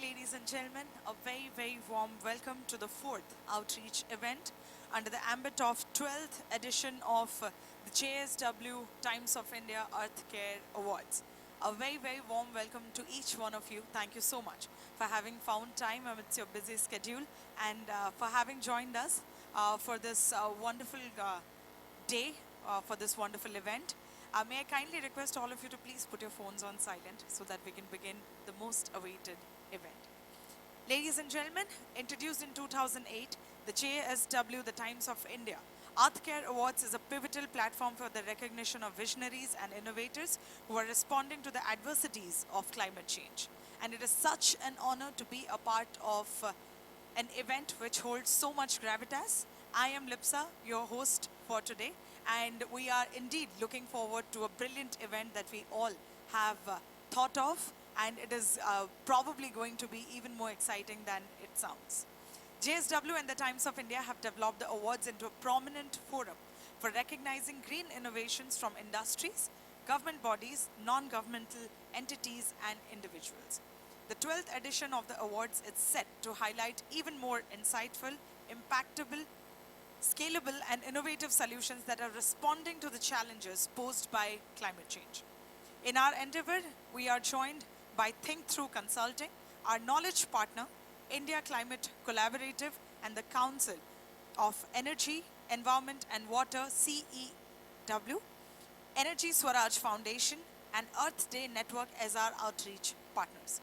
ladies and gentlemen, a very, very warm welcome to the fourth outreach event under the ambit of 12th edition of the JSW Times of India Earth Care Awards. A very, very warm welcome to each one of you. Thank you so much for having found time amidst your busy schedule and for having joined us for this wonderful day, for this wonderful event. May I kindly request all of you to please put your phones on silent so that we can begin the most awaited event. Ladies and gentlemen, introduced in 2008, the JSW, the Times of India Earth Care Awards is a pivotal platform for the recognition of visionaries and innovators who are responding to the adversities of climate change. And it is such an honor to be a part of an event which holds so much gravitas. I am Lipsa, your host for today, and we are indeed looking forward to a brilliant event that we all have thought of, and it is probably going to be even more exciting than it sounds. JSW and the Times of India have developed the awards into a prominent forum for recognizing green innovations from industries, government bodies, non-governmental entities, and individuals. The 12th edition of the awards is set to highlight even more insightful, impactable, scalable, and innovative solutions that are responding to the challenges posed by climate change. In our endeavor, we are joined by Think Through Consulting, our knowledge partner, India Climate Collaborative, and the Council of Energy, Environment and Water, CEW, Energy Swaraj Foundation, and Earth Day Network as our outreach partners.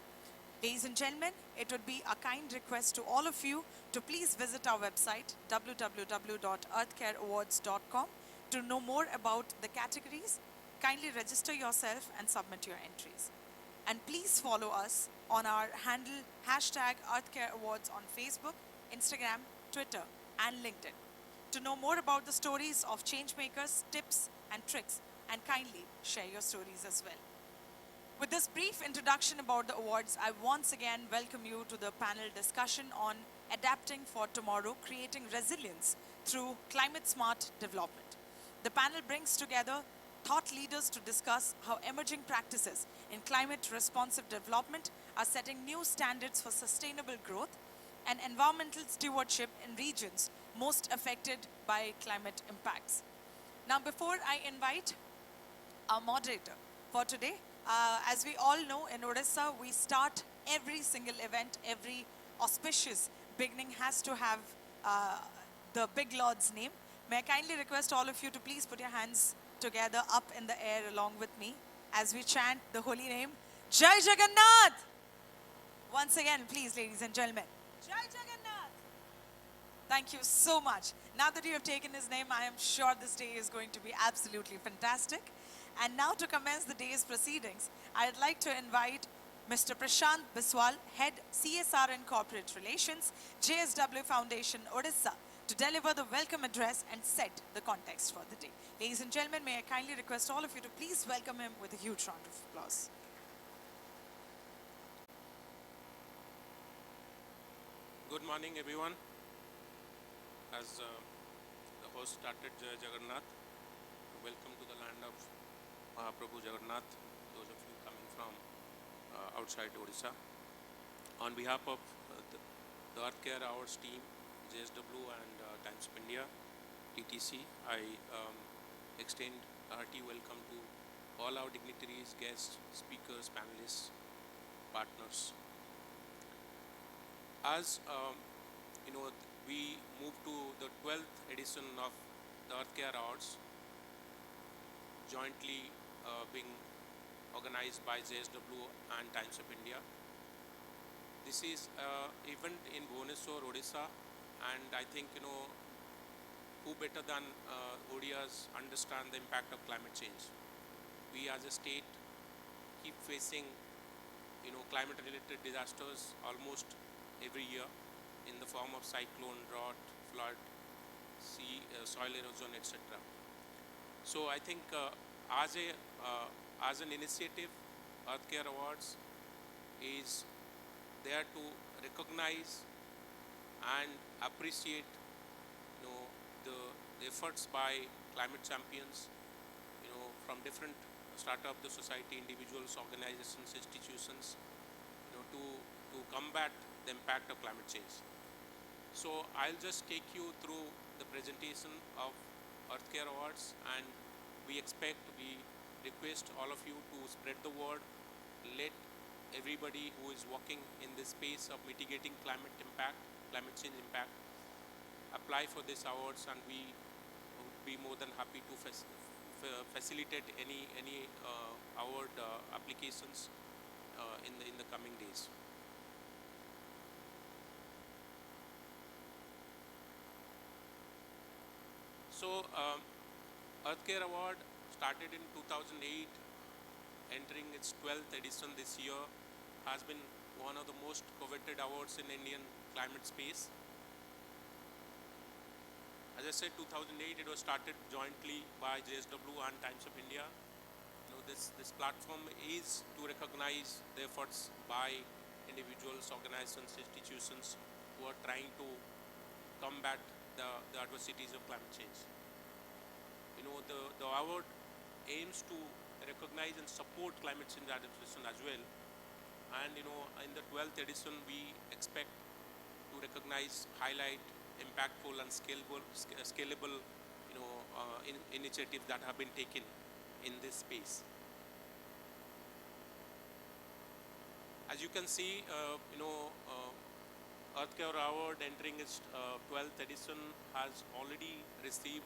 Ladies and gentlemen, it would be a kind request to all of you to please visit our website www.earthcareawards.com to know more about the categories. Kindly register yourself and submit your entries. And please follow us on our handle #EarthCareAwards on Facebook, Instagram, Twitter, and LinkedIn to know more about the stories of changemakers, tips, and tricks, and kindly share your stories as well. With this brief introduction about the awards, I once again welcome you to the panel discussion on adapting for tomorrow, creating resilience through climate-smart development. The panel brings together thought leaders to discuss how emerging practices in climate-responsive development are setting new standards for sustainable growth and environmental stewardship in regions most affected by climate impacts. Now, before I invite our moderator for today, as we all know, in Odisha, we start every single event, every auspicious beginning has to have the big Lord's name. May I kindly request all of you to please put your hands together up in the air along with me as we chant the holy name, Jai Jagannath! Once again, please, ladies and gentlemen, Jai Jagannath! Thank you so much. Now that you have taken his name, I am sure this day is going to be absolutely fantastic. And now to commence the day's proceedings, I'd like to invite Mr. Prashant Biswal, Head CSR and Corporate Relations, JSW Foundation, Odisha, to deliver the welcome address and set the context for the day. Ladies and gentlemen, may I kindly request all of you to please welcome him with a huge round of applause. Good morning, everyone. As the host started, Jai Jagannath, welcome to the land of Mahaprabhu Jagannath, those of you coming from outside Odisha. On behalf of the Earth Care Awards team, JSW and Times of India, TTC, I extend a hearty welcome to all our dignitaries, guests, speakers, panelists, partners. As you know, we move to the 12th edition of the Earth Care Awards, jointly being organized by JSW and Times of India. This is an event in Bhubaneswar, Odisha, and I think, who better than Odias understand the impact of climate change. We as a state keep facing, climate-related disasters almost every year in the form of cyclone, drought, flood, soil erosion, etc. So I think as an initiative, Earth Care Awards is there to recognize and appreciate the efforts by climate champions, from different strata of the society, individuals, organizations, institutions, to combat the impact of climate change. So I'll just take you through the presentation of Earthcare Awards, and we request all of you to spread the word, let everybody who is working in this space of mitigating climate change impact, apply for this awards, and we would be more than happy to facilitate any award applications in the coming days. So, Earthcare Award started in 2008, entering its 12th edition this year, has been one of the most coveted awards in Indian climate space. As I said, 2008, it was started jointly by JSW and Times of India. This platform is to recognize the efforts by individuals, organizations, institutions who are trying to combat the adversities of climate change. The award aims to recognize and support climate change adaptation as well. And in the 12th edition, we expect to recognize, highlight impactful and scalable initiatives that have been taken in this space. As you can see, Earthcare Award entering its 12th edition has already received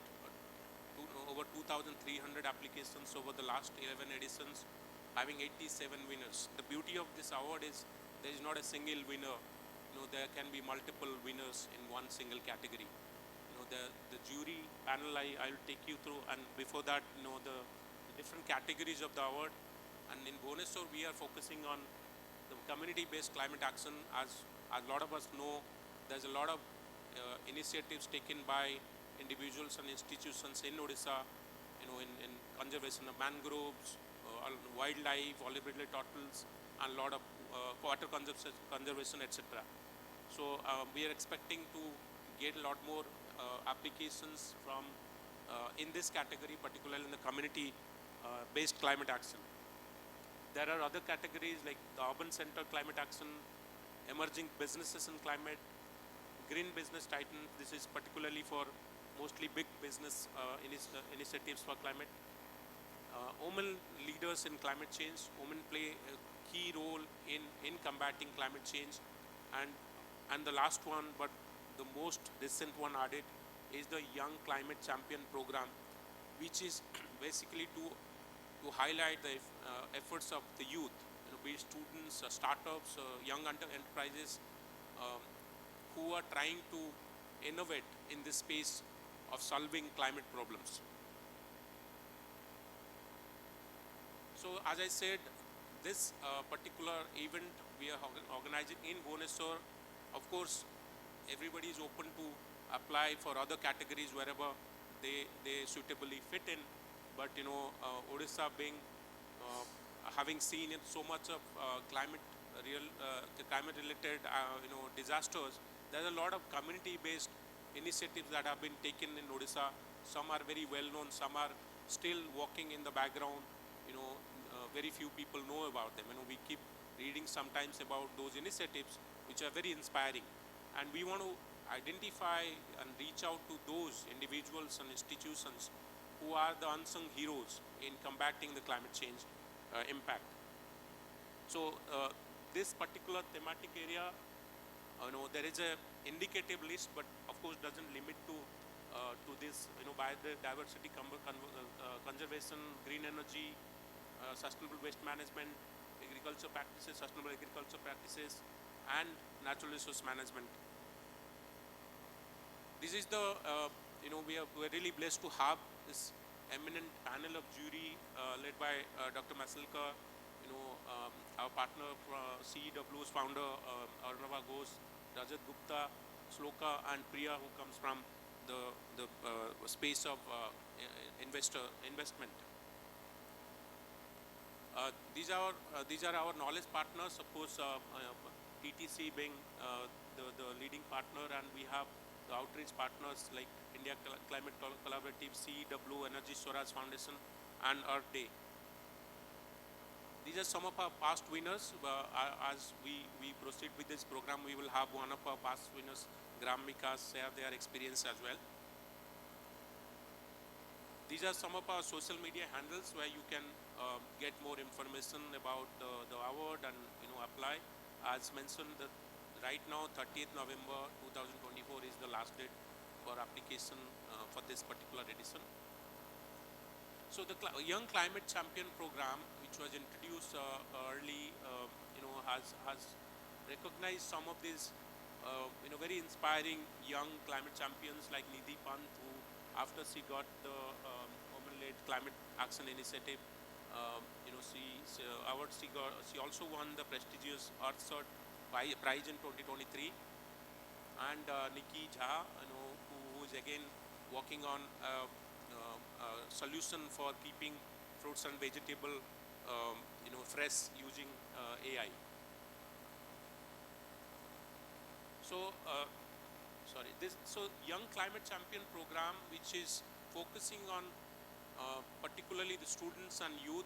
over 2,300 applications over the last 11 editions, having 87 winners. The beauty of this award is there is not a single winner. There can be multiple winners in one single category. The jury panel I'll take you through, and before that, the different categories of the award. And in Bhubaneswar, we are focusing on the community-based climate action. As a lot of us know, there's a lot of initiatives taken by individuals and institutions in Odisha, in conservation of mangroves, wildlife, olive-related turtles, and a lot of water conservation, etc. So we are expecting to get a lot more applications from in this category, particularly in the community-based climate action. There are other categories like the urban center climate action, emerging businesses in climate, green business titan. This is particularly for mostly big business initiatives for climate. Women leaders in climate change. Women play a key role in combating climate change. And the last one, but the most recent one added, is the Young Climate Champion program, which is basically to highlight the efforts of the youth, be it students, startups, young enterprises who are trying to innovate in this space of solving climate problems. So as I said, this particular event we are organizing in Bhubaneswar. Of course, everybody is open to apply for other categories wherever they suitably fit in. But Odisha being having seen so much of climate-related disasters, there's a lot of community-based initiatives that have been taken in Odisha. Some are very well known, some are still working in the background. Very few people know about them. We keep reading sometimes about those initiatives, which are very inspiring. And we want to identify and reach out to those individuals and institutions who are the unsung heroes in combating the climate change impact. So this particular thematic area, there is a indicative list, but of course doesn't limit to this, biodiversity conservation, green energy, sustainable waste management, sustainable agriculture practices, and natural resource management. This is the, we're really blessed to have this eminent panel of jury led by Dr. Masalka, our partner, CEW's founder, Arnava Ghosh, Rajat Gupta, Sloka, and Priya, who comes from the space of investment. These are our knowledge partners. Of course, TTC being the leading partner, and we have the outreach partners like India Climate Collaborative, CEW, Energy Swaraj Foundation, and Earth Day. These are some of our past winners. As we proceed with this program, we will have one of our past winners, Gramika, share their experience as well. These are some of our social media handles where you can get more information about the award and apply. As mentioned, that right now 30th November 2024 is the last date for application for this particular edition. So the Young Climate Champion program, which was introduced early, has recognized some of these, very inspiring young climate champions like Nidhi Pant, who after she got the women-led climate action initiative, she also won the prestigious Earthshot prize in 2023, and Nikki Jha, who is again working on solution for keeping fruits and vegetable, fresh using AI. So, Young Climate Champion program, which is focusing on particularly the students and youth,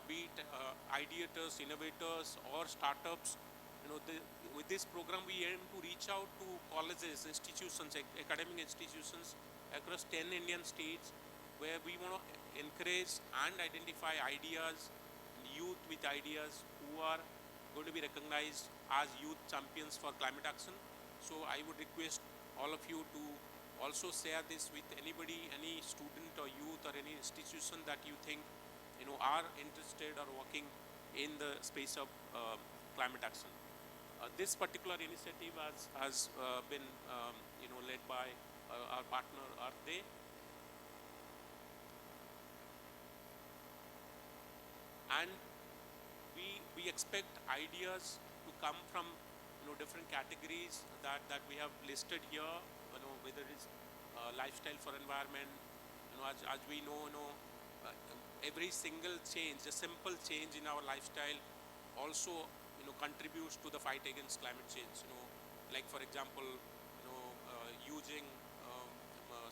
be it ideators, innovators, or startups. With this program, we aim to reach out to colleges, institutions, academic institutions across 10 Indian states, where we want to encourage and identify ideas, youth with ideas who are going to be recognized as youth champions for climate action. So I would request all of you to also share this with anybody, any student or youth or any institution that you think are interested or working in the space of climate action. This particular initiative has been led by our partner Earth Day. And we expect ideas to come from different categories that we have listed here, whether it's lifestyle for environment. As we know, every single change, a simple change in our lifestyle also contributes to the fight against climate change. Like for example, using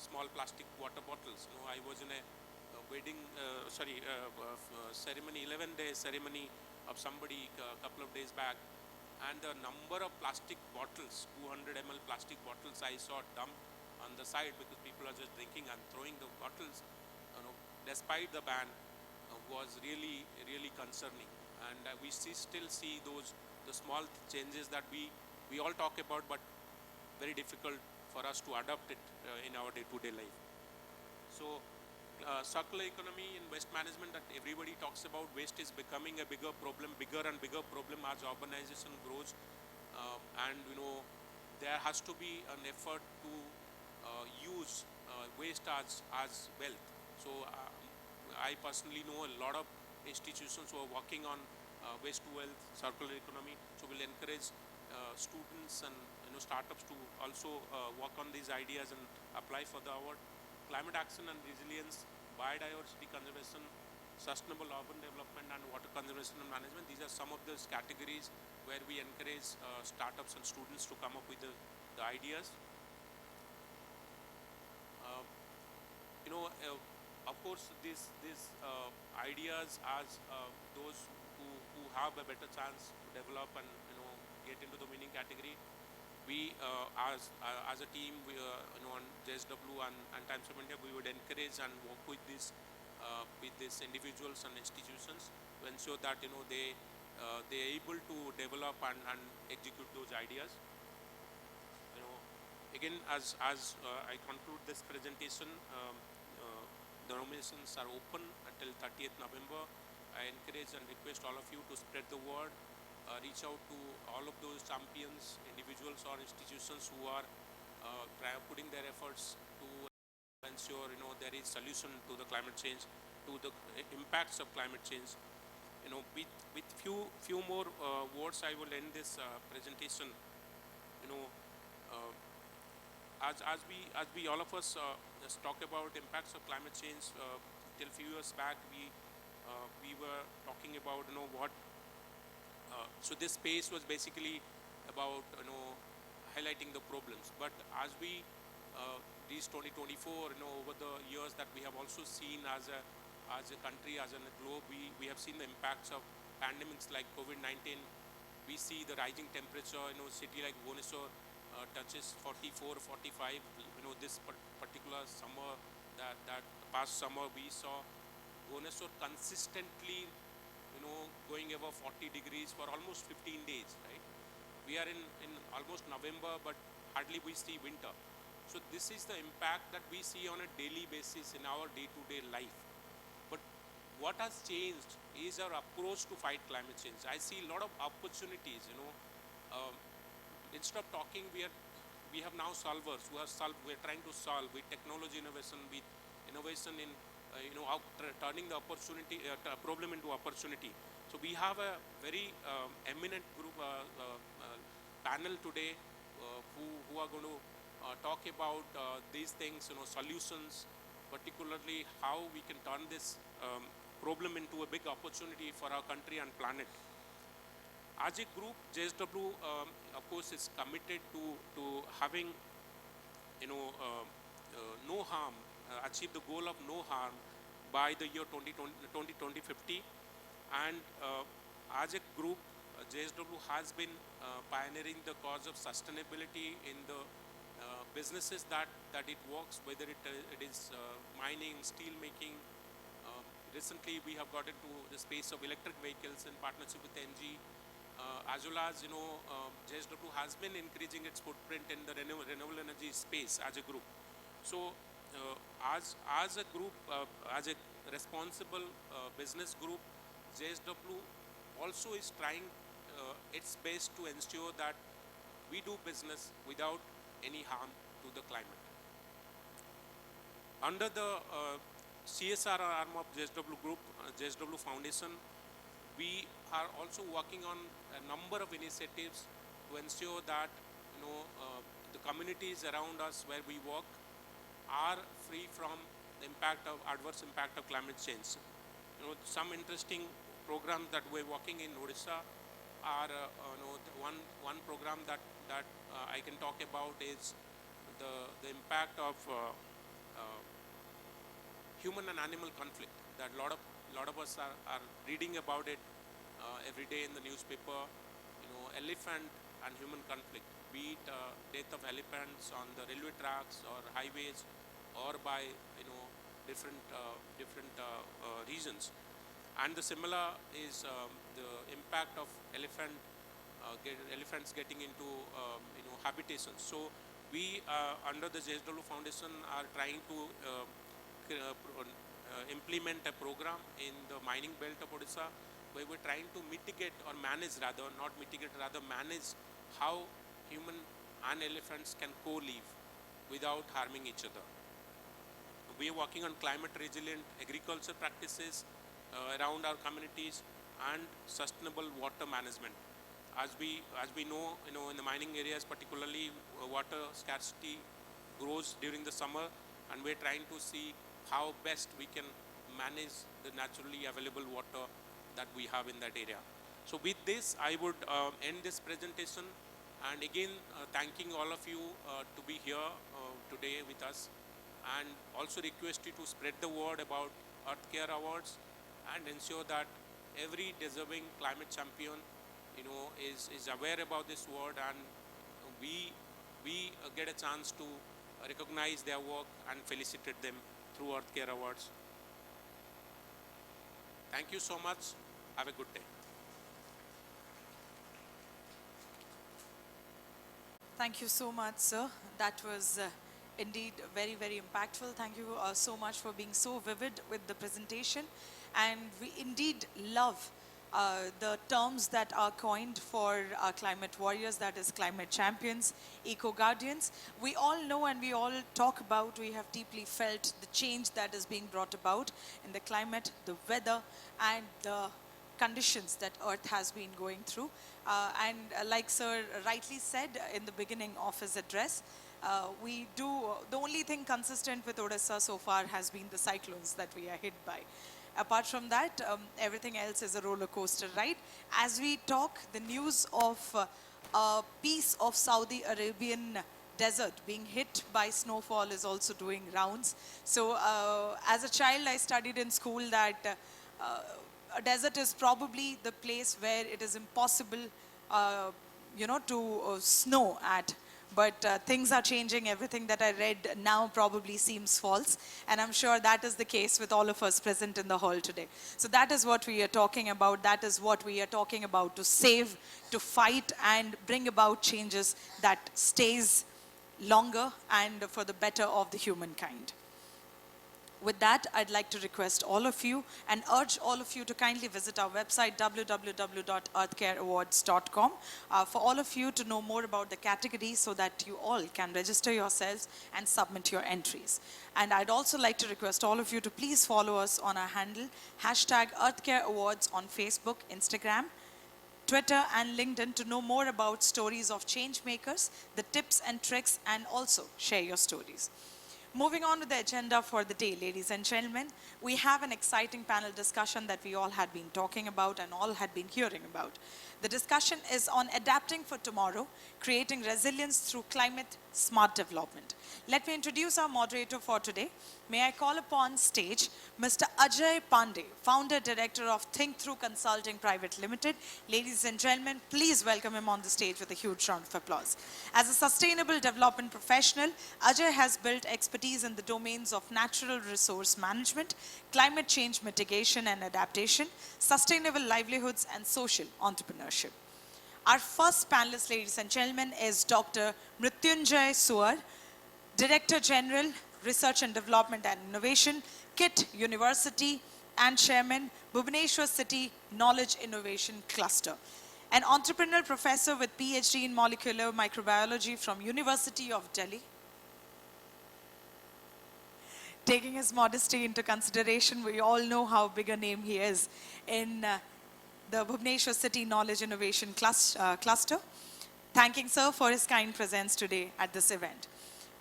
small plastic water bottles. I was in a wedding, ceremony, 11-day ceremony of somebody a couple of days back, and the number of plastic bottles, 200 ml plastic bottles, I saw dumped on the side because people are just drinking and throwing the bottles, despite the ban, was really, really concerning. And we still see the small changes that we all talk about, but very difficult for us to adopt it in our day-to-day life. So circular economy in waste management that everybody talks about, waste is becoming a bigger and bigger problem as urbanization grows, and there has to be an effort to use waste as wealth. So I personally know a lot of institutions who are working on waste to wealth, circular economy. So we'll encourage students and startups to also work on these ideas and apply for the award. Climate action and resilience, biodiversity conservation, sustainable urban development, and water conservation and management. These are some of those categories where we encourage startups and students to come up with the ideas. Of course, these ideas, as those who have a better chance to develop and get into the winning category, we as a team, we, on JSW and Times of India, we would encourage and work with these individuals and institutions to ensure that they are able to develop and execute those ideas. Again, as I conclude this presentation, the nominations are open until 30th November. I encourage and request all of you to spread the word, reach out to all of those champions, individuals or institutions who are putting their efforts to ensure there is solution to the climate change, to the impacts of climate change. With few more words, I will end this presentation. As we all of us just talk about impacts of climate change, till few years back we were talking about what. So this space was basically about highlighting the problems. But as we reach 2024, over the years that we have also seen as a country, as a globe, we have seen the impacts of pandemics like COVID-19, we see the rising temperature. City like Bhubaneswar touches 44, 45. This particular summer, that past summer we saw Bhubaneswar consistently, going above 40 degrees for almost 15 days, right? We are in almost November, but hardly we see winter. So this is the impact that we see on a daily basis in our day-to-day life. But what has changed is our approach to fight climate change. I see a lot of opportunities. Um, Instead of talking, we have now solvers who are we're trying to solve with technology innovation, with innovation in turning the opportunity problem into opportunity. So we have a very eminent group panel today who are going to talk about these things, solutions, particularly how we can turn this problem into a big opportunity for our country and planet. As a group, JSW, of course, is committed to having, no harm, achieve the goal of no harm by the year 2050. And as a group, JSW has been pioneering the cause of sustainability in the businesses that it works, whether it is mining, steel making. Recently, we have got into the space of electric vehicles in partnership with NG. As well as, JSW has been increasing its footprint in the renewable energy space as a group. So, as a group, as a responsible business group, JSW also is trying its best to ensure that we do business without any harm to the climate. Under the CSR arm of JSW Group, JSW Foundation, we are also working on a number of initiatives to ensure that the communities around us where we work are free from the adverse impact of climate change. Some interesting programs that we're working in Odisha are one program that I can talk about is the impact of human and animal conflict. That a lot of us are reading about it every day in the newspaper. Elephant and human conflict, be it death of elephants on the railway tracks or highways, or by different regions. And the similar is the impact of elephants getting into habitations. So we under the JSW Foundation are trying to implement a program in the mining belt of Odisha, where we're trying to mitigate or manage, rather not mitigate, rather manage how human and elephants can co-live without harming each other. We are working on climate resilient agriculture practices around our communities and sustainable water management. As we know, in the mining areas particularly, water scarcity grows during the summer, and we're trying to see how best we can manage the naturally available water that we have in that area. So with this, I would end this presentation, and again thanking all of you to be here today with us, and also request you to spread the word about Earth Care Awards and ensure that every deserving climate champion is aware about this word, and we get a chance to recognize their work and felicitate them through Earth Care Awards. Thank you so much. Have a good day. Thank you so much, sir. That was indeed very, very impactful. Thank you so much for being so vivid with the presentation. And we indeed love the terms that are coined for our climate warriors, that is climate champions, eco guardians. We all know and we all talk about, we have deeply felt the change that is being brought about in the climate, the weather, and the conditions that Earth has been going through. And like Sir rightly said in the beginning of his address, the only thing consistent with Odisha so far has been the cyclones that we are hit by. Apart from that, everything else is a roller coaster ride. As we talk, the news of a piece of Saudi Arabian desert being hit by snowfall is also doing rounds. So as a child, I studied in school that a desert is probably the place where it is impossible, to snow at. But things are changing. Everything that I read now probably seems false. And I'm sure that is the case with all of us present in the hall today. So that is what we are talking about. That is what we are talking about, to save, to fight, and bring about changes that stays longer and for the better of the humankind. With that, I'd like to request all of you and urge all of you to kindly visit our website www.earthcareawards.com for all of you to know more about the categories so that you all can register yourselves and submit your entries. And I'd also like to request all of you to please follow us on our handle, #EarthCareAwards on Facebook, Instagram, Twitter and LinkedIn to know more about stories of change makers, the tips and tricks, and also share your stories. Moving on to the agenda for the day, ladies and gentlemen, we have an exciting panel discussion that we all had been talking about and all had been hearing about. The discussion is on adapting for tomorrow, creating resilience through climate smart development. Let me introduce our moderator for today. May I call upon stage Mr. Ajay Pandey, founder director of Think Through Consulting Private Limited. Ladies and gentlemen, please welcome him on the stage with a huge round of applause. As a sustainable development professional, Ajay has built expertise in the domains of natural resource management, climate change mitigation and adaptation, sustainable livelihoods, and social entrepreneurship. Our first panelist, ladies and gentlemen, is Dr. Mrityunjay Suar, Director General, Research and Development and Innovation, KIT University, and Chairman, Bhubaneswar City Knowledge Innovation Cluster. An entrepreneurial professor with PhD in molecular microbiology from University of Delhi. Taking his modesty into consideration, we all know how big a name he is in the Bhubaneswar City Knowledge Innovation Cluster. Thanking sir for his kind presence today at this event.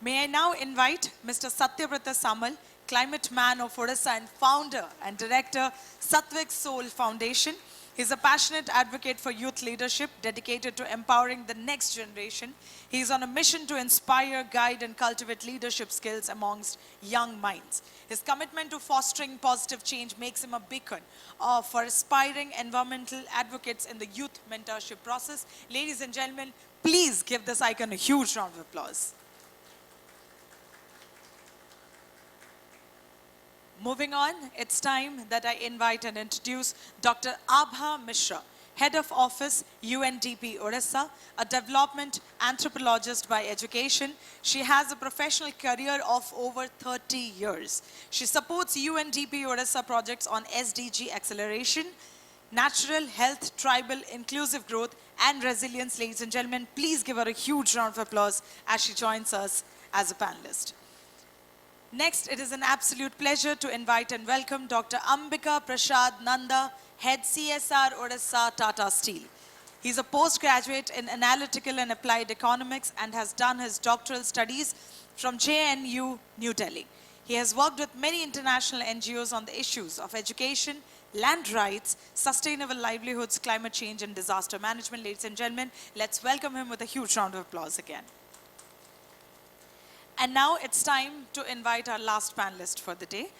May I now invite Mr. Satyavrata Samal, Climate Man of Odisha and founder and director, Sattvic Soul Foundation. He's a passionate advocate for youth leadership, dedicated to empowering the next generation. He's on a mission to inspire, guide, and cultivate leadership skills amongst young minds. His commitment to fostering positive change makes him a beacon for aspiring environmental advocates in the youth mentorship process. Ladies and gentlemen, please give this icon a huge round of applause. Moving on, it's time that I invite and introduce Dr. Abha Mishra, Head of Office, UNDP Odisha, a development anthropologist by education. She has a professional career of over 30 years. She supports UNDP Odisha projects on SDG acceleration, natural, health, tribal, inclusive growth, and resilience. Ladies and gentlemen, please give her a huge round of applause as she joins us as a panelist. Next, it is an absolute pleasure to invite and welcome Dr. Ambika Prasad Nanda, Head CSR Odisha Tata Steel. He's a postgraduate in Analytical and Applied Economics and has done his doctoral studies from JNU, New Delhi. He has worked with many international NGOs on the issues of education, land rights, sustainable livelihoods, climate change, and disaster management. Ladies and gentlemen, let's welcome him with a huge round of applause again. And now it's time to invite our last panelist for the day,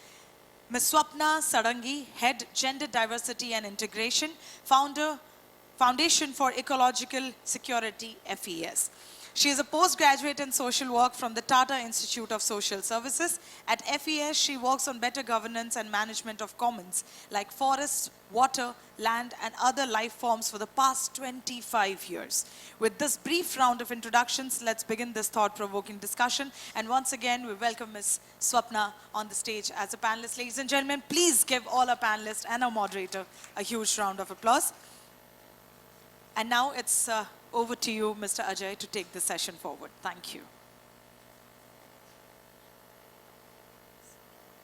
Ms. Swapna Sarangi, Head Gender Diversity and Integration, Foundation for Ecological Security, FES. She is a postgraduate in social work from the Tata Institute of Social Services. At FES, she works on better governance and management of commons like forests, water, land, and other life forms for the past 25 years. With this brief round of introductions, let's begin this thought-provoking discussion. And once again, we welcome Ms. Swapna on the stage as a panelist. Ladies and gentlemen, please give all our panelists and our moderator a huge round of applause. And now it's over to you, Mr. Ajay, to take the session forward. Thank you.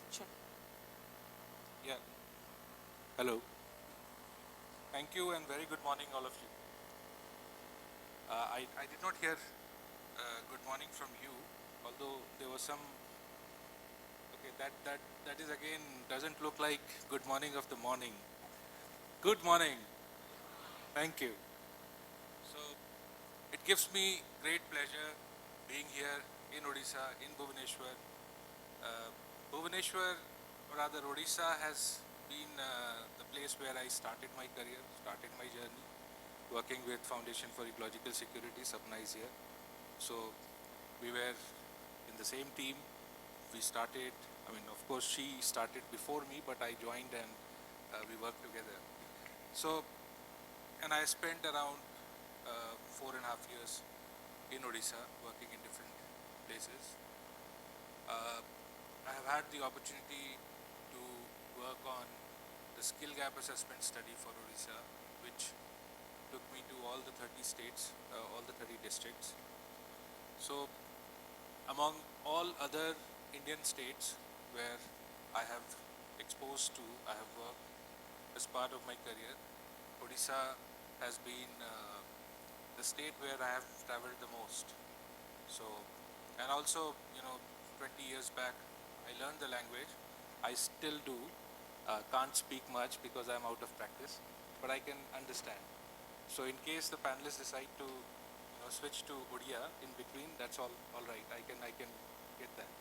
Sure. Yeah. Hello. Thank you and very good morning, all of you. I did not hear good morning from you, although there was some. Okay, that is again doesn't look like good morning of the morning. Good morning. Thank you. So it gives me great pleasure being here in Odisha, in Bhubaneswar. Bhubaneswar, or rather Odisha, has been the place where I started my career, started my journey, working with Foundation for Ecological Security. Sapna is here. So we were in the same team. We started, I mean, of course, she started before me, but I joined and we worked together. So, and I spent around 4.5 years in Odisha, working in different places. I have had the opportunity to work on the skill gap assessment study for Odisha, which took me to all the 30 states, all the 30 districts. So, among all other Indian states where I have exposed to, I have worked as part of my career, Odisha has been the state where I have traveled the most. So, and also, 20 years back, I learned the language. I still do. Can't speak much because I'm out of practice, but I can understand. So, in case the panelists decide to, switch to Odia in between, that's all right. I can get that.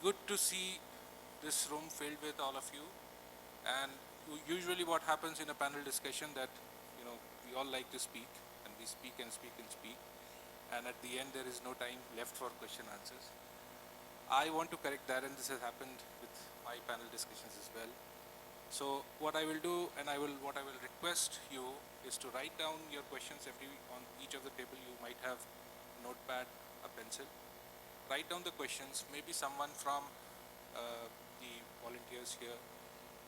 Good to see this room filled with all of you. And usually, what happens in a panel discussion that we all like to speak, and we speak and speak and speak, and at the end there is no time left for question answers. I want to correct that, and this has happened with my panel discussions as well. So what I will do, and what I will request you is to write down your questions on each of the table. You might have a notepad, a pencil. Write down the questions. Maybe someone from the volunteers here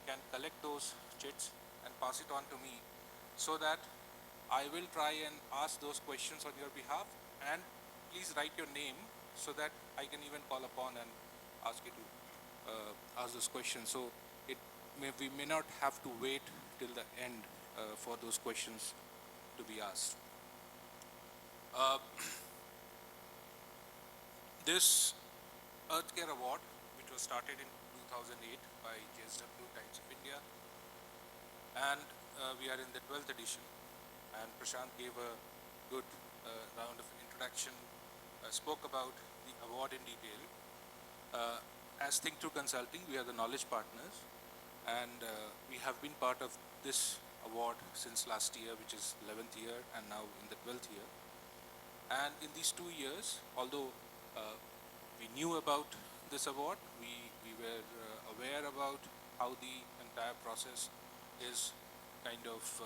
can collect those chits and pass it on to me, so that I will try and ask those questions on your behalf. And please write your name so that I can even call upon and ask you to ask those questions. So we may not have to wait till the end for those questions to be asked. This Earth Care Award, which was started in 2008 by JSW Times of India, and we are in the 12th edition, and Prashant gave a good round of introduction, spoke about the award in detail. As Think Through Consulting, we are the knowledge partners, and we have been part of this award since last year, which is 11th year, and now in the 12th year. And in these 2 years, although we knew about this award, we were aware about how the entire process is kind of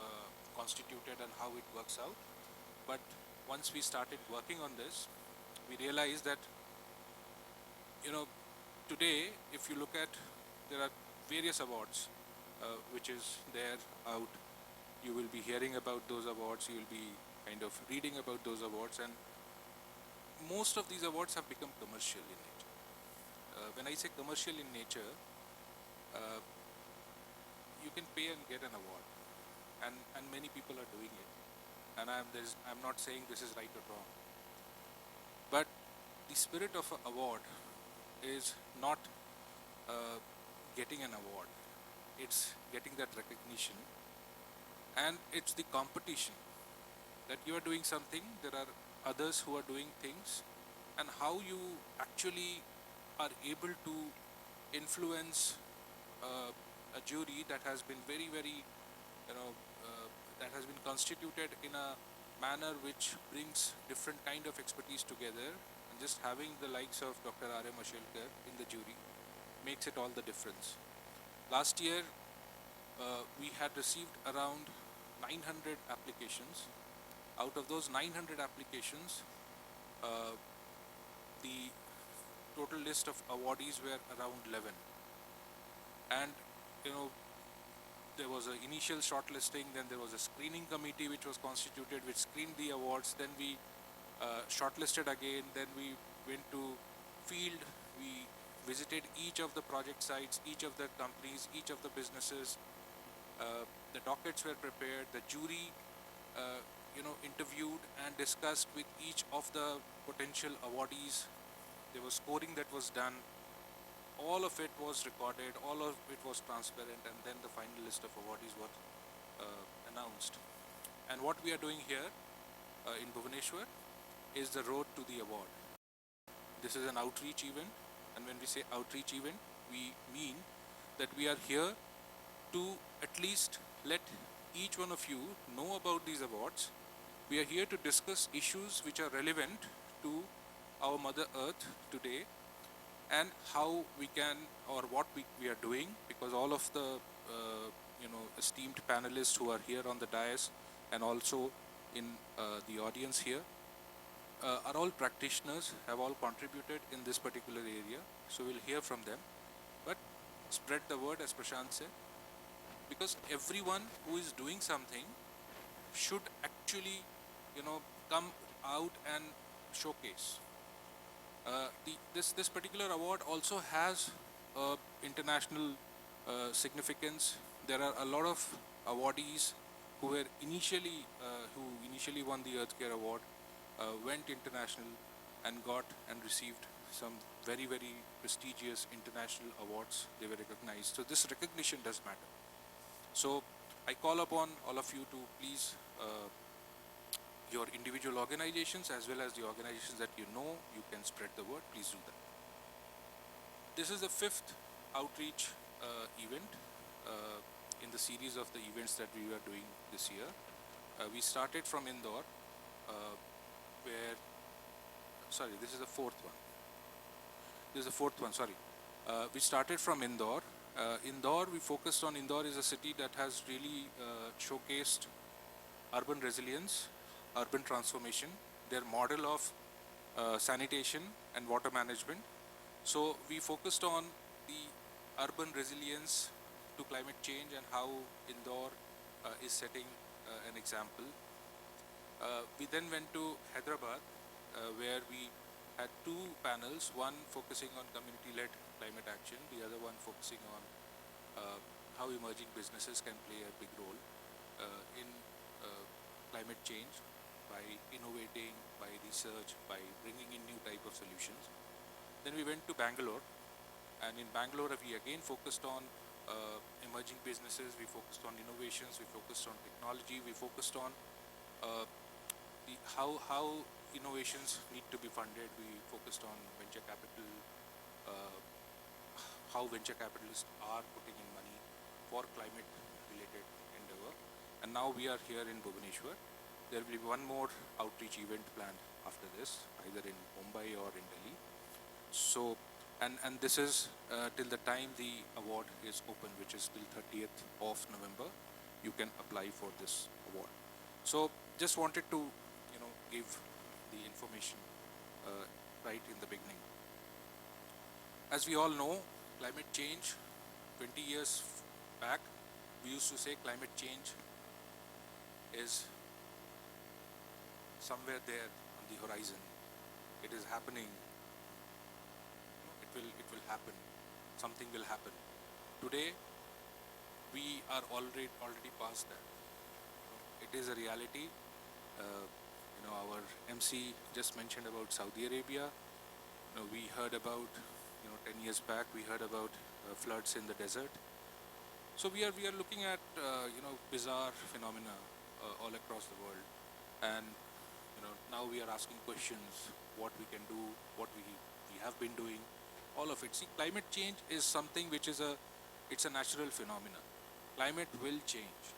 constituted and how it works out. But once we started working on this, we realized that, today, if you look at, there are various awards which is there out. You will be hearing about those awards, you will be kind of reading about those awards, and most of these awards have become commercial in nature. When I say commercial in nature, you can pay and get an award, and many people are doing it. And I'm not saying this is right or wrong, but the spirit of an award is not getting an award. It's getting that recognition, and it's the competition that you are doing something, there are others who are doing things, and how you actually are able to influence a jury that has been very, very, that has been constituted in a manner which brings different kind of expertise together, and just having the likes of Dr. R.M. Ashelkar in the jury makes it all the difference. Last year, we had received around 900 applications. Out of those 900 applications, the total list of awardees were around 11. And, there was an initial shortlisting, then there was a screening committee which was constituted, which screened the awards, then we shortlisted again, then we went to field, we visited each of the project sites, each of the companies, each of the businesses. The dockets were prepared, the jury interviewed and discussed with each of the potential awardees. There was scoring that was done. All of it was recorded, all of it was transparent, and then the final list of awardees was announced. And what we are doing here in Bhubaneswar is the road to the award. This is an outreach event, and when we say outreach event, we mean that we are here to at least let each one of you know about these awards. We are here to discuss issues which are relevant to our Mother Earth today, and how we can, or what we are doing, because all of the esteemed panelists who are here on the dais and also in the audience here are all practitioners, have all contributed in this particular area. So we'll hear from them. But spread the word, as Prashant said, because everyone who is doing something should actually, come out and showcase. This particular award also has international significance. There are a lot of awardees who were initially won the Earthcare Award, went international and got and received some very, very prestigious international awards. They were recognized. So this recognition does matter. So I call upon all of you to please, your individual organizations as well as the organizations that you can spread the word. Please do that. This is the fifth outreach event in the series of the events that we were doing this year. We started from Indore, this is the fourth one. Sorry. We started from Indore. Indore, we focused on Indore is a city that has really showcased urban resilience, urban transformation, their model of sanitation and water management. So we focused on the urban resilience to climate change and how Indore is setting an example. We then went to Hyderabad, where we had two panels, one focusing on community-led climate action, the other one focusing on how emerging businesses can play a big role in climate change by innovating, by research, by bringing in new type of solutions. Then we went to Bangalore, and in Bangalore we again focused on emerging businesses, we focused on innovations, we focused on technology, we focused on how innovations need to be funded. We focused on venture capital, how venture capitalists are putting in money for climate related endeavor. And now we are here in Bhubaneswar. There will be one more outreach event planned after this, either in Mumbai or in Delhi. So, and this is till the time the award is open, which is till 30th of November. You can apply for this award. So, just wanted to, give the information right in the beginning. As we all know, climate change, 20 years back, we used to say climate change is somewhere there on the horizon. It is happening. It will happen. Something will happen. Today, we are already past that. It is a reality. Our MC just mentioned about Saudi Arabia. We heard about, 10 years back, we heard about floods in the desert. So we are looking at, bizarre phenomena all across the world. And, now we are asking questions, what we can do, what we have been doing, all of it. See, climate change is something which is it's a natural phenomenon. Climate will change.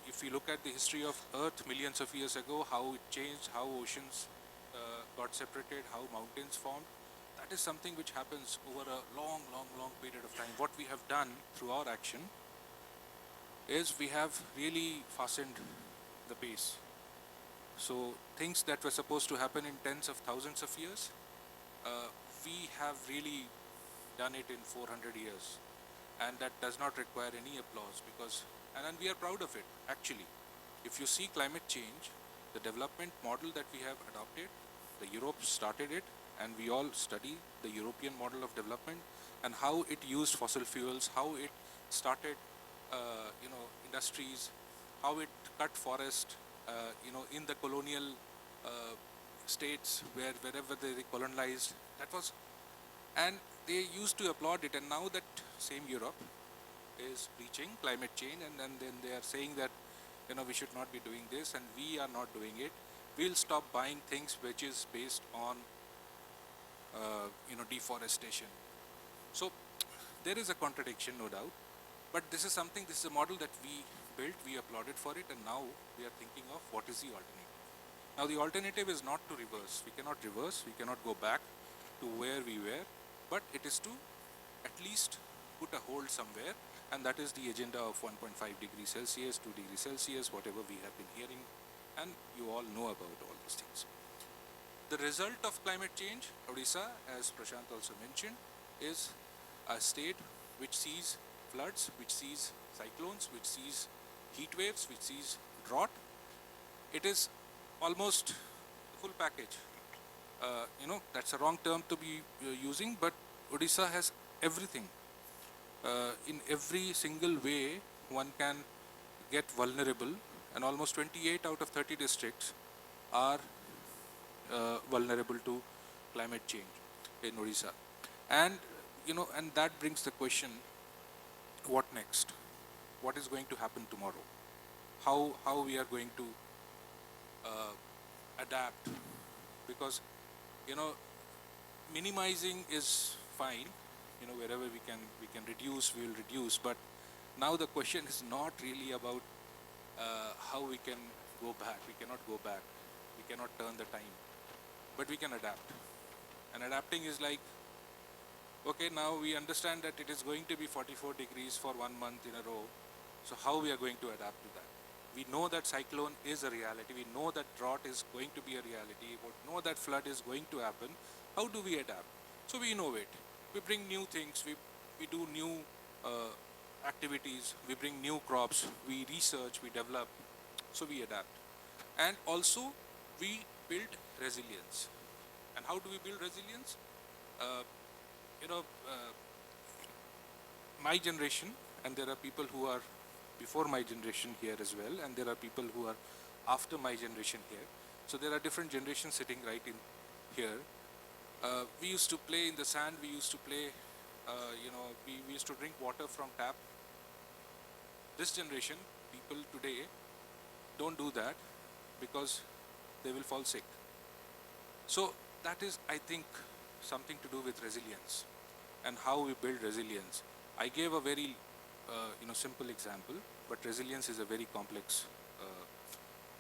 If you look at the history of Earth millions of years ago, how it changed, how oceans got separated, how mountains formed, that is something which happens over a long period of time. What we have done through our action is we have really fastened the pace. So things that were supposed to happen in tens of thousands of years, we have really done it in 400 years. And that does not require any applause, because and we are proud of it, actually. If you see climate change, the development model that we have adopted, the Europe started it, and we all study the European model of development and how it used fossil fuels, how it started, industries, how it cut forest, in the colonial states wherever they colonized. That was, and they used to applaud it, and now that same Europe is preaching climate change, and then they are saying that we should not be doing this, and we are not doing it. We'll stop buying things which is based on deforestation. So There is a contradiction, no doubt, but this is a model that we built, we applauded for it, and now we are thinking of what is the alternative. Now the alternative is not to reverse. We cannot reverse, we cannot go back to where we were, but it is to at least put a hold somewhere, and that is the agenda of 1.5 degrees Celsius, 2 degrees Celsius, whatever we have been hearing, and you all know about all these things. The result of climate change, Odisha, as Prashant also mentioned, is a state which sees floods, which sees cyclones, which sees heat waves, which sees drought. It is almost the full package. That's a wrong term to be using, but Odisha has everything. In every single way, one can get vulnerable, and almost 28 out of 30 districts are vulnerable to climate change in Odisha. And, and that brings the question, what next? What is going to happen tomorrow? How we are going to adapt? Because, minimizing is fine, wherever we can reduce, we will reduce, but now the question is not really about how we can go back. We cannot go back. We cannot turn the time, but we can adapt. And adapting is like, okay, now we understand that it is going to be 44 degrees for 1 month in a row. So how we are going to adapt to that? We know that cyclone is a reality. We know that drought is going to be a reality. We know that flood is going to happen. How do we adapt? So we innovate. We bring new things. We do new activities. We bring new crops. We research. We develop. So we adapt. And also we build resilience. And how do we build resilience? Uh, my generation, and there are people who are before my generation here as well, and there are people who are after my generation here. So there are different generations sitting right in here. We used to play in the sand. We used to play, we used to drink water from tap. This generation, people today, don't do that because they will fall sick. So that is, I think, something to do with resilience and how we build resilience. I gave a very simple example, but resilience is a very complex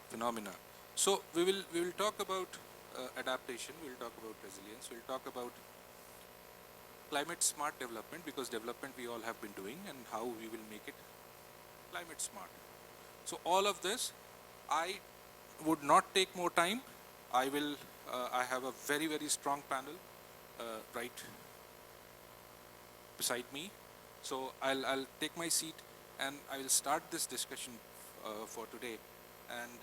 phenomena. So we will talk about adaptation, we'll talk about resilience, we'll talk about climate smart development, because development we all have been doing, and how we will make it climate smart. So all of this, I would not take more time. I have a very, very strong panel right beside me. So I'll take my seat and I will start this discussion for today. And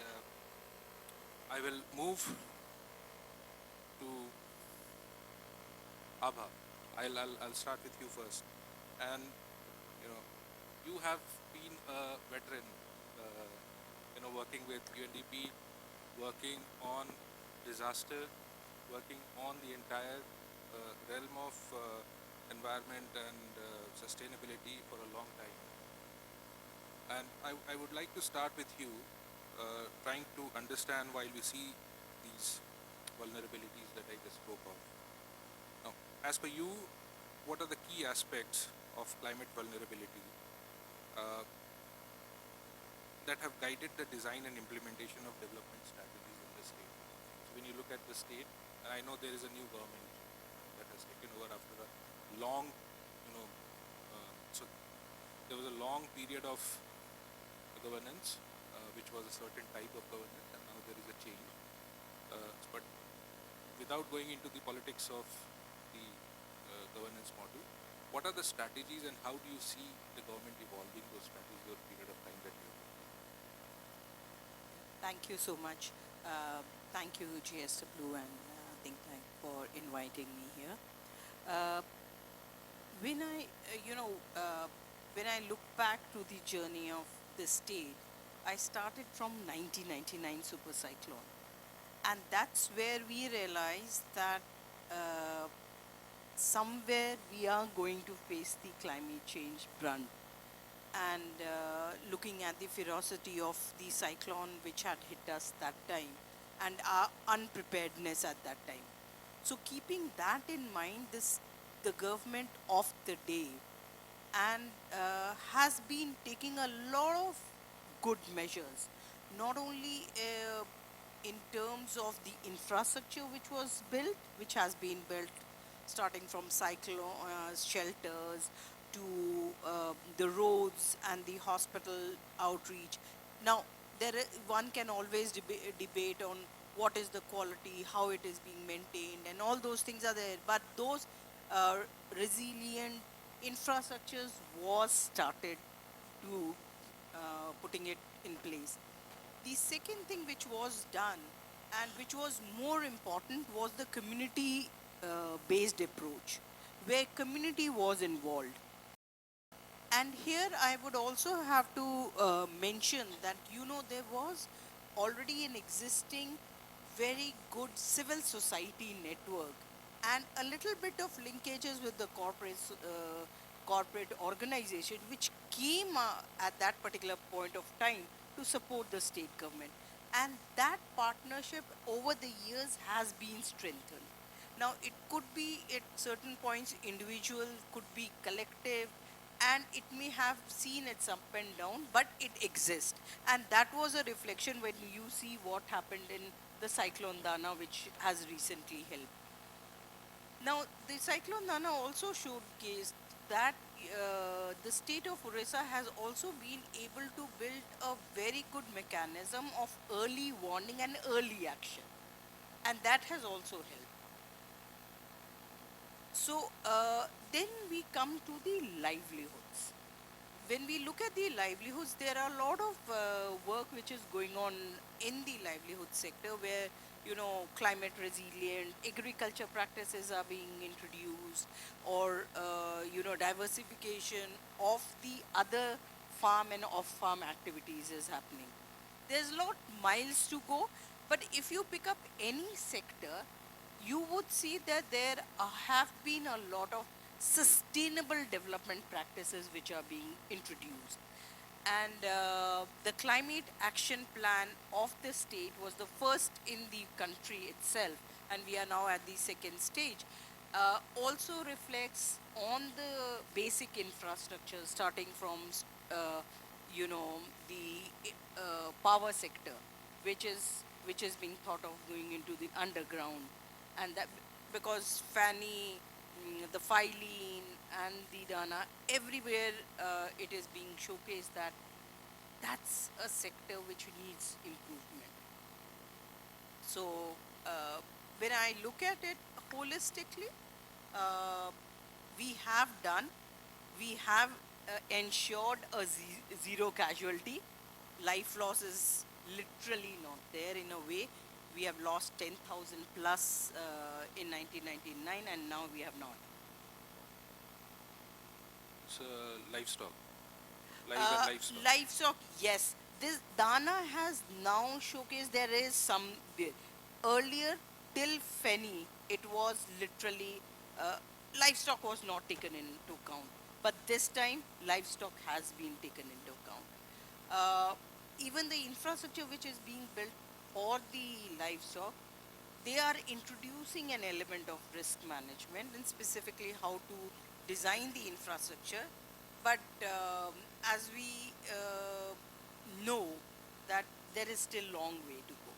I will move to Abha. I'll start with you first. And you have been a veteran, working with UNDP, working on disaster, working on the entire realm of environment and sustainability for a long time. And I would like to start with you, trying to understand, while we see these vulnerabilities that I just spoke of. Now, as per you, what are the key aspects of climate vulnerability that have guided the design and implementation of development strategies in the state? So when you look at the state, and I know there is a new government that has taken over after a long, so there was a long period of governance, which was a certain type of governance, and now there is a change. But without going into the politics of the governance model, what are the strategies and how do you see the government evolving those strategies over a period of time that you have? Thank you so much. Thank you, GSW and Think Tank, for inviting me here. When when I look back to the journey of the state, I started from 1999 super cyclone, and that's where we realized that somewhere we are going to face the climate change brunt. And looking at the ferocity of the cyclone which had hit us that time, and our unpreparedness at that time. So keeping that in mind, the government of the day and has been taking a lot of good measures, not only in terms of the infrastructure which was built, which has been built starting from cyclone shelters to the roads and the hospital outreach. Now, one can always debate on what is the quality, how it is being maintained, and all those things are there. But those uh, resilient infrastructures was started to putting it in place. The second thing which was done and which was more important was the community based approach, where community was involved. And here I would also have to mention that, there was already an existing very good civil society network and a little bit of linkages with the corporate organization which came at that particular point of time to support the state government, and that partnership over the years has been strengthened. Now, it could be at certain points individual, could be collective, and it may have seen its up and down, but it exists. And that was a reflection when you see what happened in the cyclone Dana, which has recently held. Now, the cyclone Nana also showcased that the state of Orissa has also been able to build a very good mechanism of early warning and early action, and that has also helped. So, then we come to the livelihoods. When we look at the livelihoods, there are a lot of work which is going on in the livelihood sector where, climate resilient agriculture practices are being introduced, or, diversification of the other farm and off farm activities is happening. There's a lot miles to go, but if you pick up any sector, you would see that there have been a lot of sustainable development practices which are being introduced. And the climate action plan of the state was the first in the country itself, and we are now at the second stage. Also reflects on the basic infrastructure, starting from, uh, the power sector, which is being thought of going into the underground, and that because Fanny, the Filene, and the Dana, everywhere it is being showcased that that's a sector which needs improvement. So uh, when I look at it holistically, uh, we have done, we have ensured a zero casualty. Life loss is literally not there in a way. We have lost 10,000 plus in 1999, and now we have not. It's livestock, live and Uh, livestock. Livestock, yes. This Dana has now showcased there is some earlier till Feni, it was literally uh, livestock was not taken into account, but this time livestock has been taken into account. Uh, Even the infrastructure which is being built for the livestock, they are introducing an element of risk management and specifically how to design the infrastructure. But as we know that there is still long way to go,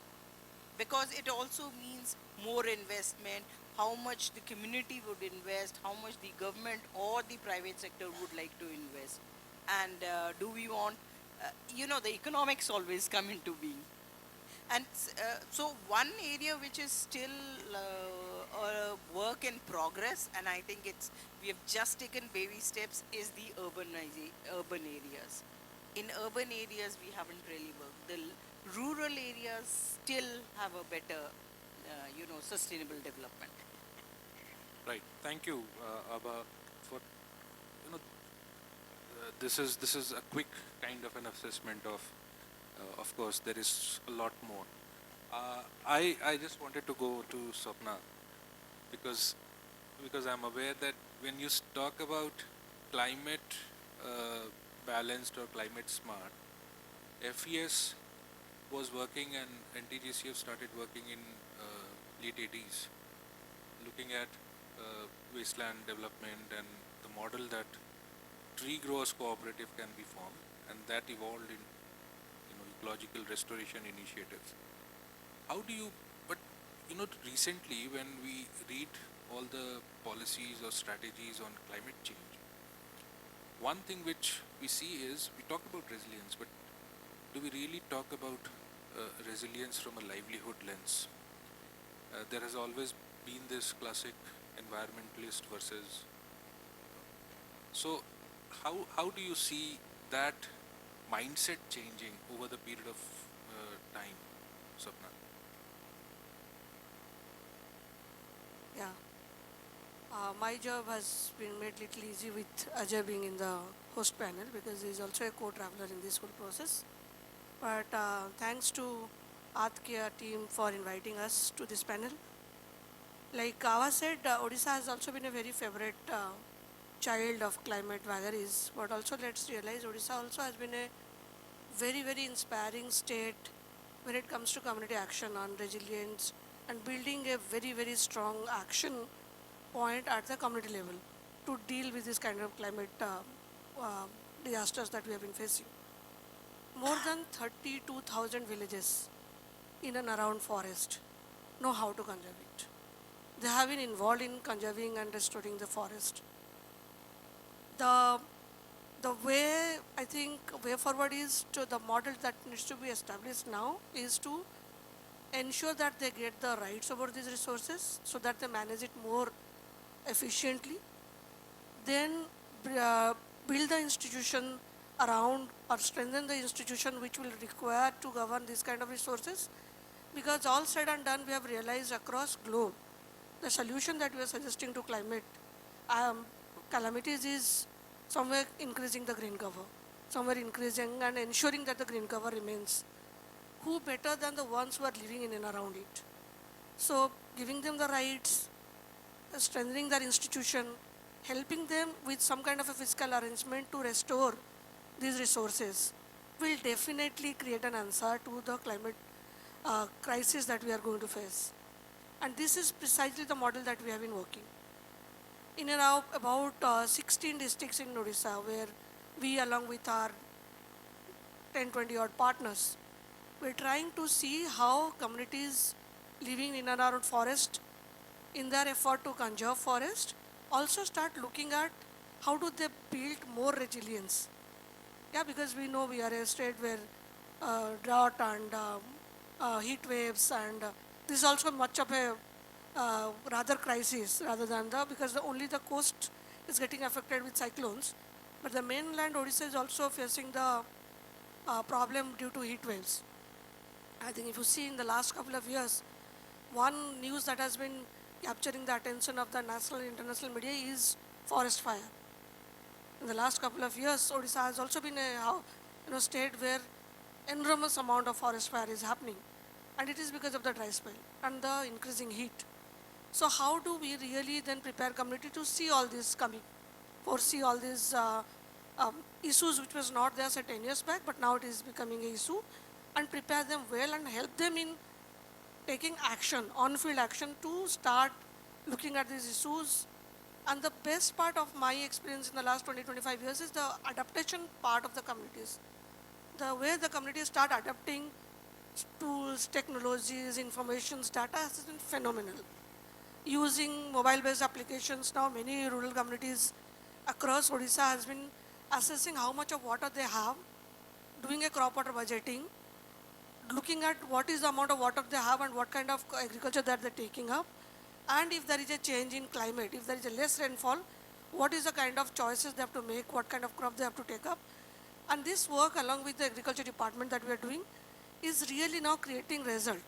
because it also means more investment, how much the community would invest, how much the government or the private sector would like to invest, and do we want, the economics always come into being. And so one area which is still a work in progress, and I think we have just taken baby steps, is the urban areas. In urban areas, we haven't really worked. The rural areas still have a better, sustainable development. Right. Thank you, Abha, for this is a quick kind of an assessment of. Of course, there is a lot more. I just wanted to go to Swapna because I'm aware that when you talk about climate balanced or climate smart, FES was working and NTGCF started working in late 80s, looking at wasteland development and the model that tree growers cooperative can be formed, and that evolved in ecological restoration initiatives. How do you, but recently when we read all the policies or strategies on climate change, one thing which we see is we talk about resilience, but do we really talk about resilience from a livelihood lens? There has always been this classic environmentalist versus. So, how do you see that mindset changing over the period of time, Sapna? Yeah. My job has been made little easy with Ajay being in the host panel because he is also a co-traveler in this whole process. But thanks to Athkia team for inviting us to this panel. Like Ava said, Odisha has also been a very favorite child of climate vagaries. But also let's realize Odisha also has been a very, very inspiring state when it comes to community action on resilience and building a very, very strong action point at the community level to deal with this kind of climate disasters that we have been facing. More than 32,000 villages in and around forest know how to conserve it. They have been involved in conserving and restoring the forest. The way, I think, way forward is to the model that needs to be established now is to ensure that they get the rights over these resources so that they manage it more efficiently. Then build the institution around or strengthen the institution which will require to govern these kind of resources, because all said and done we have realized across globe the solution that we are suggesting to climate calamities is somewhere increasing the green cover, somewhere increasing and ensuring that the green cover remains. Who better than the ones who are living in and around it? So giving them the rights, strengthening their institution, helping them with some kind of a fiscal arrangement to restore these resources will definitely create an answer to the climate crisis that we are going to face. And this is precisely the model that we have been working. In around about 16 districts in Odisha, where we along with our 10-20 odd partners, we're trying to see how communities living in and around forest, in their effort to conserve forest, also start looking at how do they build more resilience. Yeah, because we know we are a state where drought and heat waves and this is also much of a rather crisis rather than because only the coast is getting affected with cyclones, but the mainland Odisha is also facing the problem due to heat waves. I think if you see in the last couple of years, one news that has been capturing the attention of the national and international media is forest fire. In the last couple of years, Odisha has also been a state where enormous amount of forest fire is happening, and it is because of the dry spell and the increasing heat. So how do we really then prepare community to see all this coming, foresee all these issues which was not there say 10 years back, but now it is becoming an issue, and prepare them well and help them in taking action, on-field action to start looking at these issues. And the best part of my experience in the last 20-25 years is the adaptation part of the communities. The way the communities start adapting tools, technologies, informations, data has been phenomenal. Using mobile-based applications now, many rural communities across Odisha has been assessing how much of water they have, doing a crop water budgeting, looking at what is the amount of water they have and what kind of agriculture that they're taking up, and if there is a change in climate, if there is a less rainfall, what is the kind of choices they have to make, what kind of crop they have to take up. And this work along with the agriculture department that we are doing is really now creating result.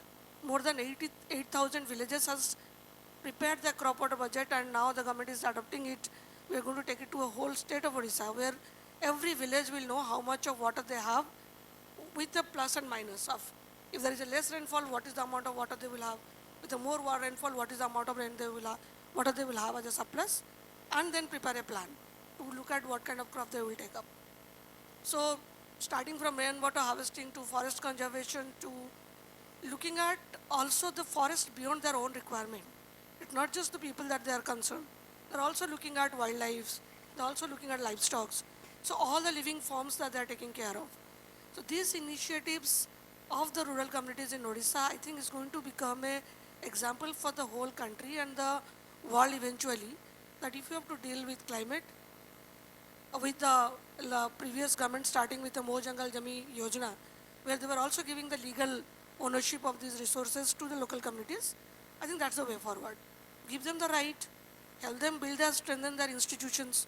More than 8,000 villages has prepared their crop water budget, and now the government is adopting it. We are going to take it to a whole state of Odisha where every village will know how much of water they have with the plus and minus of if there is a less rainfall, what is the amount of water they will have. With the more rainfall, what is the amount of rain they will have, water they will have as a surplus, and then prepare a plan to look at what kind of crop they will take up. So starting from rainwater harvesting to forest conservation to looking at also the forest beyond their own requirement. It's not just the people that they are concerned. They're also looking at wildlife, they're also looking at livestock. So all the living forms that they are taking care of. So these initiatives of the rural communities in Odisha, I think is going to become a example for the whole country and the world eventually, that if you have to deal with climate, with the previous government starting with the Mo Jangal Jami Yojana, where they were also giving the legal ownership of these resources to the local communities, I think that's the way forward. Give them the right, help them build and strengthen their institutions,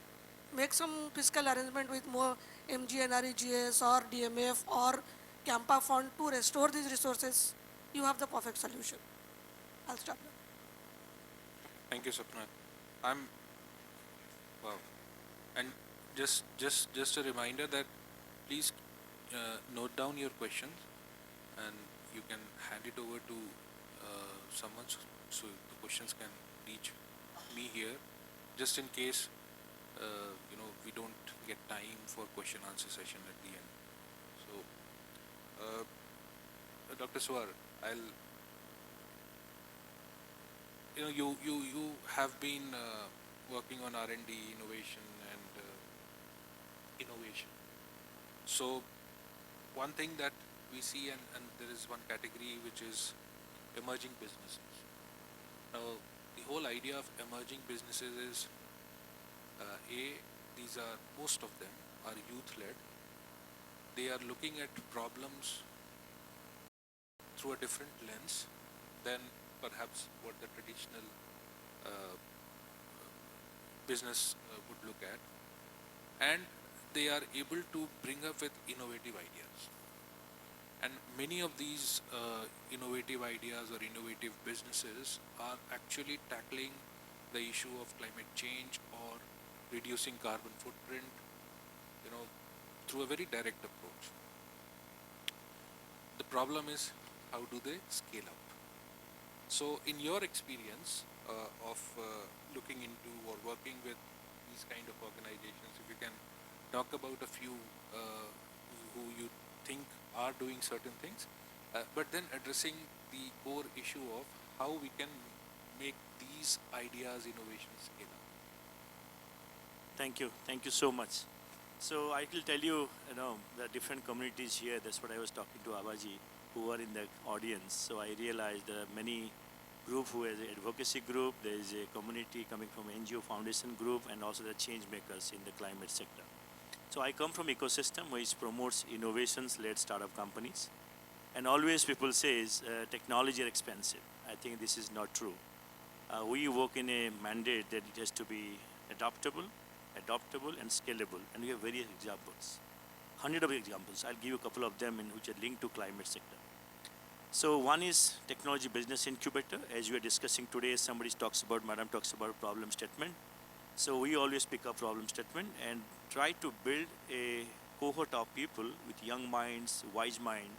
make some fiscal arrangement with more MGNREGS or DMF or Campa fund to restore these resources. You have the perfect solution. I'll stop there. Thank you, Sapna. I'm wow. And just a reminder that please note down your questions, and you can hand it over to someone so the questions can reach me here, just in case we don't get time for question answer session at the end. So, Dr. Swar, I'll you have been working on R&D, innovation, and innovation. So one thing that we see, and there is one category which is emerging businesses. Now, the whole idea of emerging businesses is these are, most of them are youth led. They are looking at problems through a different lens than perhaps what the traditional uh, business would look at, and they are able to bring up with innovative ideas. And many of these innovative ideas or innovative businesses are actually tackling the issue of climate change or reducing carbon footprint, through a very direct approach. The problem is, how do they scale up? So, in your experience of looking into or working with these kind of organizations, if you can talk about a few who you think are doing certain things, but then addressing the core issue of how we can make these ideas, innovations scale up. Thank you so much. So I will tell you, the different communities here. That's what I was talking to Abaji, who are in the audience. So I realized there are many group who is an advocacy group. There is a community coming from NGO foundation group, and also the change makers in the climate sector. So I come from ecosystem which promotes innovations-led startup companies. And always people say technology are expensive. I think this is not true. We work in a mandate that it has to be adaptable, and scalable. And we have various examples, hundred of examples. I'll give you a couple of them which are linked to climate sector. So one is technology business incubator. As we are discussing today, Madam talks about problem statement. So we always pick up problem statement and try to build a cohort of people with young minds, wise mind,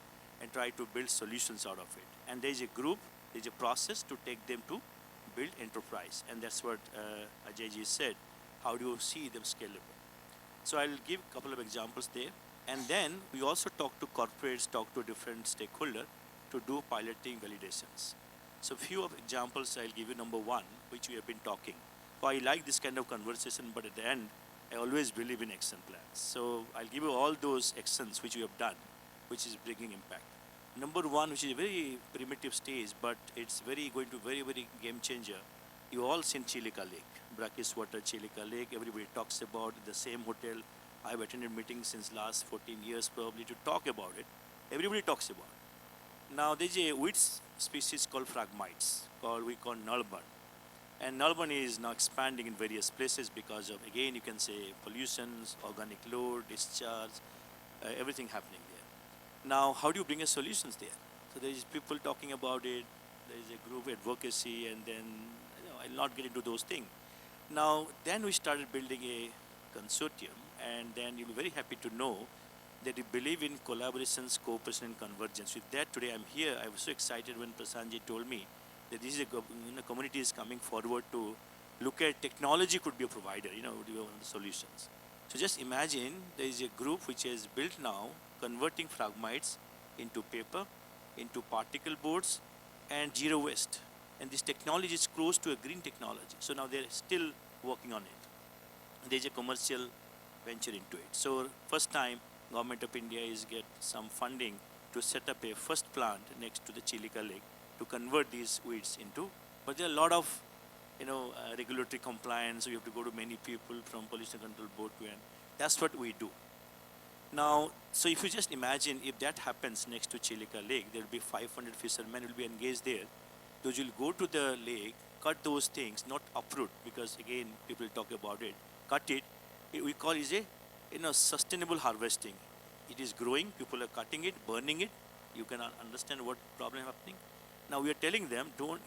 and try to build solutions out of it. And there's a group, there's a process to take them to build enterprise. And that's what Ajay ji said. How do you see them scalable? So I'll give a couple of examples there. And then we also talk to corporates, talk to different stakeholders to do piloting validations. So few of examples I'll give you. Number one, which we have been talking. So I like this kind of conversation, but at the end, I always believe in action plans. So I'll give you all those actions which we have done, which is bringing impact. Number one, which is a very primitive stage, but it's going to very game changer. You all seen Chilika Lake, brackish water Chilika Lake. Everybody talks about the same hotel. I've attended meetings since last 14 years probably to talk about it. Everybody talks about it. Now there's a weed species called phragmites, we call nullbun. And nullbun is now expanding in various places because of, again, you can say pollutions, organic load, discharge, everything happening there. Now, how do you bring a solutions there? So there is people talking about it. There is a group advocacy, and then I'll not get into those things. Now, then we started building a consortium, and then you'll be very happy to know that we believe in collaborations, cooperation, and convergence. With that, today I'm here. I was so excited when Prasanji told me that this is a community is coming forward to look at technology could be a provider, solutions. So just imagine there is a group which is built now, converting phragmites into paper, into particle boards, and zero waste. And this technology is close to a green technology. So now they're still working on it. There's a commercial venture into it. So first time government of India is get some funding to set up a first plant next to the Chilika Lake to convert these weeds into. But there are a lot of regulatory compliance. So you have to go to many people from Pollution Control Board to, and that's what we do. Now, so if you just imagine if that happens next to Chilika Lake, there will be 500 fishermen will be engaged there. Those will go to the lake, cut those things, not uproot, because again people talk about it. Cut it. We call it a sustainable harvesting. It is growing. People are cutting it, burning it. You can understand what problem happening. Now we are telling them, don't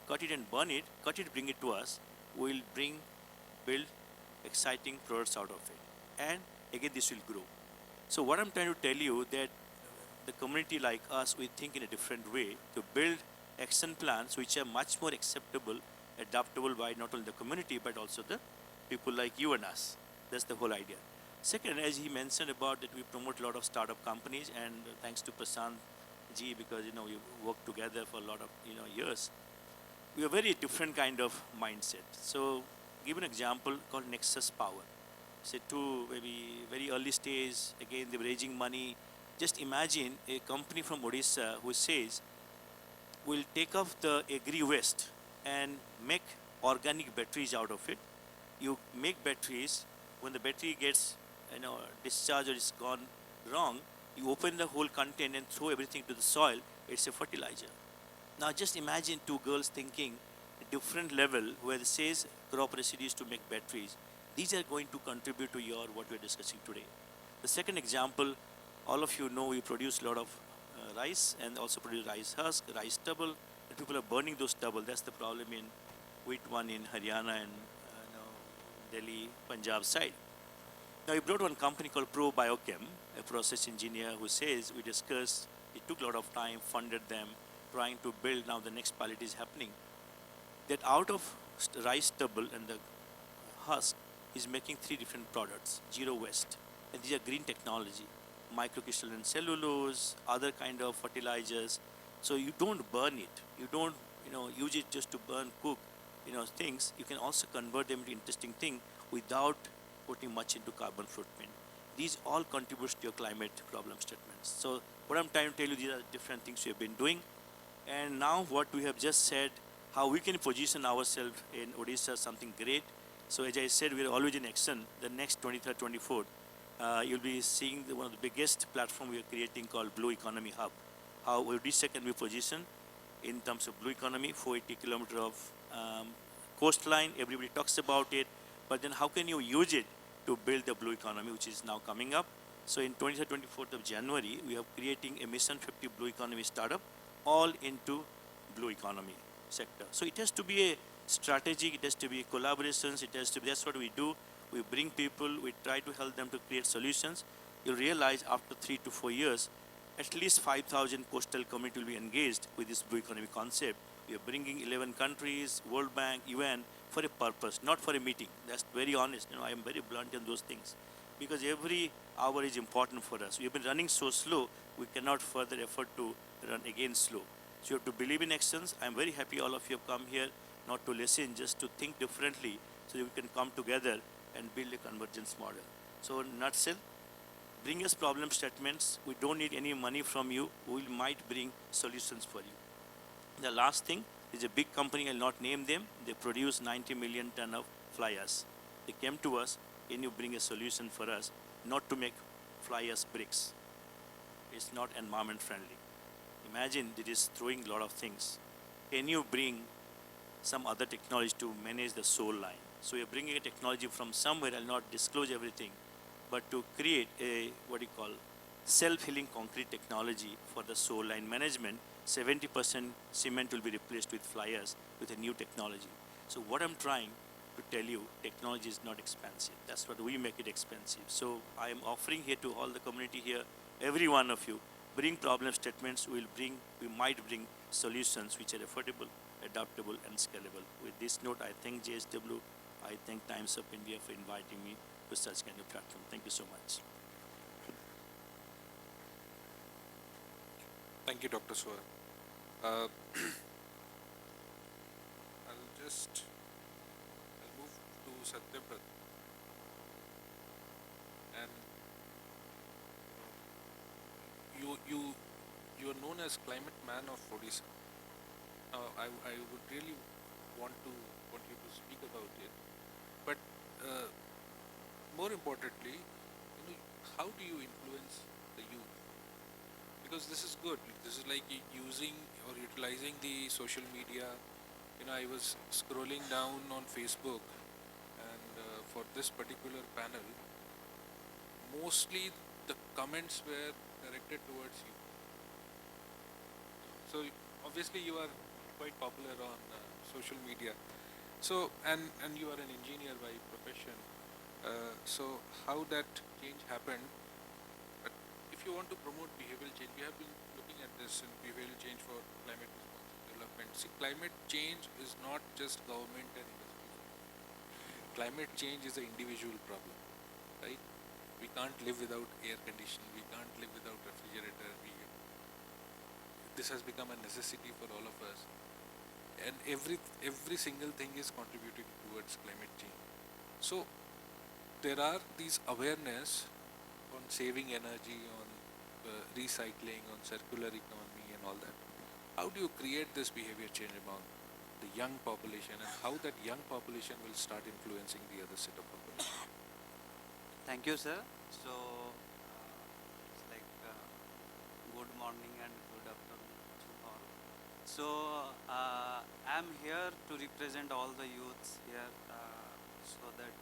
cut it and burn it. Cut it, bring it to us. We'll build exciting products out of it, and again this will grow. So what I'm trying to tell you that the community like us, we think in a different way to build action plans which are much more acceptable, adaptable by not only the community but also the people like you and us. That's the whole idea. Second, as he mentioned about that we promote a lot of startup companies, and thanks to Prasant ji, because we worked together for a lot of years. We have very different kind of mindset. So give an example called Nexus Power. Say to maybe very early stage, again they were raising money. Just imagine a company from Odisha who says, we'll take off the agri waste and make organic batteries out of it. You make batteries, when the battery gets discharged or is gone wrong, you open the whole content and throw everything to the soil, it's a fertilizer. Now just imagine two girls thinking a different level where it says crop residues to make batteries. These are going to contribute to what we're discussing today. The second example, all of you know we produce a lot of rice and also produce rice husk, rice stubble, and people are burning those stubble. That's the problem in wheat one in Haryana and Delhi, Punjab side. Now we brought one company called Pro Biochem, a process engineer who says we discussed, it took a lot of time, funded them, trying to build. Now the next pilot is happening. That out of rice stubble and the husk is making 3 different products, zero waste. And these are green technology, microcrystalline cellulose, other kind of fertilizers. So you don't burn it. You don't use it just to burn, cook, things. You can also convert them into interesting thing without putting much into carbon footprint. These all contributes to your climate problem statements. So what I'm trying to tell you, these are different things we have been doing. And now what we have just said, how we can position ourselves in Odisha, something great. So as I said, we are always in action. The next 23rd, 24th, you'll be seeing one of the biggest platform we are creating called Blue Economy Hub. How Odisha can be positioned in terms of blue economy, 480 kilometers of coastline, everybody talks about it, but then how can you use it to build the blue economy, which is now coming up. So in 23rd, 24th of January, we are creating a Mission 50 Blue Economy startup, all into blue economy sector. So it has to be a strategy, it has to be collaborations, it has to be, that's what we do. We bring people, we try to help them to create solutions. You'll realize after 3 to 4 years, at least 5,000 coastal community will be engaged with this blue economy concept. We are bringing 11 countries, World Bank, UN, for a purpose, not for a meeting. That's very honest. I am very blunt in those things. Because every hour is important for us. We have been running so slow, we cannot further effort to run again slow. So you have to believe in actions. I'm very happy all of you have come here, not to listen, just to think differently, so that we can come together and build a convergence model. So in nutshell, bring us problem statements. We don't need any money from you. We might bring solutions for you. The last thing is a big company, I'll not name them. They produce 90 million ton of fly ash. They came to us, can you bring a solution for us, not to make fly ash bricks. It's not environment friendly. Imagine it is throwing a lot of things. Can you bring some other technology to manage the soul line? So you're bringing a technology from somewhere, I'll not disclose everything, but to create a, self-healing concrete technology for the soul line management. 70% cement will be replaced with fly ash with a new technology. So what I'm trying to tell you, technology is not expensive. That's what we make it expensive. So I am offering here to all the community here, every one of you, bring problem statements, we might bring solutions which are affordable, adaptable and scalable. With this note, I thank JSW, I thank Times of India for inviting me to such kind of platform. Thank you so much. Thank you, Dr. Swar. I'll move to Satyabrat. and you you you are known as climate man of Odisha. I would really want you to speak about it, but uh, more importantly, how do you influence the youth? Because this is good. This is like using or utilizing the social media. I was scrolling down on Facebook, and for this particular panel, mostly the comments were directed towards you. So obviously you are quite popular on social media. So and you are an engineer by profession. So how that change happened? But if you want to promote behavioral change, we have been looking at this in behavioral change for climate responsive development. See, climate change is not just government and industry. Climate change is an individual problem, right? We can't live without air conditioning. We can't live without refrigerator. This has become a necessity for all of us, and every single thing is contributing towards climate change. So there are these awareness on saving energy, on recycling, on circular economy, and all that. How do you create this behavior change among the young population, and how that young population will start influencing the other set of population? Thank you, sir. So, it's like good morning and good afternoon to all. So, I'm here to represent all the youths here, so that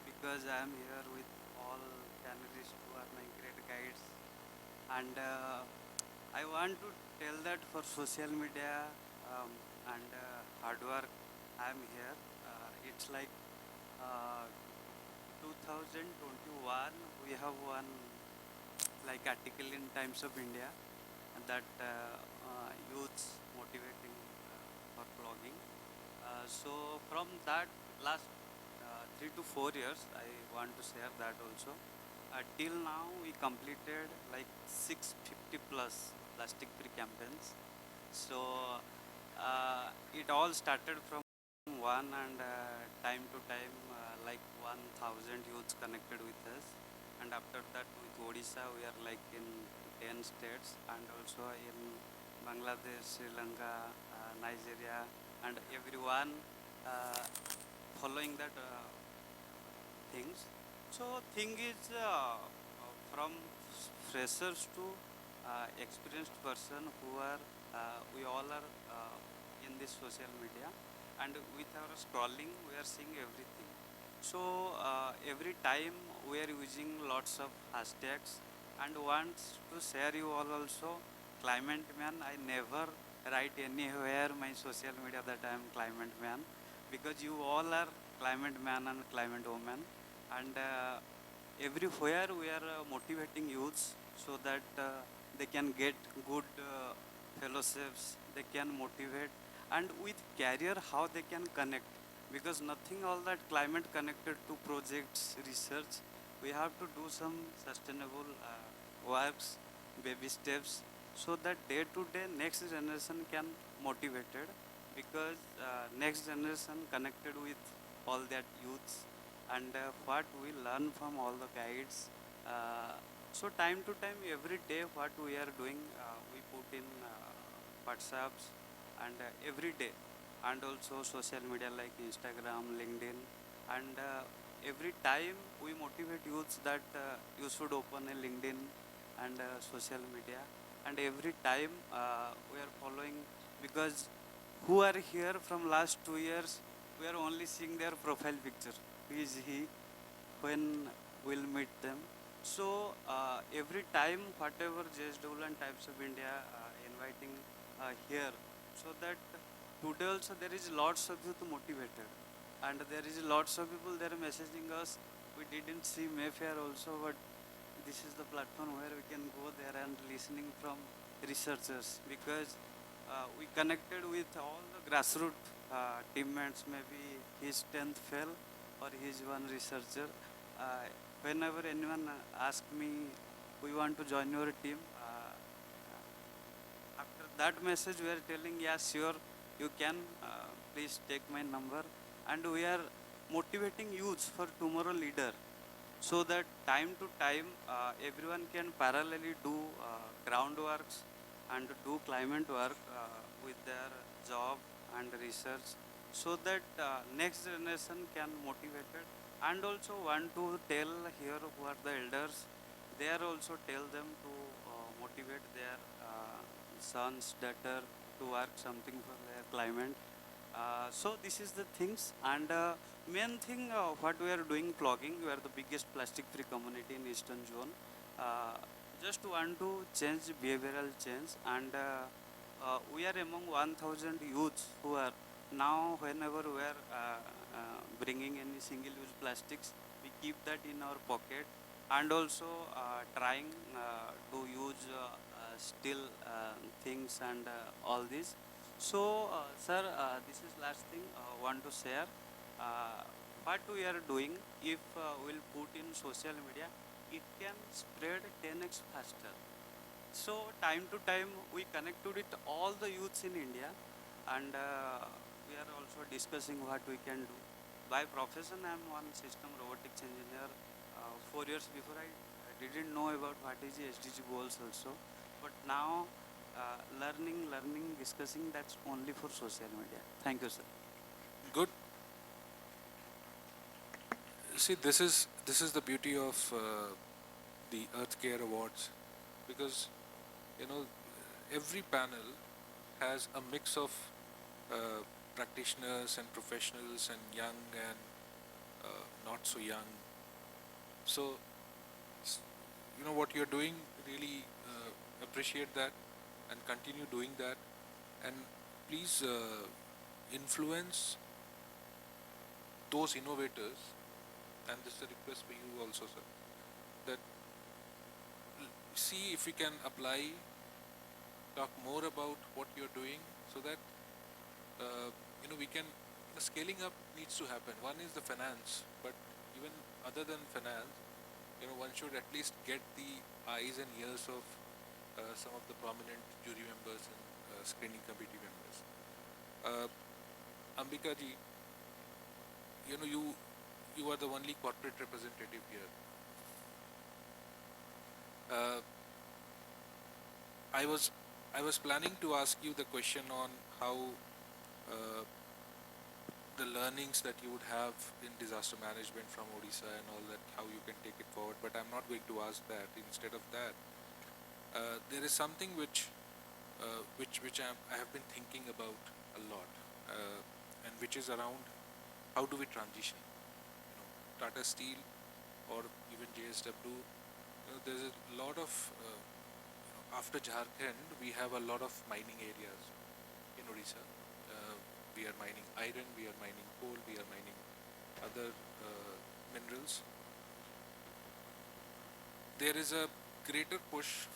because I'm here with all panelists who are my great guides, and I want to tell that for social media and hard work, I'm here. It's like uh, 2021, we have one like article in Times of India that youths motivating for blogging. So from that last 3 to 4 years, I want to share that also. Till now, we completed like 650 plus plastic-free campaigns. So it all started from one, and time to time, like 1,000 youths connected with us. And after that, with Odisha, we are like in 10 states, and also in Bangladesh, Sri Lanka, Nigeria, and everyone uh, following that things. So thing is from freshers to experienced person who are we all are in this social media, and with our scrolling we are seeing everything. So every time we are using lots of hashtags, and wants to share you all also climate man. I never write anywhere my social media that I am climate man, because you all are climate man and climate woman, and everywhere we are motivating youths so that they can get good fellowships, they can motivate, and with career how they can connect, because nothing all that climate connected to projects, research. We have to do some sustainable works, baby steps, so that day to day next generation can motivated, because next generation connected with all that youths, and what we learn from all the guides. So time to time, every day, what we are doing, we put in WhatsApps, and every day, and also social media like Instagram, LinkedIn, and every time we motivate youths that you should open a LinkedIn and social media, and every time we are following, because who are here from last 2 years, we are only seeing their profile picture. Who is he? When we'll meet them. So every time, whatever JSW and Types of India inviting here, so that today also there is lots of youth motivated, and there is lots of people there messaging us. We didn't see Mayfair also, but this is the platform where we can go there and listening from researchers, because we connected with all the grassroots teammates. Maybe his 10th fell or he's one researcher. Whenever anyone asks me, we want to join your team, after that message we are telling, yeah, sure, you can, please take my number. And we are motivating youths for tomorrow leader. so that time to time everyone can parallelly do groundworks and do climate work with their job and research, so that next generation can motivated. And also want to tell here who are the elders, they are also tell them to motivate their sons, daughter to work something for their climate. So this is the things. And main thing what we are doing plogging, we are the biggest plastic free community in eastern zone. uh, just want to change behavioral change. And we are among 1000 youths who are now, whenever we are bringing any single use plastics, we keep that in our pocket. And also trying to use steel things and all this. So, sir, this is last thing want to share. Uh, what we are doing, if we'll put in social media, it can spread 10x faster. So, time to time, we connected with all the youths in India, and we are also discussing what we can do. By profession, I am one system robotics engineer. 4 years before, I didn't know about what is the SDG goals also, but now learning, discussing, that's only for social media. Thank you, sir. Good. See, this is the beauty of the Earth Care Awards, because you know every panel has a mix of uh, practitioners and professionals and young and not so young. So what you're doing, really appreciate that and continue doing that. And please influence those innovators. And this is a request for you also, sir, that see if we can apply, talk more about what you're doing, so that we can, scaling up needs to happen. One is the finance, but even other than finance, one should at least get the eyes and ears of some of the prominent jury members and screening committee members. Ambika ji, you are the only corporate representative here. I was planning to ask you the question on how uh, the learnings that you would have in disaster management from Odisha and all that, how you can take it forward. But I'm not going to ask that. Instead of that, there is something which I have been thinking about a lot, and which is around how do we transition. Tata Steel or even JSW. There's a lot of after Jharkhand, we have a lot of mining areas in Odisha. We are mining iron, we are mining coal, we are mining other minerals. There is a greater push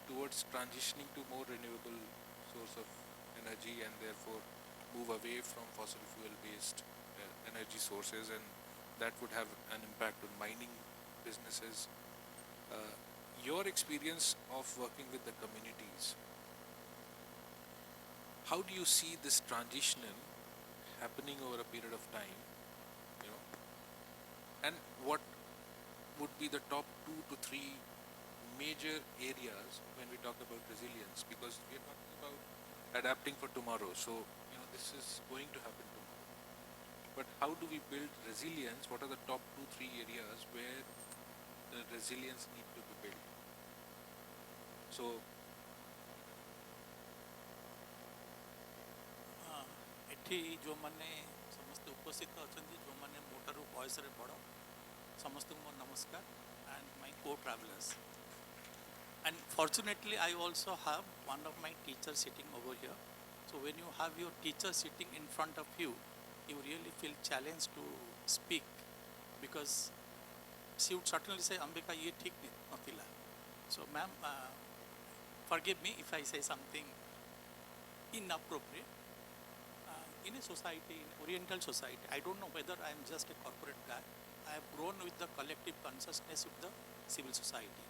towards transitioning to more renewable source of energy, and therefore move away from fossil fuel based energy sources, and that would have an impact on mining businesses. Uh, your experience of working with the communities, how do you see this transition happening over a period of time, you know, and what would be the top 2 to 3 major areas when we talk about resilience? Because we are talking about adapting for tomorrow, so this is going to happen tomorrow. But how do we build resilience? What are the top 2 3 areas where the resilience need to be built? So ଏଠି ଯେଉଁମାନେ ସମସ୍ତେ ଉପସ୍ଥିତ ଅଛନ୍ତି, ଯେଉଁମାନେ ମୋଠାରୁ ବୟସରେ ବଡ଼, ସମସ୍ତଙ୍କୁ ମୋର ନମସ୍କାର, and my co-travelers. And fortunately, I also have one of my teachers sitting over here. So when you have your teacher sitting in front of you, you really feel challenged to speak, because she would certainly say, Ambika, ye thik nathila. So ma'am, forgive me if I say something inappropriate. In a society, in Oriental society, I don't know whether I am just a corporate guy. I have grown with the collective consciousness with the civil society.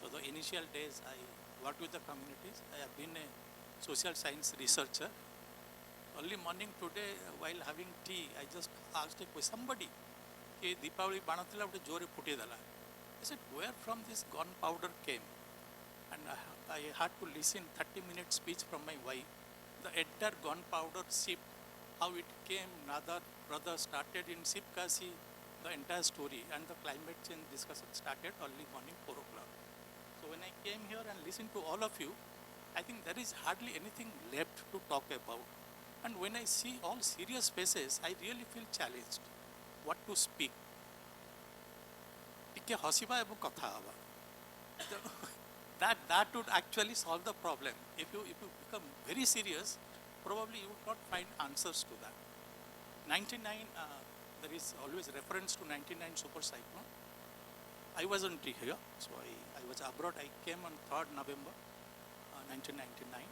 So the initial days I worked with the communities. I have been a social science researcher. Early morning today, while having tea, I just asked a question. Somebody कि दीपावली बाण थिला गोटे जोरे फुटेदेला. I said, where from this gunpowder came? And I had to listen 30-minute speech from my wife. The entire gunpowder ship, how it came, Nadar brother started in Sipkasi, the entire story, and the climate change discussion started early morning 4 o'clock. So when I came here and listened to all of you, I think there is hardly anything left to talk about. And when I see all serious faces, I really feel challenged. What to speak? ଟିକେ ହସିବା ଏବଂ କଥା ହେବା. That would actually solve the problem. If you become very serious, probably you would not find answers to that. 99, there is always reference to 99 super cyclone. I wasn't here, so I was abroad. I came on 3rd November 1999.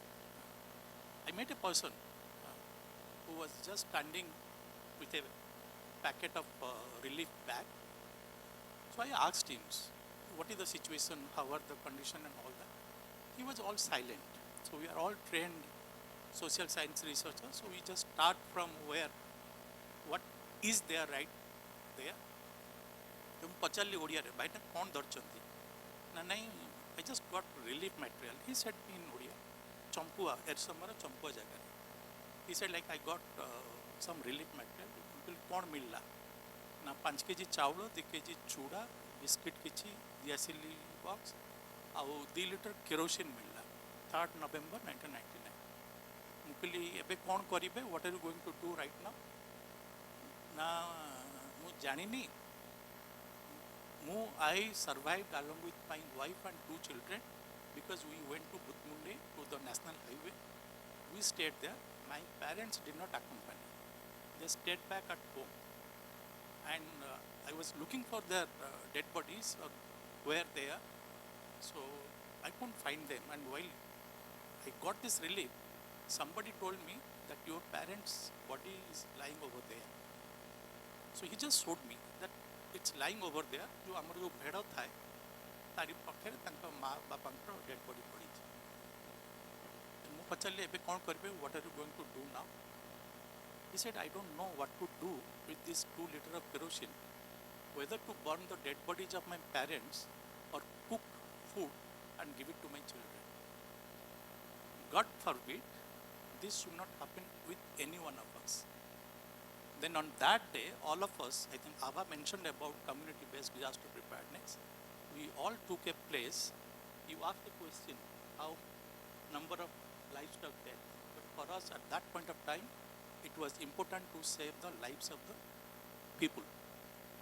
I met a person who was just standing with a packet of relief bag. So I asked him, what is the situation, how are the condition and all that. He was all silent. So we are all trained social science researchers, so we just start from where, what is there right there. तो ମୁଁ ପଚାରିଲି ଓଡ଼ିଆରେ ଭାଇଟା କ'ଣ ଧରିଛନ୍ତି ନା ନାଇଁ I just got relief material. He said in Odia Champua ଏରସମାର Champua ଜାଗାରେ. He said like I got some relief material. ମୁଁ କହିଲି କ'ଣ ମିଳିଲା ନା 5 kg ଚାଉଳ 2 kg ଚୁଡ଼ା ବିସ୍କିଟ୍ କିଛି ଦିଆସିଲି ବକ୍ସ ଆଉ 2 ଲିଟର କେରୋସିନ ମିଳିଲା 3rd November 1999. ମୁଁ କହିଲି ଏବେ କ'ଣ କରିବେ, what are you going to do right now? ନା ମୁଁ ଜାଣିନି. I survived along with my wife and 2 children because we went to Butmunde to the national highway. We stayed there. My parents did not accompany. They stayed back at home. And I was looking for their dead bodies, where they are. So I couldn't find them. And while I got this relief, somebody told me that your parents' body is lying over there. So he just showed me that it's lying over there. जो आमर जो भेड़ थाए तारी पाखे तांका माँ बापांकर dead body पड़ी थी. मु पचारिले एबे कौन करबे, what are you going to do now? He said, I don't know what to do with this 2 liter of kerosene, whether to burn the dead bodies of my parents or cook food and give it to my children. God forbid this should not happen with any one of us. Then on that day, all of us, I think Abha mentioned about community-based disaster preparedness. We all took a place. You asked a question, how number of livestock dead. But for us at that point of time, it was important to save the lives of the people,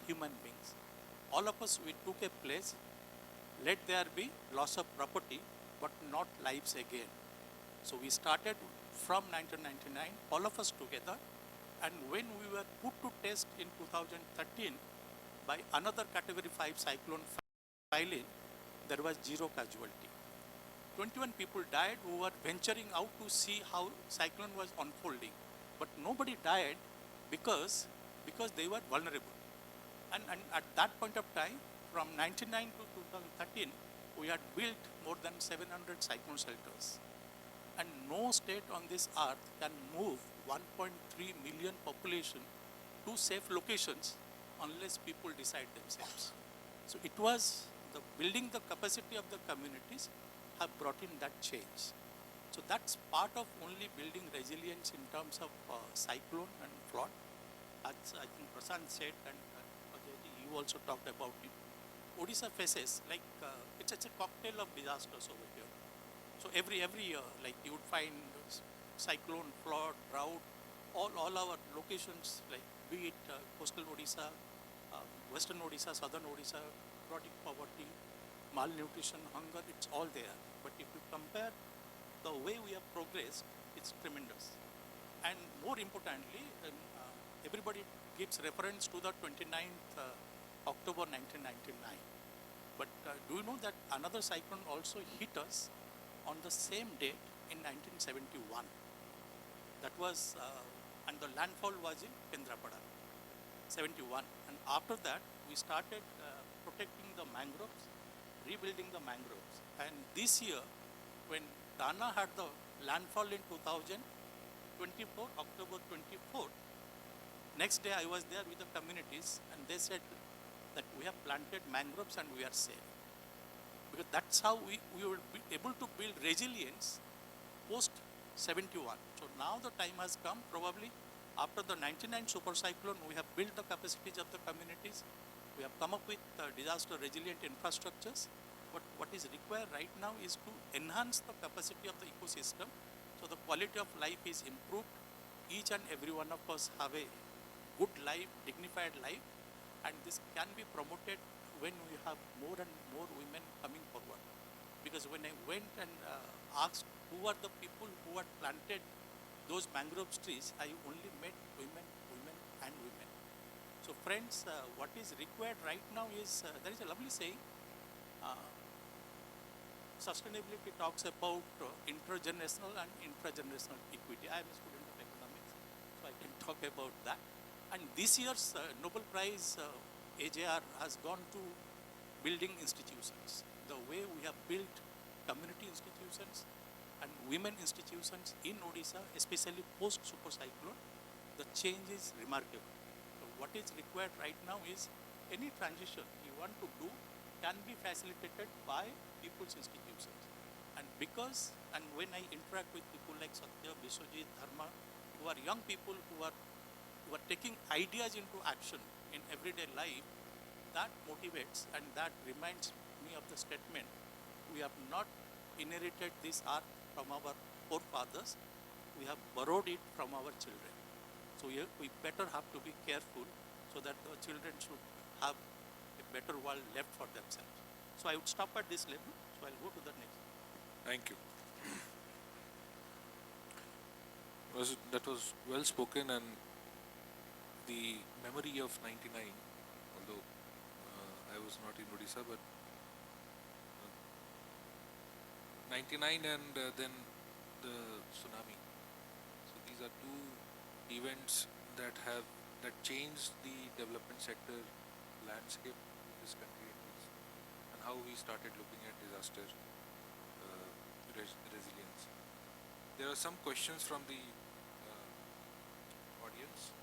human beings. All of us, we took a place. Let there be loss of property, but not lives again. So we started from 1999, all of us together. And when we were put to test in 2013 by another category 5 cyclone Phylline, there was 0 casualty. 21 people died who were venturing out to see how cyclone was unfolding. But nobody died because they were vulnerable. And at that point of time, from 1999 to 2013, we had built more than 700 cyclone shelters. And no state on this earth can move 1.3 million population to safe locations unless people decide themselves. So it was the building the capacity of the communities have brought in that change. So that's part of only building resilience in terms of cyclone and flood. As I think Prasant said, and you also talked about it. Odisha faces like it's a cocktail of disasters over here. So every year, like you would find cyclone, flood, drought, all our locations, like be it coastal Odisha, western Odisha, southern Odisha, chronic poverty, malnutrition, hunger, it's all there. But if you compare the way we have progressed, it's tremendous. And more importantly, everybody gives reference to the 29th October 1999. But do you know that another cyclone also hit us on the same date in 1971? That was, and the landfall was in Kendrapada, 71. And after that, we started protecting the mangroves, rebuilding the mangroves. And this year, when Dana had the landfall in 2024, October 24, next day I was there with the communities and they said that we have planted mangroves and we are safe. Because that's how we will be able to build resilience post 71. So now the time has come, probably after the 99 super cyclone, we have built the capacities of the communities. We have come up with disaster resilient infrastructures. But what is required right now is to enhance the capacity of the ecosystem so the quality of life is improved. Each and every one of us have a good life, dignified life, and this can be promoted when we have more and more women coming forward. Because when I went and asked who are the people who had planted those mangrove trees, I only met women, women and women. So friends, what is required right now is, there is a lovely saying, sustainability talks about intergenerational and intragenerational equity. I am a student of economics, so I can talk about that. And this year's Nobel Prize AJR has gone to building institutions. The way we have built community institutions and women institutions in Odisha, especially post super cyclone, the change is remarkable. So what is required right now is any transition you want to do can be facilitated by people's institutions. And because, and when I interact with people like Satya, Biswajit, Dharma, who are young people who are taking ideas into action in everyday life, that motivates and that reminds me of the statement, we have not inherited this art from our forefathers, we have borrowed it from our children. So we better have to be careful so that the children should have a better world left for themselves. So I would stop at this level, so I'll go to the next. Thank you. That was well spoken, and the memory of 99, although I was not in Odisha, but 99 and then the tsunami. So these are two events that changed the development sector landscape in this country at least, and how we started looking at disaster resilience. There are some questions from the audience,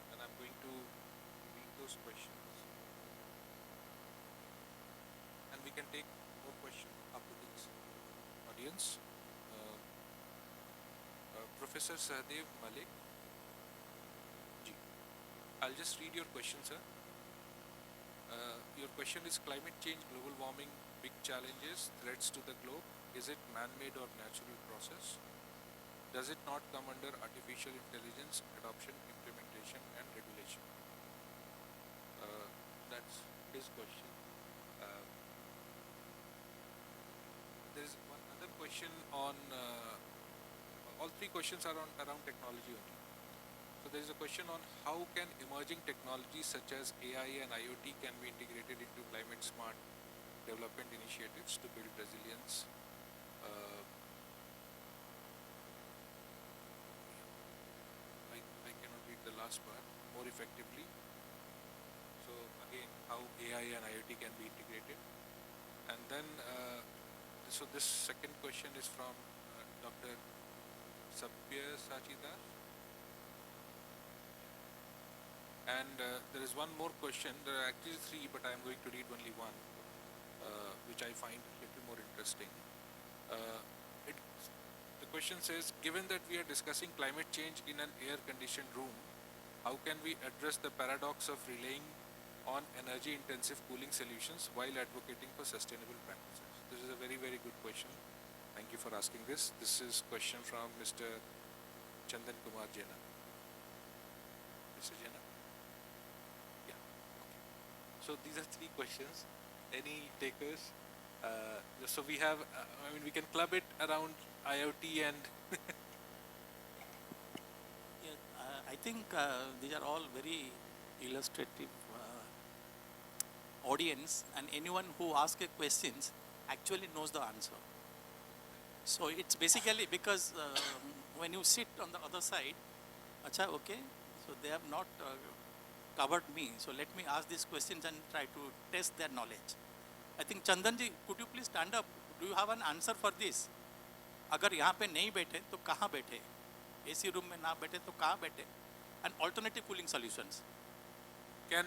and I'm going to read those questions, and we can take more questions after this audience. Professor Sahdev Malik, ji, I'll just read your question, sir. Your question is: climate change, global warming, big challenges, threats to the globe. Is it man-made or natural process? Does it not come under artificial intelligence, adoption, implementation, and regulation? That's his question. There is one other question on. All three questions are around technology only. So there is a question on how can emerging technologies such as AI and IoT can be integrated into climate smart development initiatives to build resilience. I cannot read the last part. More effectively. So again, how AI and IoT can be integrated. And then, so this second question is from Dr. Sapya Sachidar. And there is one more question. There are actually three, but I am going to read only one, which I find a little more interesting. The question says, given that we are discussing climate change in an air-conditioned room, how can we address the paradox of relying on energy-intensive cooling solutions while advocating for sustainable practices? This is a very, very good question. Thank you for asking this. This is a question from Mr. Chandan Kumar Jena. Mr. Jena? Yeah. Okay. So these are three questions. Any takers? So we have, we can club it around IoT and Yeah, I think these are all very illustrative audience, and anyone who asks a questions actually knows the answer. So it's basically because when you sit on the other side, acha, okay, so they have not covered me, so let me ask these questions and try to test their knowledge. I think Chandanji, could you please stand up? Do you have an answer for this? अगर यहाँ पे नहीं बैठे तो कहाँ बैठे? AC room में ना बैठे तो कहाँ बैठे? and alternative cooling solutions. Can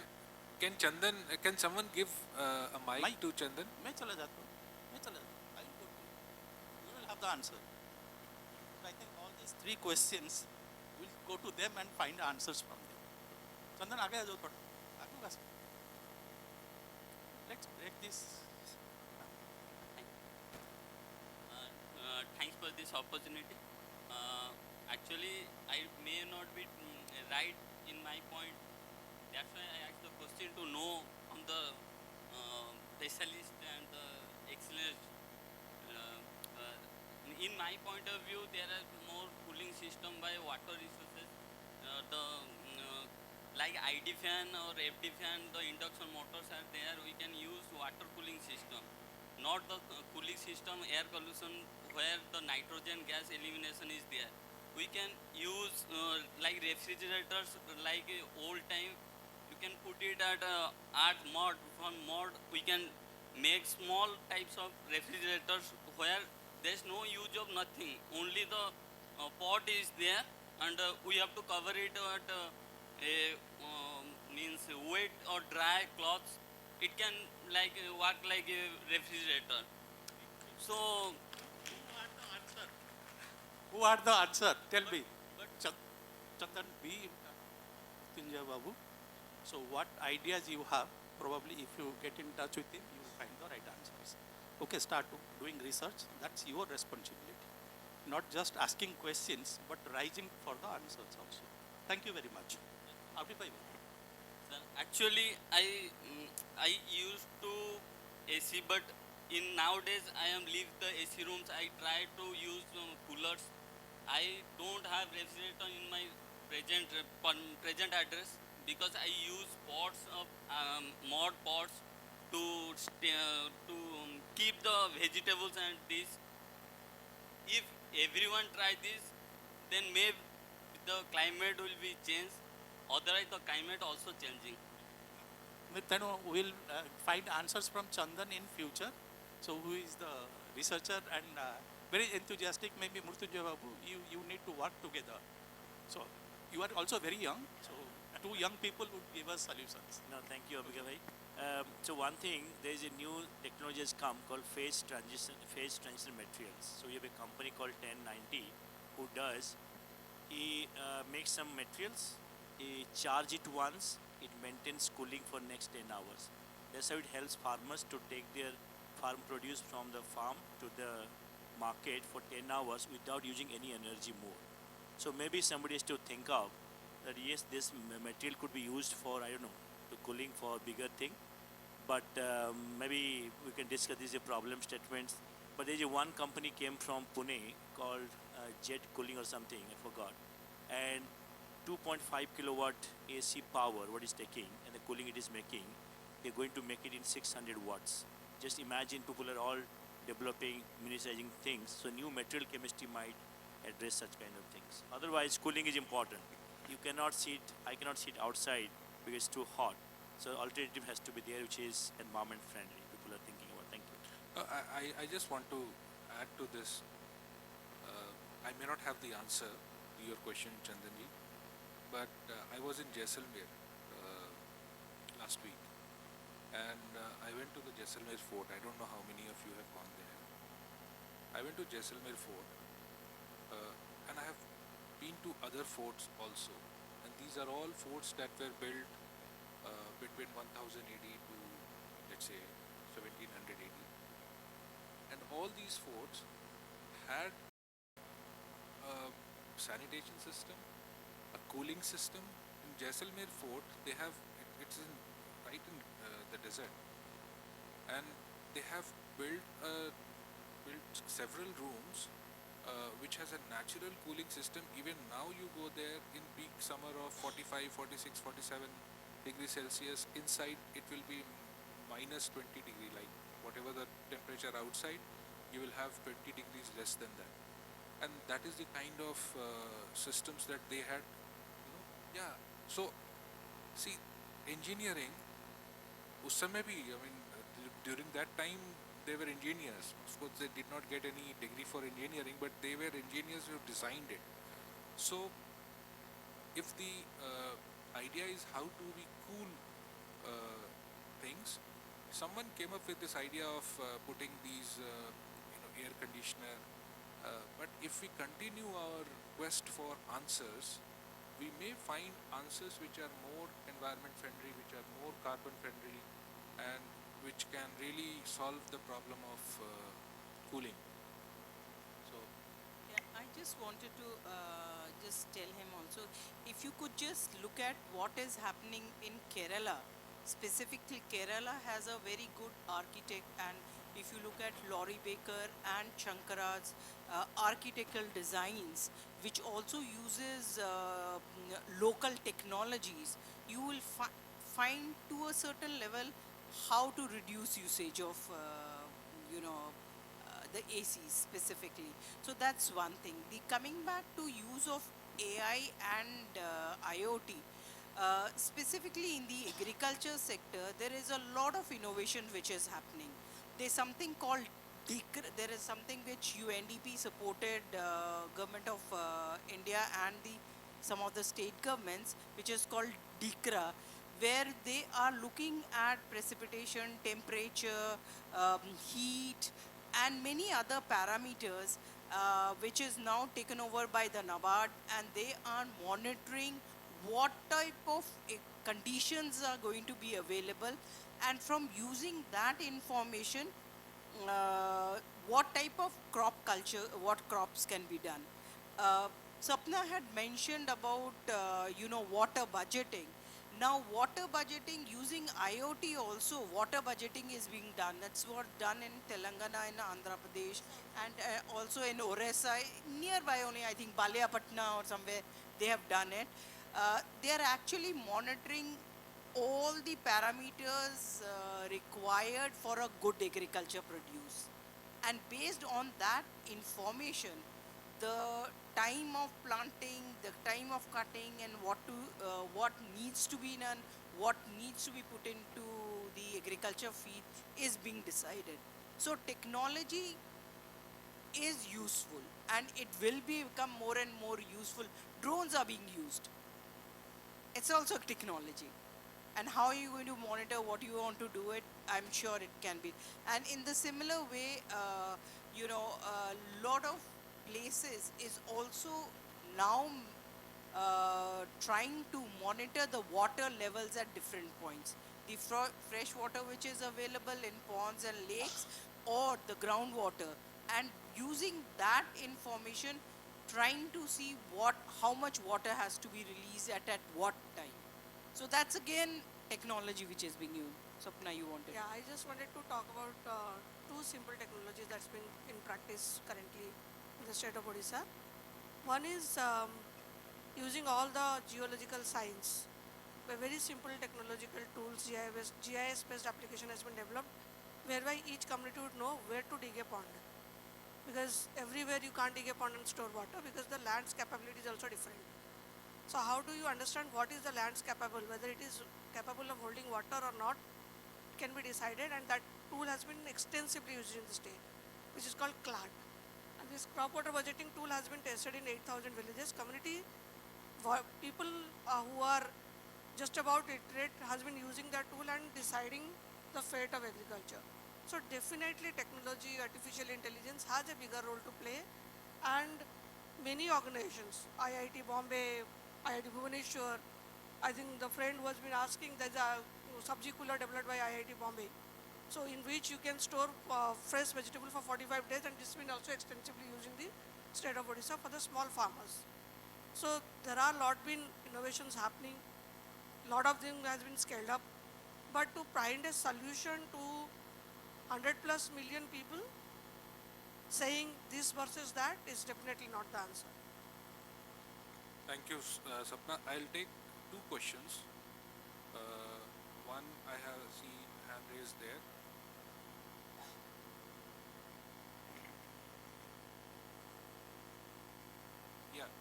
Chandan, can someone give a mic Mic? to Chandan? मैं चला जाता हूँ, मैं चला जाता हूँ. I will go to you. You will have the answer. So I think all these three questions, we'll go to them and find answers from them. चंदन आगे आ जाओ थोड़ा, आगे होगा sir. Let's break this. Thanks for this opportunity. Actually, I may not be right in my point. That's why I asked the question to know on the specialist and the excellent. In my point of view, there are more cooling system by water resources. Like ID fan or FD fan, the induction motors are there. We can use water cooling system, not the cooling system air pollution where the nitrogen gas elimination is there. We can use like refrigerators, like old time. You can put it at art mod. From mod, we can make small types of refrigerators where there's no use of nothing. Only the pot is there, and we have to cover it at a means wet or dry cloths. It can like work like a refrigerator. So Who are the answer? Tell me. but Chandan B. Tinja Babu. So what ideas you have? Probably if you get in touch with him, you will find the right answers. Okay, start doing research. That's your responsibility. Not just asking questions, but rising for the answers also. Thank you very much. Abhi sir, actually, I used to AC, but in nowadays I am leave the AC rooms. I try to use coolers. I don't have refrigerator in my present address because I use pots of mod pots to keep the vegetables and this. If everyone try this, then maybe the climate will be changed. Otherwise, the climate also changing. Then we'll find answers from Chandan in future. So who is the researcher and very enthusiastic, maybe Murtunjay Babu, you need to work together. So you are also very young, so two young people would give us solutions. No, thank you, Abhika bhai. So one thing, there is a new technology has come called phase transition materials. So we have a company called 1090 who does, he makes some materials, he charge it once, it maintains cooling for next 10 hours. That's how it helps farmers to take their farm produce from the farm to the market for 10 hours without using any energy more. So maybe somebody has to think of that yes, this material could be used for, I don't know, to cooling for bigger thing. But maybe we can discuss these problem statements. But there's a one company came from Pune called Jet Cooling or something, I forgot. And 2.5 kilowatt AC power, what is taking, and the cooling it is making, they're going to make it in 600 watts. Just imagine people are all developing, miniaturizing things. So new material chemistry might address such kind of things. Otherwise, cooling is important. You cannot sit, I cannot sit outside because it's too hot. So alternative has to be there, which is environment friendly. People are thinking about. Thank you. I just want to add to this. I may not have the answer to your question, Chandanji, but I was in Jaisalmer last week, and I went to the Jaisalmer fort. I don't know how many of you have gone there. I went to Jaisalmer fort, and I have been to other forts also, and these are all forts that were built between 1000 AD to, let's say, 1700 AD. And all these forts had a sanitation system, a cooling system. In Jaisalmer fort, they have, it's in, right in the desert, and they have built several rooms which has a natural cooling system. Even now you go there in peak summer of 45, 46, 47 degrees Celsius, inside it will be minus 20 degree, like whatever the temperature outside, you will have 20 degrees less than that. And that is the kind of systems that they had, you know. Yeah, so see, engineering, us samay bhi, I mean, during that time, they were engineers. Of course, they did not get any degree for engineering, but they were engineers who designed it. So if the idea is how do we cool things, someone came up with this idea of putting these air conditioner. But if we continue our quest for answers, we may find answers which are more environment friendly, which are more carbon friendly, and which can really solve the problem of cooling. So Yeah, I just wanted to just tell him also, if you could just look at what is happening in Kerala. Specifically, Kerala has a very good architect, and if you look at Laurie Baker and Shankara's architectural designs, which also uses local technologies, you will find to a certain level how to reduce usage of, the ACs specifically. So that's one thing. The coming back to use of AI and IoT, specifically in the agriculture sector, there is a lot of innovation which is happening. There's something called there is something which UNDP supported government of India and the some of the state governments, which is called DICRA, where they are looking at precipitation, temperature, heat, and many other parameters, which is now taken over by the NABARD, and they are monitoring what type of conditions are going to be available, and from using that information, uh, what type of crop culture, what crops can be done. Uh, Sapna had mentioned about water budgeting. Now water budgeting using IoT also, water budgeting is being done. That's what done in Telangana, in Andhra Pradesh, and also in Orissa, nearby only, I think Baliapatna or somewhere they have done it. They are actually monitoring all the parameters required for a good agriculture produce, and based on that information, the time of planting, the time of cutting, and what needs to be done, what needs to be put into the agriculture field is being decided. So technology is useful, and it will become more and more useful. Drones are being used, it's also technology. And how are you going to monitor what you want to do it? I'm sure it can be. And in the similar way, a lot of places is also now trying to monitor the water levels at different points. The fresh water which is available in ponds and lakes, or the groundwater, and using that information, trying to see how much water has to be released at what time. So that's again technology which is being used. Sapna, you wanted? Yeah, I just wanted to talk about two simple technologies that's been in practice currently in the state of Odisha. One is using all the geological science. A very simple technological tools, GIS-based application has been developed, whereby each community would know where to dig a pond. Because everywhere you can't dig a pond and store water, because the land's capability is also different. So how do you understand what is the land's capable, whether it is capable of holding water or not, can be decided, and that tool has been extensively used in the state, which is called CLAD. And this crop water budgeting tool has been tested in 8,000 villages. Community people who are just about literate has been using that tool and deciding the fate of agriculture. So definitely technology, artificial intelligence has a bigger role to play, and many organizations, IIT Bombay, IIT Bhubaneswar, I think the friend was been asking, there's a subji cooler developed by IIT Bombay, so in which you can store fresh vegetable for 45 days, and this has been also extensively used in the state of Odisha for the small farmers. So there are lot been innovations happening, lot of them has been scaled up, but to find a solution to 100 plus million people, saying this versus that is definitely not the answer. thank you, Sapna. I'll take two questions. One, I have see hand raised there. Yeah.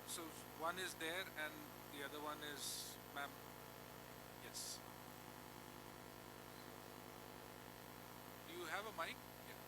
So one is there and the other one is, ma'am. Yes. Do you have a mic? Yeah.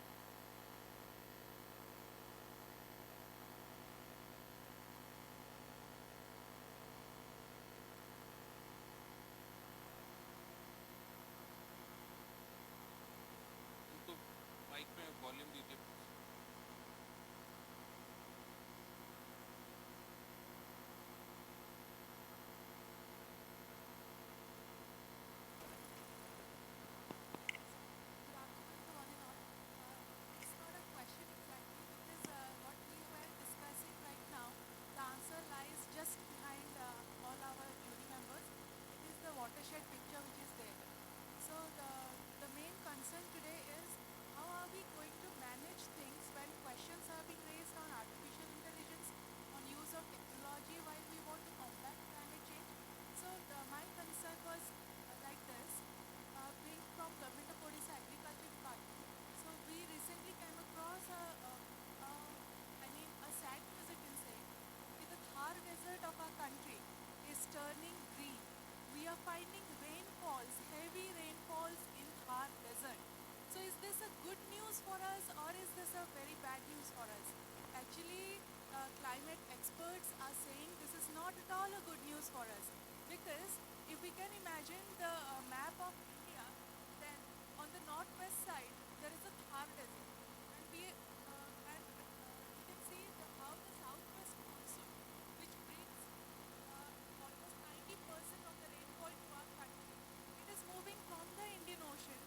this a good news for us or is this a very bad news for us? Actually, climate experts are saying this is not at all a good news for us because if we can imagine the map of India, then on the northwest side there is a Thar desert, and you can see how the southwest monsoon, which brings almost 90% of the rainfall to our country, it is moving from the Indian Ocean,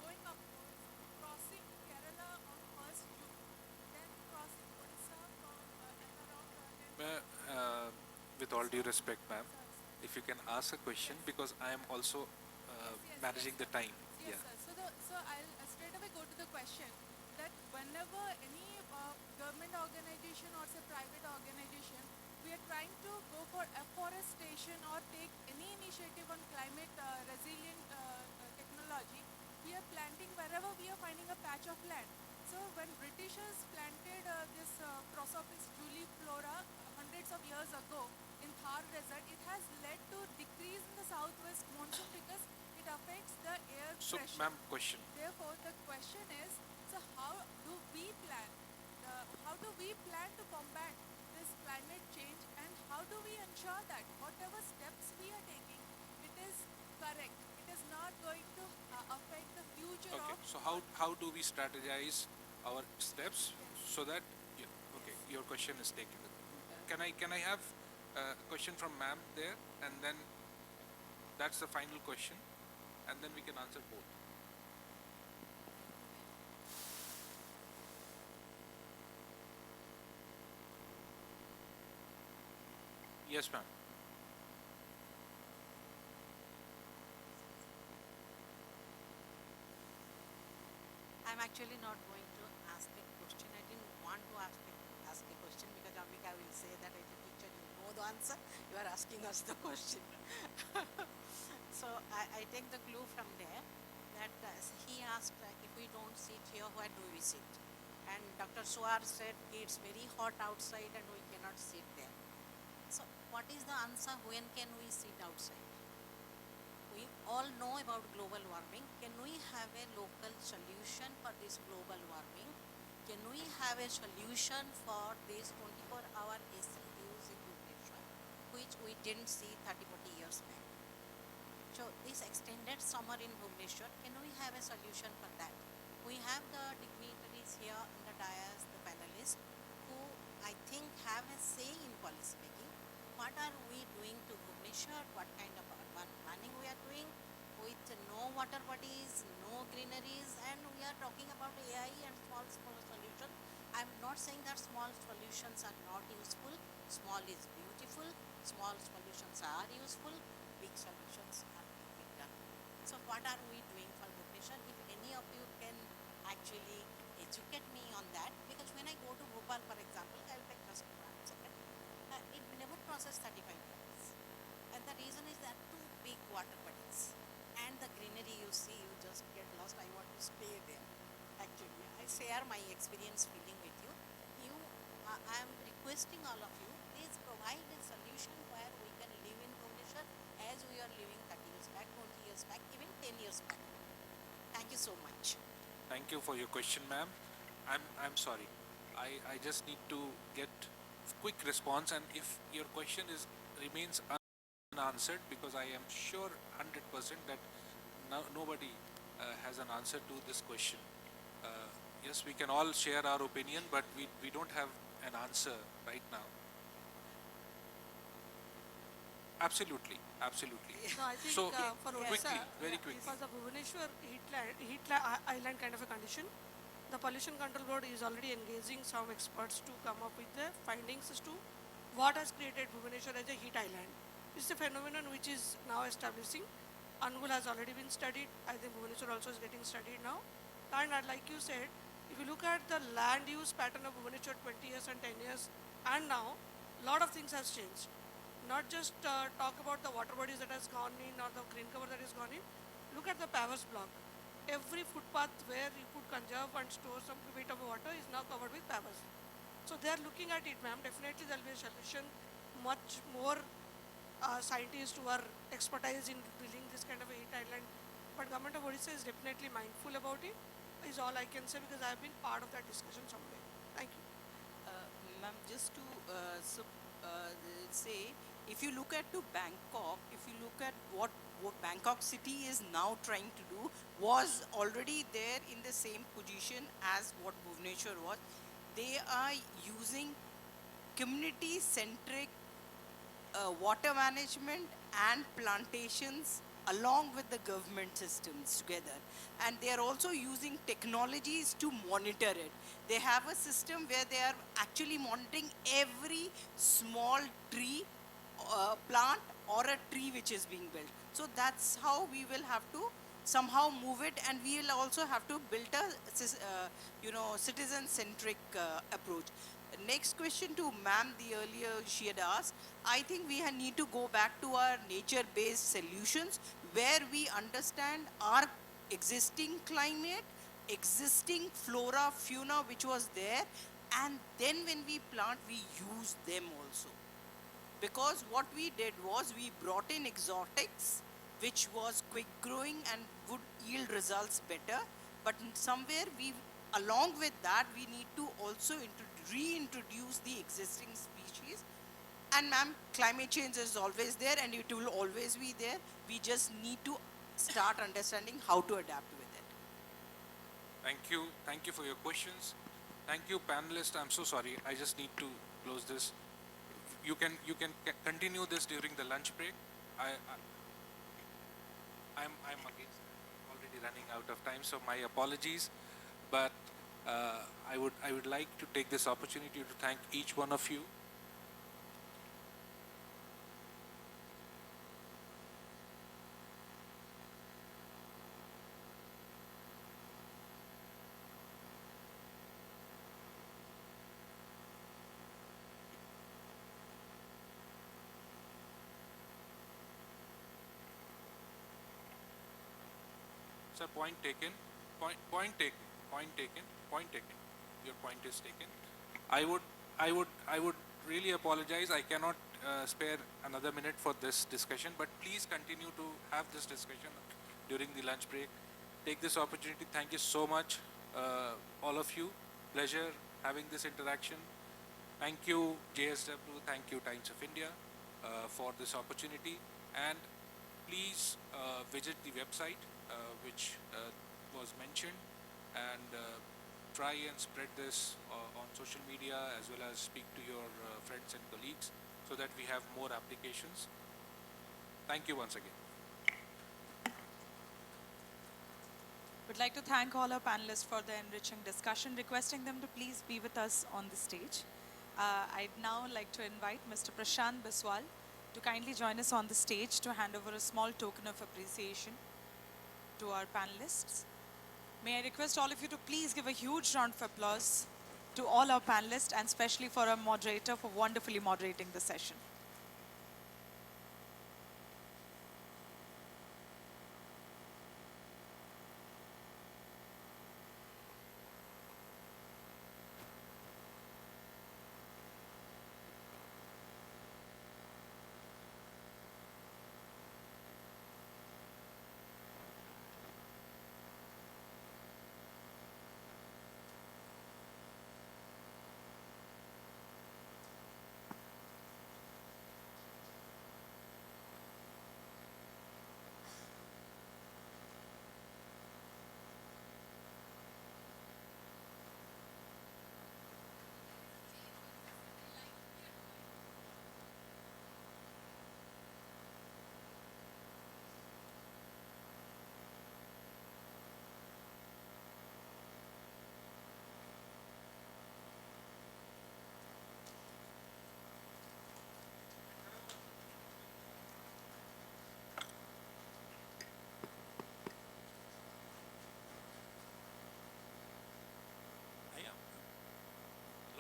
going upwards, crossing Kerala on 1st June, then crossing Odisha from and around With all due respect, ma'am, Sir, if you can ask a question, because I am also managing the sir. time. Yes, Yeah. sir. So I'll straight away go to the question that whenever any government organization or say private organization, we are trying to go for afforestation or take any initiative on climate resilient technology, we are planting wherever we are finding a patch of land. So when Britishers planted this Prosopis juliflora hundreds of years ago in Thar Desert, it has led to decrease in the southwest monsoon because it affects the air So, pressure. ma'am, question. Therefore, the question is, so how do we plan? How do we plan to combat this climate change, and how do we ensure that whatever steps we are taking, it is correct? It is not going to affect the future Okay. of. So how do we strategize our steps so that okay, your question is taken. Can I have a question from ma'am there, and then that's the final question, and then we can answer both. Yes, ma'am. I'm actually not going to ask a question. I didn't want to ask a question because Ambika will say that as a teacher you know the answer. You are asking us the question. So I take the clue from there that he asked if we don't sit here, where do we sit? And Dr. Suar said it's very hot outside and we cannot sit there. So what is the answer? When can we sit outside? We all know about global warming. Can we have a local solution for this global warming? Can we have a solution for this 24-hour AC use in Bhubaneswar, which we didn't see 30-40 years back? So this extended summer in Bhubaneswar, can we have a solution for that? We have the dignitaries here in the dais, the panelists, who I think have a say in policy making. What are we doing to Bhubaneswar? What kind of urban planning we are doing with no water bodies, no greeneries, and we are talking about AI and small solutions. I'm not saying that small solutions are not useful. Small is beautiful. Small solutions are useful. Big solutions are to be done. So what are we doing for Bhubaneswar? If any of you can actually educate me on that, because when I go to Bhopal, for example, I will take just 1 second. It never crosses 35 minutes. And the reason is that two big water bodies. And the greenery you see, you just get lost. I want to stay there. Actually, I share my experience feeling with you. I am requesting all of you, please provide a solution where we can live in Bhubaneswar as we are living 30 years back, 20 years back, even 10 years back. Thank you so much. Thank you for your question, ma'am. I'm sorry. I just need to get quick response, and if your question remains unanswered, because I am sure 100% that nobody has an answer to this question. Yes, we can all share our opinion, but we don't have an answer right now. Absolutely, absolutely. So I think So for quickly, Odisha, very quickly. for the Bhubaneswar island kind of a condition, the Pollution Control Board is already engaging some experts to come up with the findings as to what has created Bhubaneswar as a heat island. It's a phenomenon which is now establishing. Angul has already been studied. I think Bhubaneswar also is getting studied now. And like you said, if you look at the land use pattern of Bhubaneswar 20 years and 10 years, and now, a lot of things has changed. Not just talk about the water bodies that has gone in or the green cover that has gone in. Look at the pavers block. Every footpath where you could conserve and store some bit of water is now covered with pavers. So they are looking at it, ma'am. Definitely there will be a solution. Much more scientists who are expertise in building this kind of a heat island. But government of Odisha is definitely mindful about it. is all I can say because I've been part of that discussion somewhere. Thank you. Ma'am, just to say, if you look at to Bangkok, if you look at what Bangkok city is now trying to do, was already there in the same position as what Bhubaneswar was. They are using community-centric water management and plantations along with the government systems together, and they are also using technologies to monitor it. They have a system where they are actually monitoring every small tree, plant or a tree which is being built. So that's how we will have to somehow move it, and we will also have to build a citizen centric approach. Next question to ma'am, the earlier she had asked, I think we need to go back to our nature based solutions where we understand our existing climate, existing flora fauna which was there, and then when we plant we use them also. Because what we did was we brought in exotics which was quick growing and would yield results better, but somewhere we, along with that, we need to also reintroduce the existing species. And ma'am, climate change is always there and it will always be there. We just need to start understanding how to adapt with it. Thank you for your questions. Thank you, panelists. I'm so sorry. I just need to close this. You can continue this during the lunch break. I'm against already running out of time, so my apologies. But I would like to take this opportunity to thank each one of you. Sir, point taken. Point taken. Point taken. Point taken. Your point is taken. I would really apologize. I cannot spare another minute for this discussion, but please continue to have this discussion during the lunch break. Take this opportunity. Thank you so much, all of you. Pleasure having this interaction. Thank you, JSW. Thank you, Times of India, for this opportunity. And please visit the website which was mentioned, and try and spread this on social media as well as speak to your friends and colleagues so that we have more applications. Thank you once again. Would like to thank all our panelists for the enriching discussion, requesting them to please be with us on the stage. I'd now like to invite Mr. Prashant Biswal to kindly join us on the stage to hand over a small token of appreciation to our panelists. May I request all of you to please give a huge round of applause to all our panelists, and especially for our moderator for wonderfully moderating the session.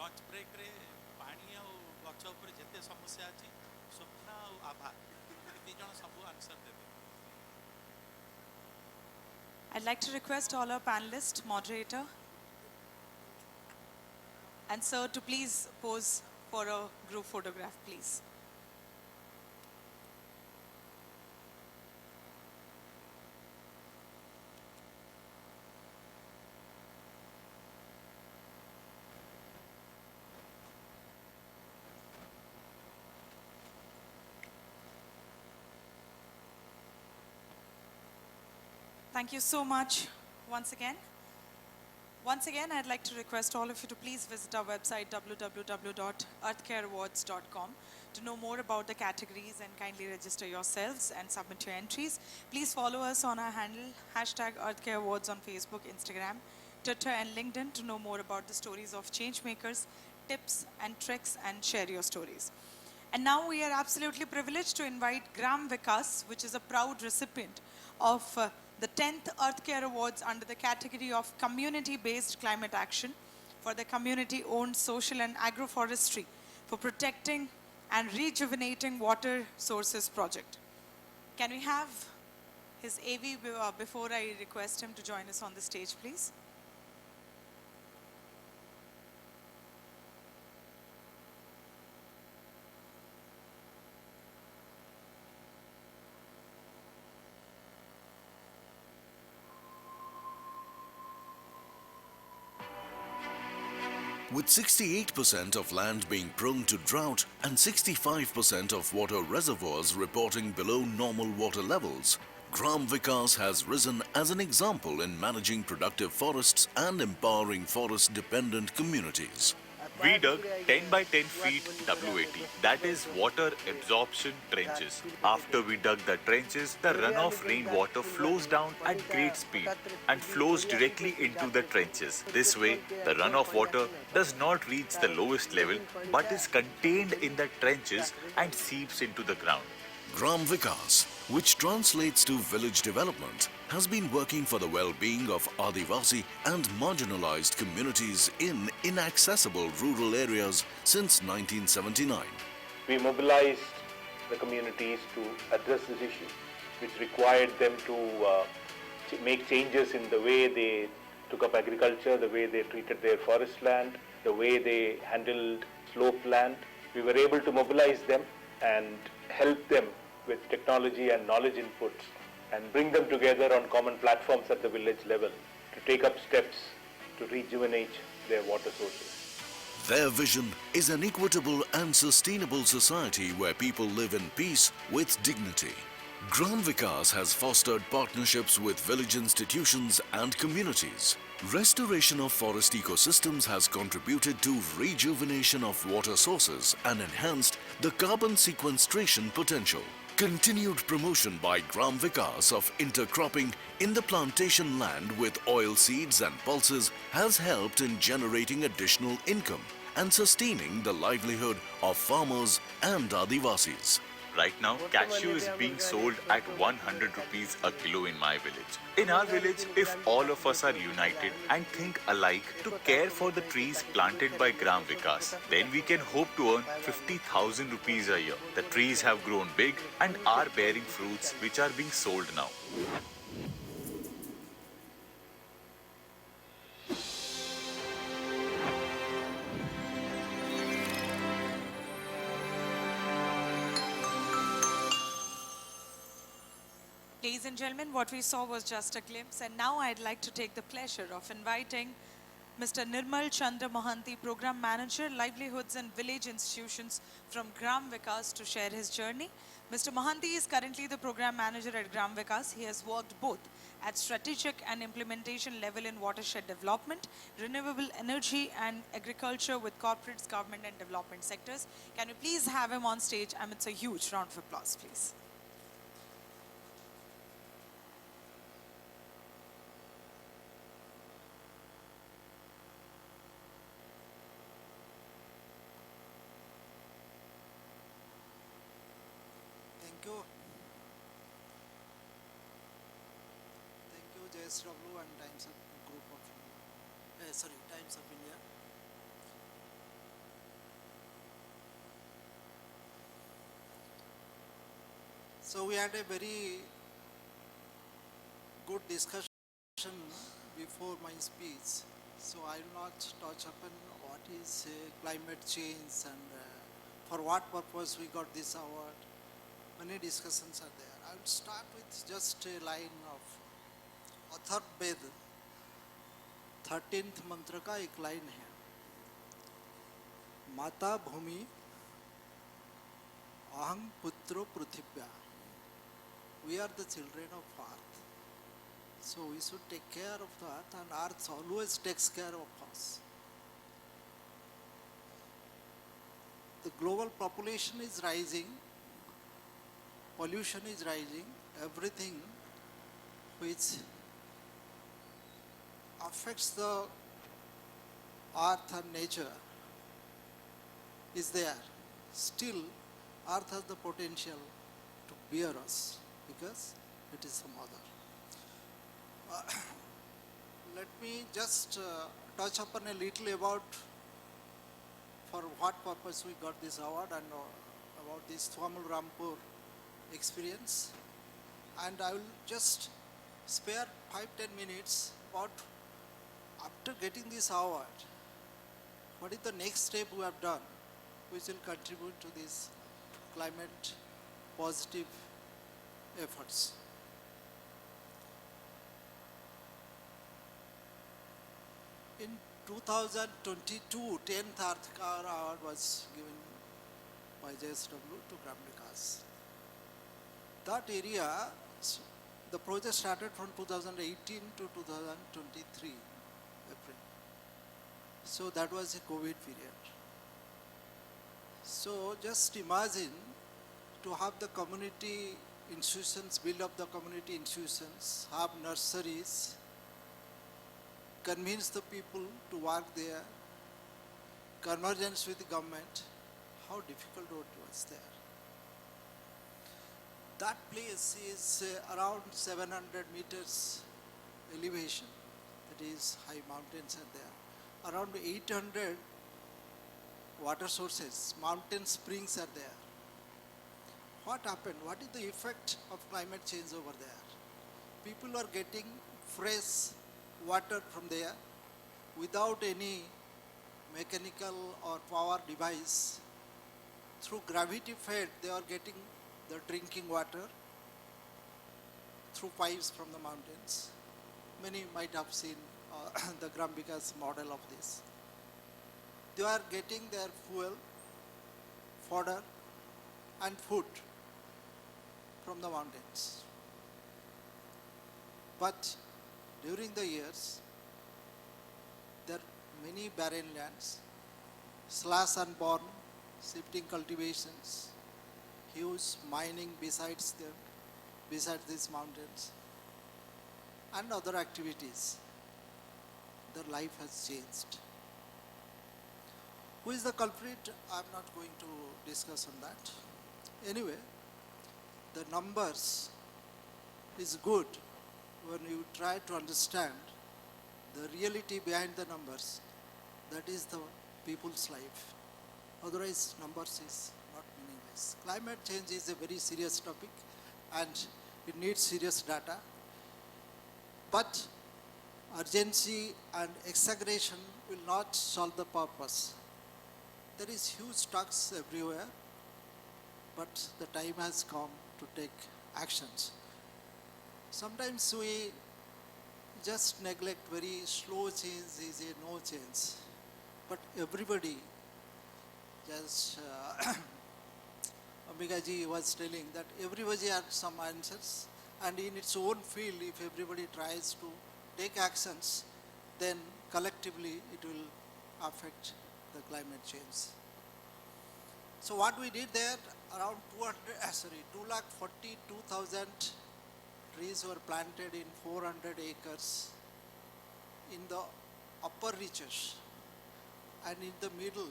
Lunch break रे पानी आ गच उपर जेते समस्या अछि स्वप्ना आ आभा दी जण सब answer देबे. I'd like to request all our panelists, moderator, and sir to please pose for a group photograph, please. Thank you so much once again. Once again, I'd like to request all of you to please visit our website www.earthcareawards.com to know more about the categories and kindly register yourselves and submit your entries. Please follow us on our handle #EarthcareAwards on Facebook, Instagram, Twitter and LinkedIn to know more about the stories of change makers, tips and tricks, and share your stories. And now we are absolutely privileged to invite Gram Vikas, which is a proud recipient of the 10th Earth Care Awards under the category of Community-Based Climate Action for the community-owned social and agroforestry for protecting and rejuvenating water sources project. Can we have his AV before I request him to join us on the stage, please? With 68% of land being prone to drought and 65% of water reservoirs reporting below normal water levels, Gram Vikas has risen as an example in managing productive forests and empowering forest-dependent communities. We dug 10 by 10 feet WAT, that is water absorption trenches. After we dug the trenches, the runoff rainwater flows down at great speed and flows directly into the trenches. This way, the runoff water does not reach the lowest level but is contained in the trenches and seeps into the ground. Gram Vikas, which translates to village development, has been working for the well-being of Adivasi and marginalized communities in inaccessible rural areas since 1979. We mobilized the communities to address this issue, which required them to make changes in the way they took up agriculture, the way they treated their forest land, the way they handled slope land. We were able to mobilize them and help them with technology and knowledge inputs and bring them together on common platforms at the village level to take up steps to rejuvenate their water sources. Their vision is an equitable and sustainable society where people live in peace with dignity. Gram Vikas has fostered partnerships with village institutions and communities. Restoration of forest ecosystems has contributed to rejuvenation of water sources and enhanced the carbon sequestration potential. Continued promotion by Gram Vikas of intercropping in the plantation land with oil seeds and pulses has helped in generating additional income and sustaining the livelihood of farmers and Adivasis. Right now, cashew is being sold at 100 rupees a kilo in my village. In our village, if all of us are united and think alike to care for the trees planted by Gram Vikas, then we can hope to earn 50,000 rupees a year. The trees have grown big and are bearing fruits which are being sold now. Ladies and gentlemen, what we saw was just a glimpse, and now I'd like to take the pleasure of inviting Mr. Nirmal Chandra Mohanty, Program Manager, Livelihoods and Village Institutions from Gram Vikas, to share his journey. Mr. Mohanty is currently the Program Manager at Gram Vikas. He has worked both at strategic and implementation level in watershed development, renewable energy and agriculture with corporates, government and development sectors. Can we please have him on stage amidst a huge round of applause, please? Thank you, JSW and Times of Group of Times of India. So we had a very good discussion before my speech. So I will not touch upon what is climate change and for what purpose we got this award. Many discussions are there. I will start with just a line of Atharvaveda 13th मंत्र का एक line है, माता भूमि अहं पुत्रो पृथिव्या. We are the children of earth. So we should take care of the earth, and earth always takes care of us. The global population is rising, pollution is rising, everything which affects the earth and nature is there. Still, earth has the potential to bear us because it is a mother. Let me just touch upon a little about for what purpose we got this award and about this Thwamul Rampur experience. And I will just spare 5-10 minutes about after getting this award, what is the next step we have done which will contribute to these climate positive efforts. In 2022, 10th Earth Car Award was given by JSW to Gram Vikas. That area, the project started from 2018 to 2023, April. So that was a COVID period. So just imagine to have the community institutions, build up the community institutions, have nurseries, convince the people to work there, convergence with the government, how difficult road was there. That place is around 700 meters elevation, that is high mountains are there. Around 800 water sources, mountain springs are there. What happened? What is the effect of climate change over there? People are getting fresh water from there without any mechanical or power device. Through gravity fed, they are getting the drinking water through pipes from the mountains. Many might have seen the Grambika's model of this. They are getting their fuel, fodder, and food from the mountains. But during the years, there are many barren lands, slash and burn, shifting cultivations, huge mining besides them, besides these mountains, and other activities. Their life has changed. Who is the culprit? I'm not going to discuss on that. Anyway, the numbers is good when you try to understand the reality behind the numbers. That is the people's life. Otherwise, numbers is not meaningless. Climate change is a very serious topic and it needs serious data. But urgency and exaggeration will not solve the purpose. There is huge talks everywhere, but the time has come to take actions. Sometimes we just neglect very slow change is a no change. But everybody, just Amigaji was telling that everybody has some answers, and in its own field, if everybody tries to take actions, then collectively it will affect the climate change. So what we did there, around 242,000 trees were planted in 400 acres in the upper reaches, and in the middle,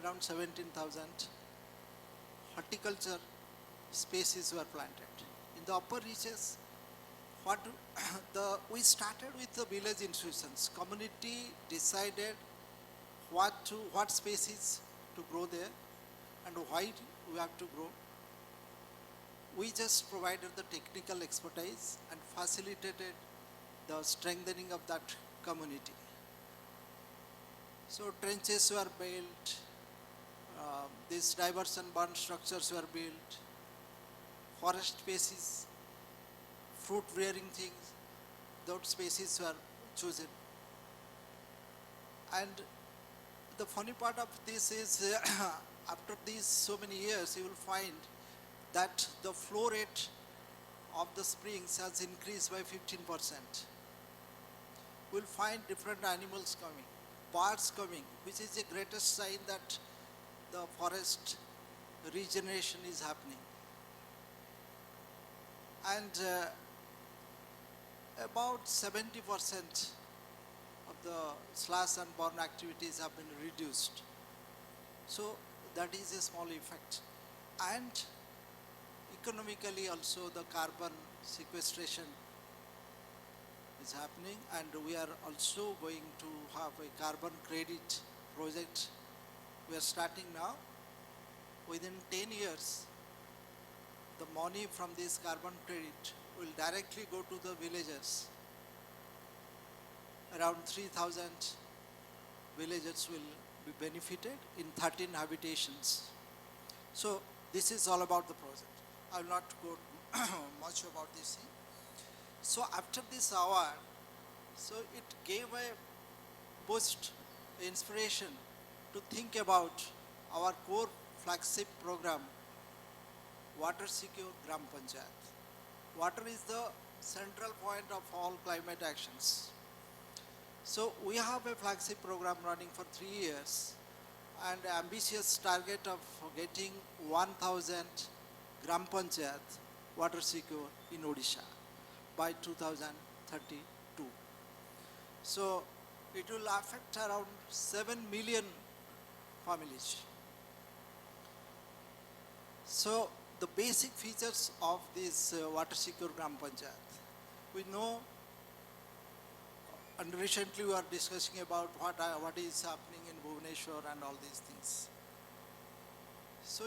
around 17,000 horticulture spaces were planted. In the upper reaches, we started with the village institutions. Community decided what species to grow there and why we have to grow. We just provided the technical expertise and facilitated the strengthening of that community. So trenches were built, these diversion burn structures were built, forest spaces, fruit rearing things, those spaces were chosen. And the funny part of this is after these so many years, you will find that the flow rate of the springs has increased by 15%. We'll find different animals coming, birds coming, which is the greatest sign that the forest regeneration is happening. And about 70% of the slash and burn activities have been reduced. So that is a small effect. And economically also the carbon sequestration is happening, and we are also going to have a carbon credit project. We are starting now. Within 10 years, the money from this carbon credit will directly go to the villagers. Around 3,000 villagers will be benefited in 13 habitations. So this is all about the project. I will not go much about this thing. So after this award, so it gave a boost, inspiration to think about our core flagship program, Water Secure Gram Panchayat. Water is the central point of all climate actions. So we have a flagship program running for 3 years and ambitious target of getting 1,000 Gram Panchayat water secure in Odisha by 2032. So it will affect around 7 million families. So the basic features of this water secure Gram Panchayat, we know, and recently we are discussing about what is happening in Bhubaneswar and all these things. So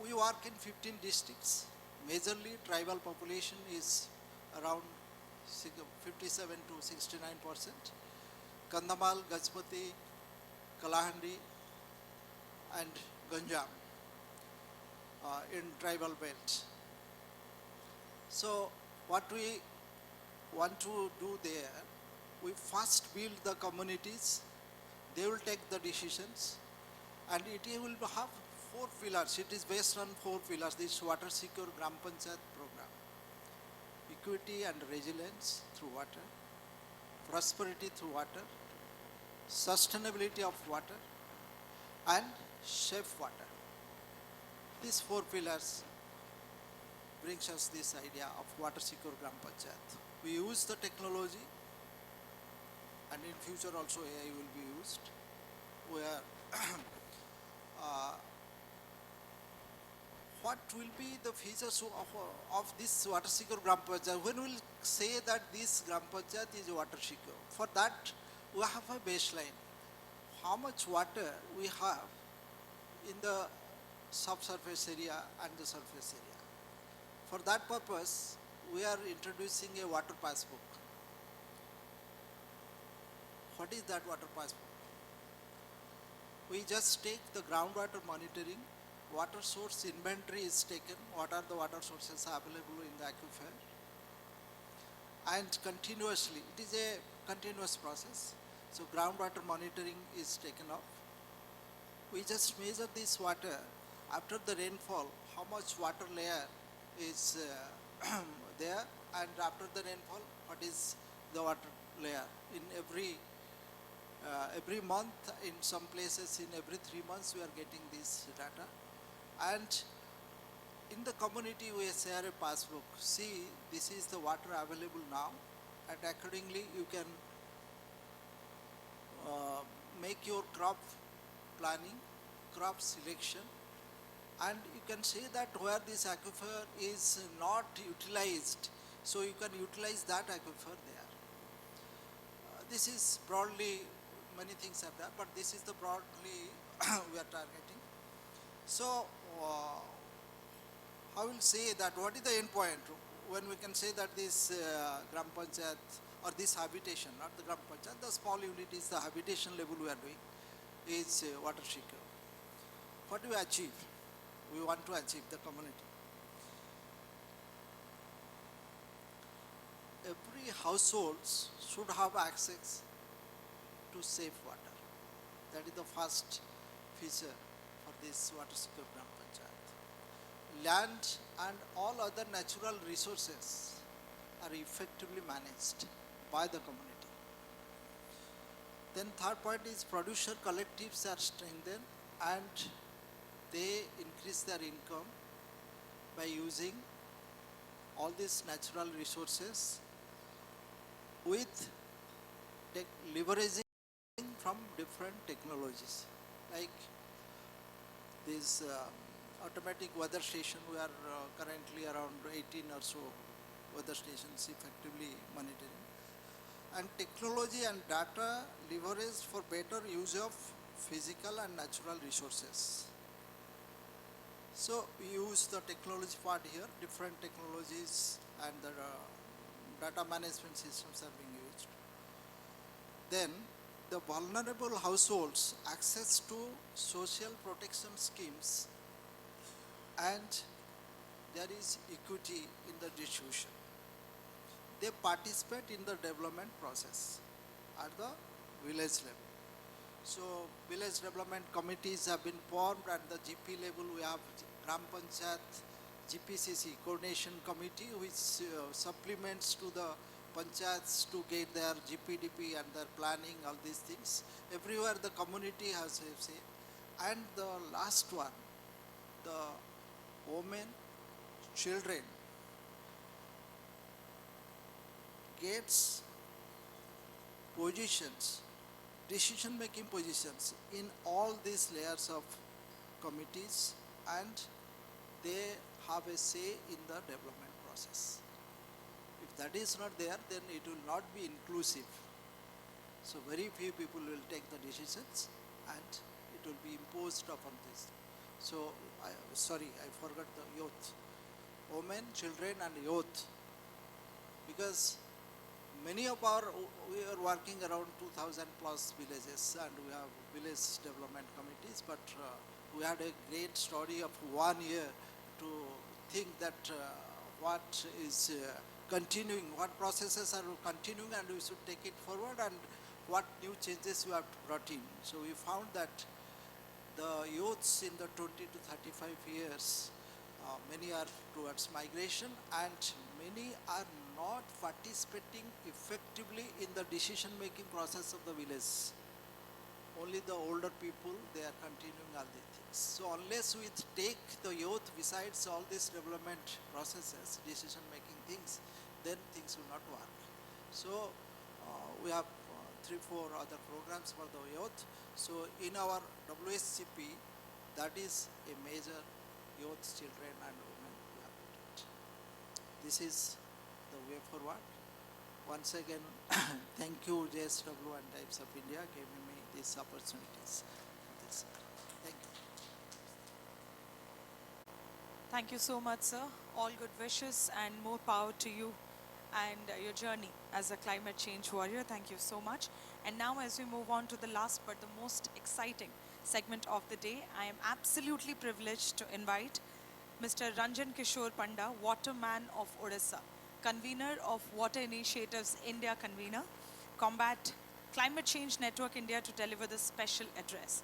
we work in 15 districts. Majorly tribal population is around 57 to 69%. Kandhamal, Gajpati, Kalahandi and Ganjam in tribal belt. So what we want to do there, we first build the communities, they will take the decisions, and it will have 4 pillars. It is based on 4 pillars, this Water Secure Gram Panchayat program. Equity and resilience through water, prosperity through water, sustainability of water, and safe water. These 4 pillars brings us this idea of Water Secure Gram Panchayat. We use the technology, and in future also AI will be used, where what will be the features of this Water Secure Gram Panchayat? When we will say that this Gram Panchayat is water secure, for that we have a baseline. How much water we have in the subsurface area and the surface area. For that purpose, we are introducing a water passbook. What is that water passbook? We just take the groundwater monitoring, water source inventory is taken, what are the water sources available in the aquifer, and continuously, it is a continuous process. So groundwater monitoring is taken off. We just measure this water after the rainfall, how much water layer is there, and after the rainfall, what is the water layer. In every month, in some places, in every 3 months, we are getting this data. And in the community, we share a passbook. See, this is the water available now, and accordingly, you can make your crop planning, crop selection, and you can say that where this aquifer is not utilized, so you can utilize that aquifer there. This is broadly, many things are there, but this is the broadly we are targeting. So I will say that what is the end point when we can say that this Gram Panchayat or this habitation, not the Gram Panchayat, the small unit is the habitation level we are doing, is water secure. What do we achieve? We want to achieve the community. Every household should have access to safe water. That is the first feature for this Water Secure Gram Panchayat. land and all other natural resources are effectively managed by the community. Then third point is producer collectives are strengthened and they increase their income by using all these natural resources with leveraging from different technologies like this automatic weather station. We are currently around 18 or so weather stations effectively monitoring, and technology and data leveraged for better use of physical and natural resources. So we use the technology part here, different technologies and the data management systems are being used. Then the vulnerable households access to social protection schemes and there is equity in the distribution. They participate in the development process at the village level. So village development committees have been formed at the GP level. We have Gram Panchayat, GPCC coordination committee which supplements to the panchayats to get their GPDP and their planning, all these things. Everywhere the community has a say. And the last one, the women, children gets positions, decision-making positions in all these layers of committees and they have a say in the development process. If that is not there, then it will not be inclusive. So very few people will take the decisions and it will be imposed upon this. So, I forgot the youth. Women, children and youth. Because many of we are working around 2000 plus villages and we have village development committees, but we had a great study of 1 year to think that what is continuing, what processes are continuing and we should take it forward and what new changes we have brought in. So we found that the youths in the 20 to 35 years, many are towards migration and many are not participating effectively in the decision-making process of the village. Only the older people, they are continuing all these things. So unless we take the youth besides all these development processes, decision-making things, then things will not work. So we have 3-4 other programs for the youth. So in our WSCP, that is a major youth, children and women we have put it. This is the way forward. Once again, thank you JSW and Times of India giving me these opportunities. Thank you. Thank you so much, sir. All good wishes and more power to you and your journey as a climate change warrior. Thank you so much. And now as we move on to the last but the most exciting segment of the day, I am absolutely privileged to invite Mr. Ranjan Kishore Panda, Waterman of Odisha, convener of Water Initiatives India convener, Combat Climate Change Network India, to deliver this special address.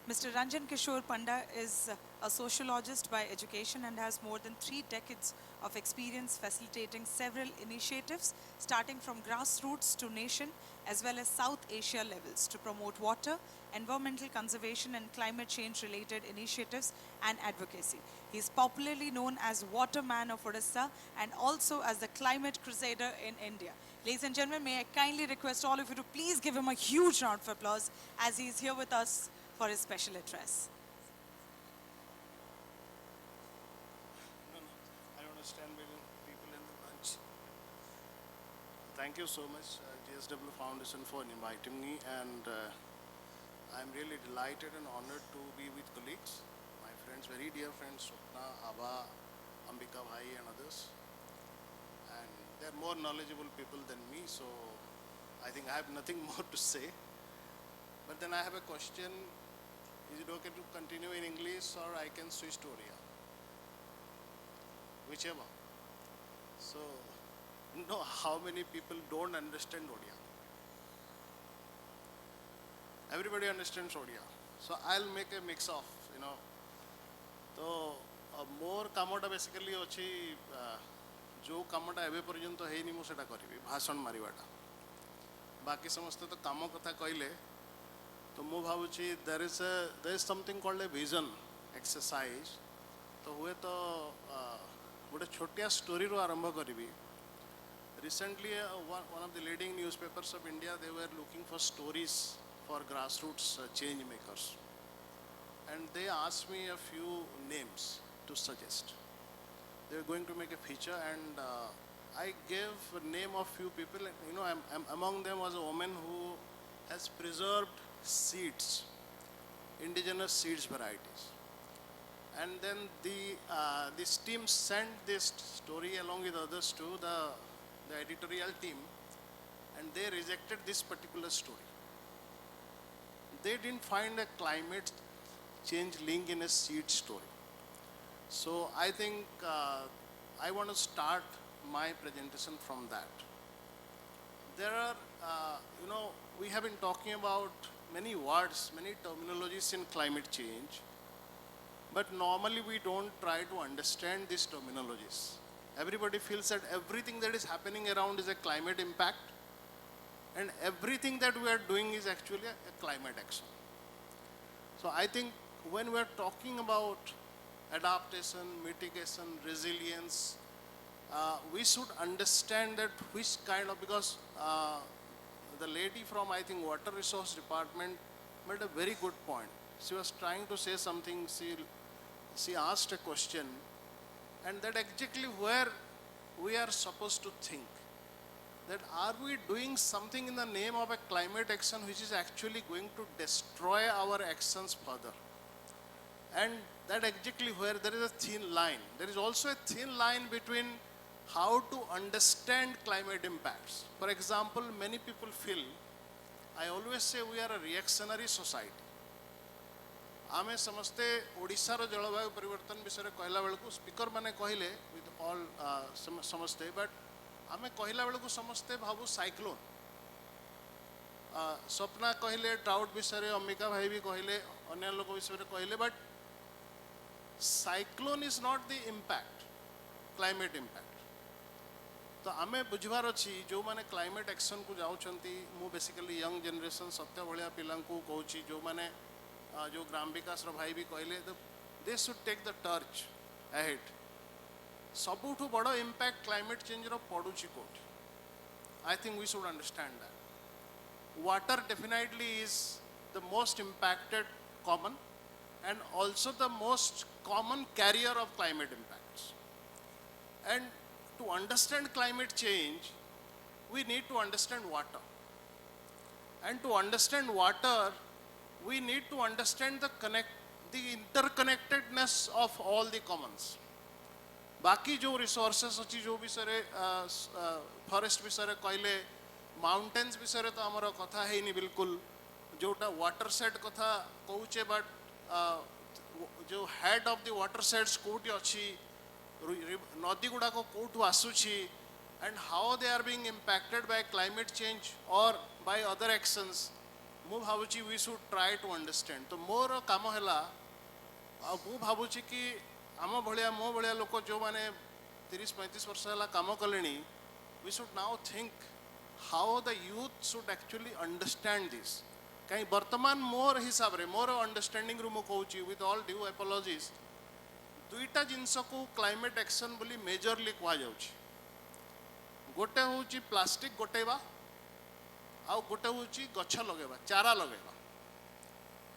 Mr. Ranjan Kishore Panda is a sociologist by education and has more than 3 decades of experience facilitating several initiatives starting from grassroots to nation as well as South Asia levels to promote water, environmental conservation and climate change related initiatives and advocacy. He is popularly known as Waterman of Odisha and also as the Climate Crusader in India. Ladies and gentlemen, may I kindly request all of you to please give him a huge round of applause as he is here with us for his special address. I don't understand people in the lunch. Thank you so much, JSW Foundation, for inviting me, and I'm really delighted and honored to be with colleagues, my friends, very dear friends, Swapna, Aba, Ambika Bhai and others. And they're more knowledgeable people than me, so I think I have nothing more to say. But then I have a question. Is it okay to continue in English or I can switch to Oriya? Whichever. So, know how many people don't understand Odia. Everybody understands Odia. So I'll make a mix of, So more कामटा basically अच्छी जो कामटा एवं पर्यंत है मुझे करी भाषण मारिवाटा बाकी समस्त तो काम कथा कहले तो मु भावुची there is something called a vision exercise तो हुए तो गोटे छोटिया स्टोरी रो आरंभ करी recently one of the leading newspapers of India they were looking for stories for grassroots change makers and they asked me a few names to suggest. They were going to make a feature and I gave a name of few people. You know, among them was a woman who has preserved seeds, indigenous seeds varieties. And then this team sent this story along with others to the editorial team, and they rejected this particular story. They didn't find a climate change link in a seed story. So I think I want to start my presentation from that. There are, you know, we have been talking about many words, many terminologies in climate change, but normally we don't try to understand these terminologies. Everybody feels that everything that is happening around is a climate impact, and everything that we are doing is actually a climate action. So I think when we are talking about adaptation, mitigation, resilience, we should understand that which kind of, because the lady from I think Water Resource Department made a very good point. She was trying to say something, she asked a question, and that exactly where we are supposed to think. That are we doing something in the name of a climate action which is actually going to destroy our actions further? And that exactly where there is a thin line. There is also a thin line between how to understand climate impacts. For example, many people feel, I always say we are a reactionary society. आमे समस्ते ओडिशार जलवायु परिवर्तन विषय कहला बेलू speaker माने कहले विथ ऑल समस्ते बट आमे कहला बेलू समस्ते भावु साइक्लोन स्वप्ना कहले ड्राउट विषय अम्बिका भाई भी कहले अन्य लोक विषय कहले but cyclone is not the impact climate impact तो आमे बुझवार अच्छी जो माने क्लाइमेट एक्शन को जाउछंती मु बेसिकली यंग जनरेशन सत्य भलिया पिलां को कहूची जो माने जो ग्राम विकास भाई भी कहले they should take the torch ahead सबुठु बड़ इम्पैक्ट क्लाइमेट चेंज रो पड़ुची कोठी I think we should understand that water definitely is the most impacted common and also the most common carrier of climate impacts. And to understand climate change, we need to understand water. And to understand water, we need to understand the interconnectedness of all the commons. बाकी जो resources अच्छी जो विषय forest विषय कहले mountains विषय तो आमर कथा है नहीं बिल्कुल जोटा watershed कथा कहूचे बट जो head of the watersheds कोटी अच्छी नदी गुड़ाक कौटू आसूची and how they are being impacted by climate change और बाय अदर एक्शंस मु भावुची we should try to understand तो मोर काम हैला मु भावुची कि आम भलिया मो भलिया लोक जो माने 30-35 वर्ष हैला काम कलेनी we should now think how the youth should actually understand this कहीं वर्तमान मोर हिसाब रे मोर अंडरस्टैंडिंग रू मुझे विथ ऑल ड्यू एपोलॉजीज दुईटा जिनस को क्लाइमेट एक्शन बोली मेजरली कह जाउछि गोटे होउछि प्लास्टिक गोटेबा आउ गोटे होउछि गछ लगेबा चारा लगेबा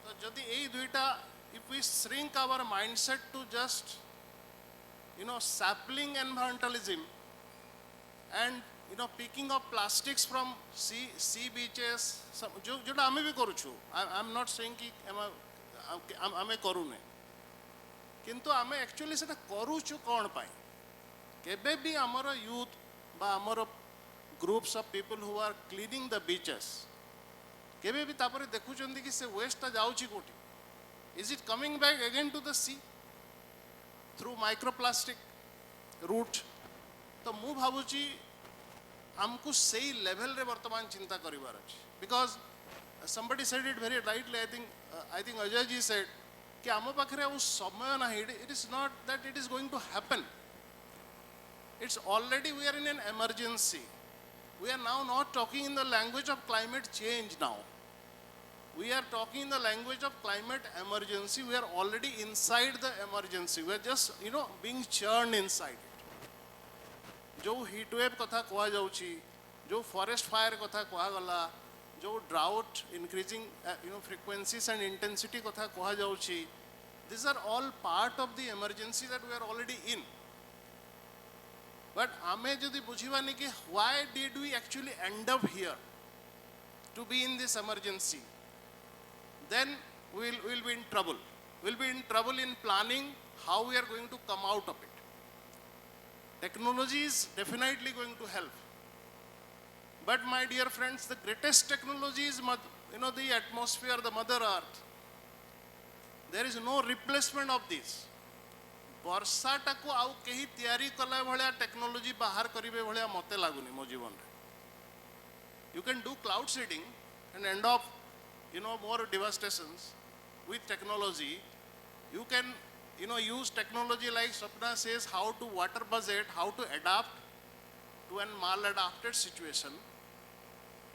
तो जदि एई दुईटा if we shrink our mindset to just you know sapling environmentalism and you know picking up plastics from sea beaches जो आमे भी करूछु आई एम नॉट सेइंग कि आमे करूने किंतु आमे एक्चुअली सेटा करूछु कोन पाई केबे भी हमर यूथ बा हमर groups of people who are cleaning the beaches केबे भी तापर देखुचंदी कि से वेस्ट जाउची कोठी is it coming back again to the sea through microplastic route तो मु भाबुची हमको सही लेवल रे वर्तमान चिंता करिवार अछि because somebody said it very rightly I think Ajay ji said कि आम पाखे समय ना it is not that it is going to happen it's already we are in an emergency we are now not talking in the language of climate change now we are talking in the language of climate emergency we are already inside the emergency we are just being churned inside it जो heat wave कथा कहा जाउची जो forest fire कथा कहा गला जो drought increasing frequencies and intensity कथा कहा जाउची these are all part of the emergency that we are already in but आमे जदि बुझिबानी कि why did we actually end up here to be in this emergency then we'll be in trouble we'll be in trouble in planning how we are going to come out of it technology is definitely going to help but my dear friends the greatest technology is the atmosphere the mother earth there is no replacement of this वर्षाटा को आउ कहीं तैयारी कला भलिया technology बाहर करिवे भलिया मते लागुनी मो जीवन रे you can do cloud seeding and end of more devastations with technology you can use technology like Swapna says how to water budget how to adapt to an maladapted situation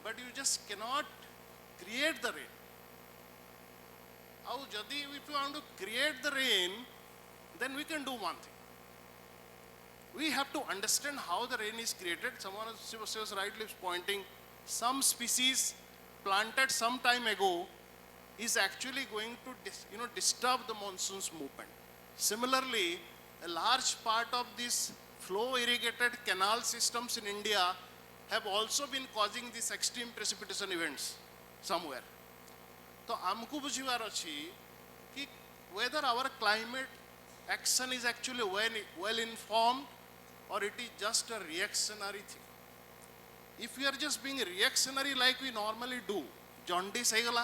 but you just cannot create the rain आउ जदि if you want to create the rain then we can do one thing. We have to understand how the rain is created. Someone was rightly pointing, some species planted some time ago is actually going to disturb the monsoon's movement. Similarly, a large part of these flow irrigated canal systems in India have also been causing these extreme precipitation events somewhere. So, amku bujhibar achi ki whether our climate action is actually well informed or it is just a reactionary thing. If we are just being reactionary like we normally do, jaundice heigala,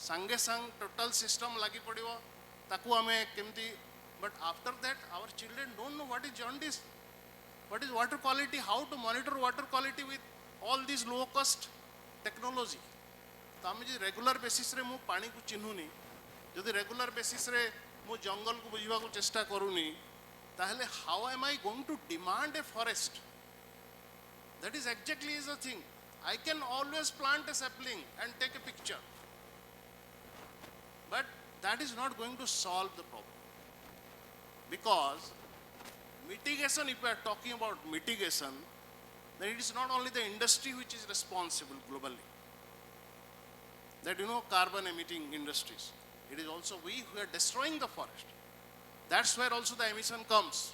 sange sang total system lagi padibo, taku ame kemti, but after that our children don't know what is jaundice, what is water quality, how to monitor water quality with all these low cost technology. तो आम जो regular basis रे मु पानी को चिन्हुनी, जदि regular basis रे मु जंगल को बुझा को चेष्टा करूनी ताहले how am I going to demand a forest that is exactly is the thing I can always plant a sapling and take a picture but that is not going to solve the problem because mitigation if we are talking about mitigation then it is not only the industry which is responsible globally that carbon emitting industries it is also we who are destroying the forest. That's where also the emission comes.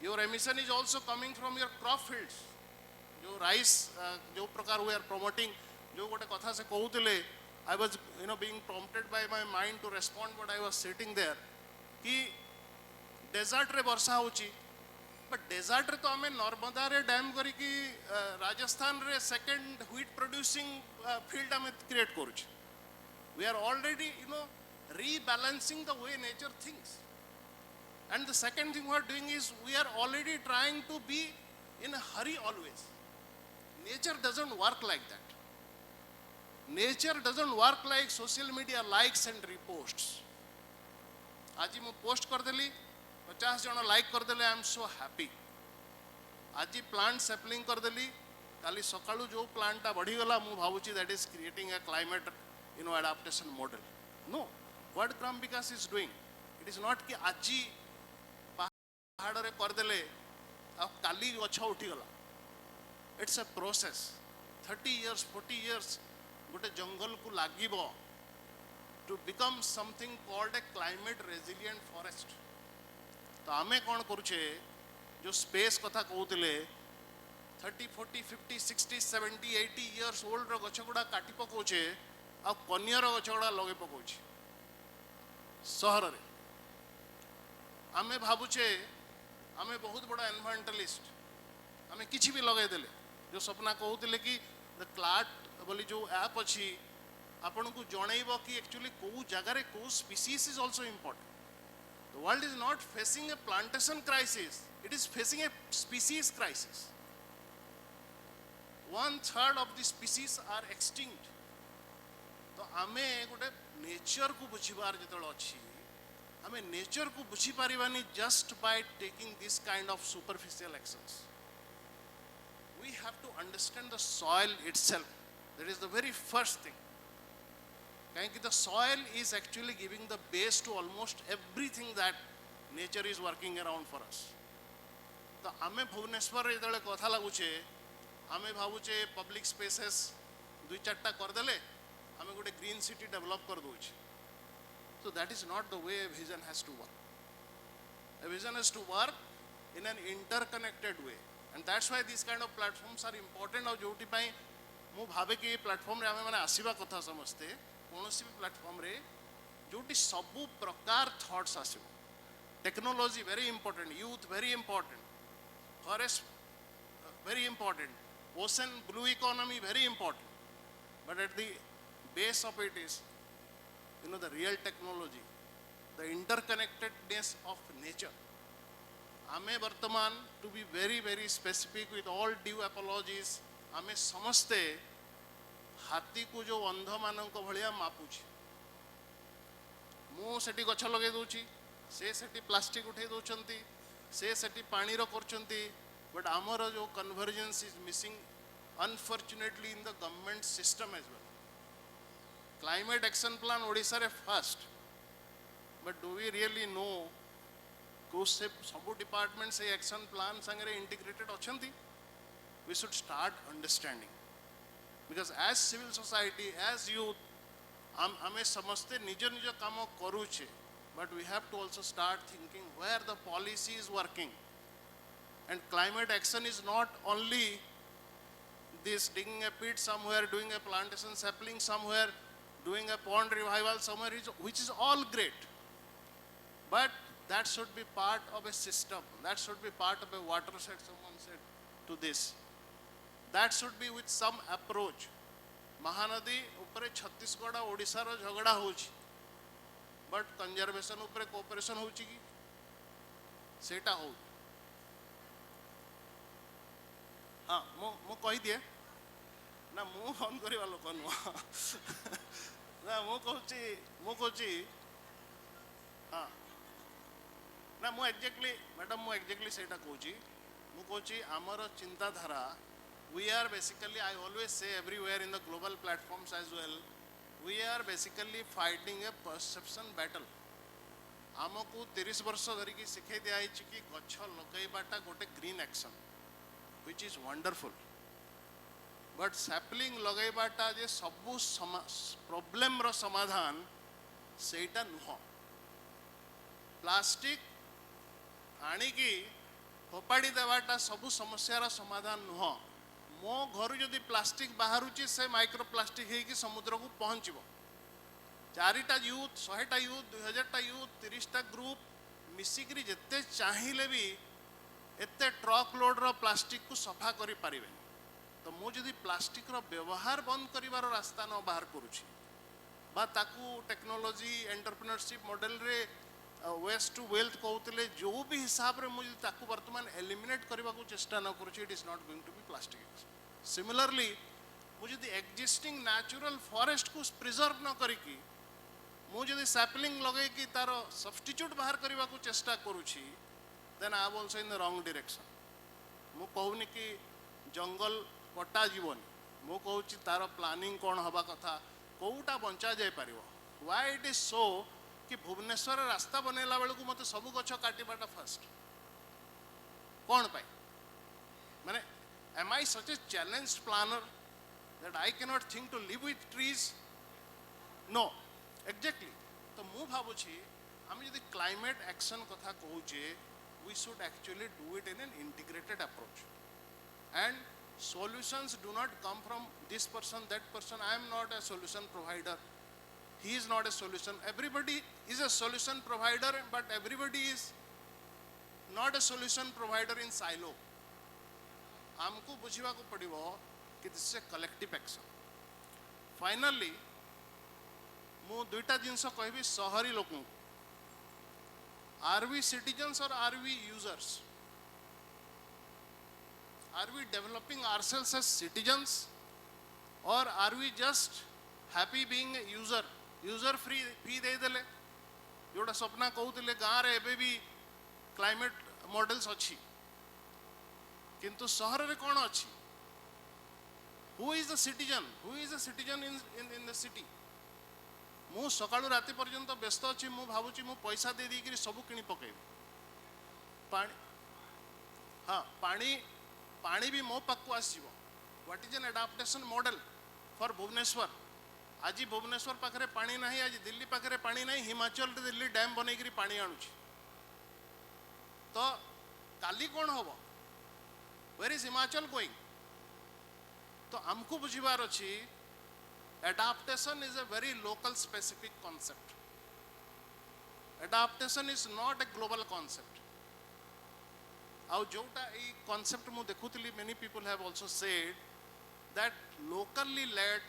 Your emission is also coming from your crop fields. जो rice, जो प्रकार we are promoting, जो गोटे कथा से कहूतिले, I was being prompted by my mind to respond what I was sitting there. कि desert रे वर्षा होची, but desert रे तो हमें नर्मदा रे डैम करी कि राजस्थान रे second wheat producing field हमें create करूची. We are already, rebalancing the way nature thinks. And the second thing we are doing is we are already trying to be in a hurry always. Nature doesn't work like that. Nature doesn't work like social media likes and reposts. आज मैं post कर देली, 50 जन like कर देले, I am so happy. आज plant sapling कर देली, काली सकाळु जो plant टा बढ़ी गला, मु भावुची that is creating a climate adaptation model. No, what Gram Vikas is doing, it is not कि आजी पहाड़ रे कर देले, अब काली गछा उठी गला. It's a process. 30 years, 40 years, गोटे जंगल को लागिबो to become something called a climate resilient forest. तो आमे कौन करूचे, जो space कथा कहूतिले, 30, 40, 50, 60, 70, 80 years old रो गछ गुड़ा काटी पकोचे, आ कन्यार गछगड़ा लगे पकोछि सहर रे आमे भाबुचे आमे बहुत बड़ा एनवायरमेंटलिस्ट आमे किछि भी लगे देले जो सपना कहउतिले कि द क्लाट बोली जो ऐप अछि आपन को जणैबो कि एक्चुअली को जगह रे को species is also important the world is not facing A plantation crisis it is facing a species crisis 1/3 of the species are extinct तो आमे गोटे नेचर को बुझिबार जतल अछि आम नेचर को बुझी पारिबानी just by taking this kind of superficial actions. We have to understand the soil itself. That is the very first thing. The soil is actually giving the base to almost everything that nature is working around for us. तो आमे भुवनेश्वर जो कथा लगुचे आमे भावुचे public spaces दुई चार्टा करदेले आमे गोटे green city develop कर दूचे. So that is not the way a vision has to work. A vision has to work in an interconnected way, and that's why these kind of platforms are important. और जोटी पाई मु भावे कि platform रे आमे माने आसीबा कथा समस्ते कोनोसी भी प्लेटफॉर्म रे जोटी सबु प्रकार थॉट्स आसीबो. Technology very important, youth very important, forest very important, ocean blue economy very important, but at the base of it is the real technology, the interconnectedness of nature. Ame Vartaman, to be very specific with all due apologies, ame samaste हाथी को जो अंध मानक भलिया मापुची. मु सेठी गछ लगे दूची, से सेठी plastic उठे दौरान, से सेठी पानी रो करचंती, but आमर जो convergence is missing unfortunately in the government system as well. Climate action plan Odisha रे first, but do we really know को से सबु department से action plan संगे integrated अछंती? We should start understanding, because as civil society, as youth, आमे समस्ते निज निज काम करूचे, but we have to also start thinking where the policy is working. And climate action is not only this digging a pit somewhere, doing a plantation sapling somewhere, doing a pond revival somewhere, which is all great. But that should be part of a system. That should be part of a watershed, someone said to this. That should be with some approach. Mahanadi upare Chhattisgarh Odisha ro jhagda hochi, but conservation upare cooperation hochi ki seta ho. हाँ मु कही दिए ना मु phone करवा लोक नुह ना मु कहूँ हाँ ना मु एक्जेक्टली मैडम मु एक्जेक्टली सेटा कहूँ मु कहूँ आमर चिंताधारा. We are basically, I always say everywhere in the global platforms as well, we are basically fighting a perception battle. आमको 30 वर्ष धरिकी शिखे दिया कि गछ लगेबाटा गोटे green action, which is wonderful, but sapling लगेबाटा जे सबु प्रॉब्लम रो समाधान सेटा नुह. प्लास्टिक आनिकी फोपाड़ी देवाटा सबु समस्यार समाधान नुह. मो घर जदि प्लास्टिक बाहरुची से माइक्रो प्लास्टिक हेकी समुद्र को पहुँचब. 4टा यूथ 100टा यूथ 2000टा यूथ 30टा ग्रुप मिसिकरी जिते चाहिए भी एते ट्रक लोड रो प्लास्टिक को सफा करि पारिबे. तो मु जदि प्लास्टिक रो व्यवहार बंद करिवार रास्ता न बाहर करूची बा ताकू टेक्नोलॉजी एंटरप्रेन्योरशिप मॉडल रे वेस्ट टू वेल्थ कहते जो भी हिसाब रे मुझे ताकू वर्तमान एलिमिनेट करने को चेष्टा न करूँ, it is not going to be plastic. Similarly मुझे एक्जिस्टिंग नेचुरल फॉरेस्ट को प्रिजर्व न करिकी मुझे सैपलिंग लगे कि तार सब्स्टिट्यूट बाहर करने को चेष्टा करूँ, then I am also in the wrong direction. मु कहूनी कि जंगल कटा जीवनी, मु कहूँ तार प्लानिंग कौन हवा कथा, कोटा बंचा जाए पार. व्हाई इट इज सो कि भुवनेश्वर रास्ता बनैला बेलू मत सब गछ काटवाटा फास्ट कौन पाई माने am I such a challenged planner that I cannot think to live with trees? No, exactly. तो मु भावुची आम यदि क्लाइमेट एक्शन कथा कहूचे, we should actually do it in an integrated approach, and solutions do not come from this person that person. I am not a solution provider, he is not a solution. Everybody is a solution provider, but everybody is not a solution provider in silo. आमको बुझा को पड़ो कि this is a collective action. Finally मु दुईटा जिनस कहबी शहरी लोक, are we citizens or are we users? Are we developing ourselves as citizens, or are we just happy being a user? User free fee दे देले जोटा स्वप्ना कहते गाँव में एबे भी क्लाइमेट मॉडल्स अच्छी किंतु सहर रे कौन अच्छी who is the citizen in the city मु सकाळु राति पर्यंत व्यस्त अच्छी मु भावुची मु पैसा दे दी सब किणी पकेबी पानी हाँ पानी पानी भी मो पाखु आसीबो what is an adaptation model for Bhubaneswar आज भुवनेश्वर पाखरे पानी नहीं आज दिल्ली पाखरे पानी नहीं हिमाचल रे दिल्ली डैम बनई पानी आणुची तो काली कौन हम वेर इज हिमाचल गोइंग तो आमको बुझीबार अच्छी adaptation is a very local specific concept adaptation is not a global concept आउ जोटा ए कॉन्सेप्ट मु देखुली many people have also said that locally led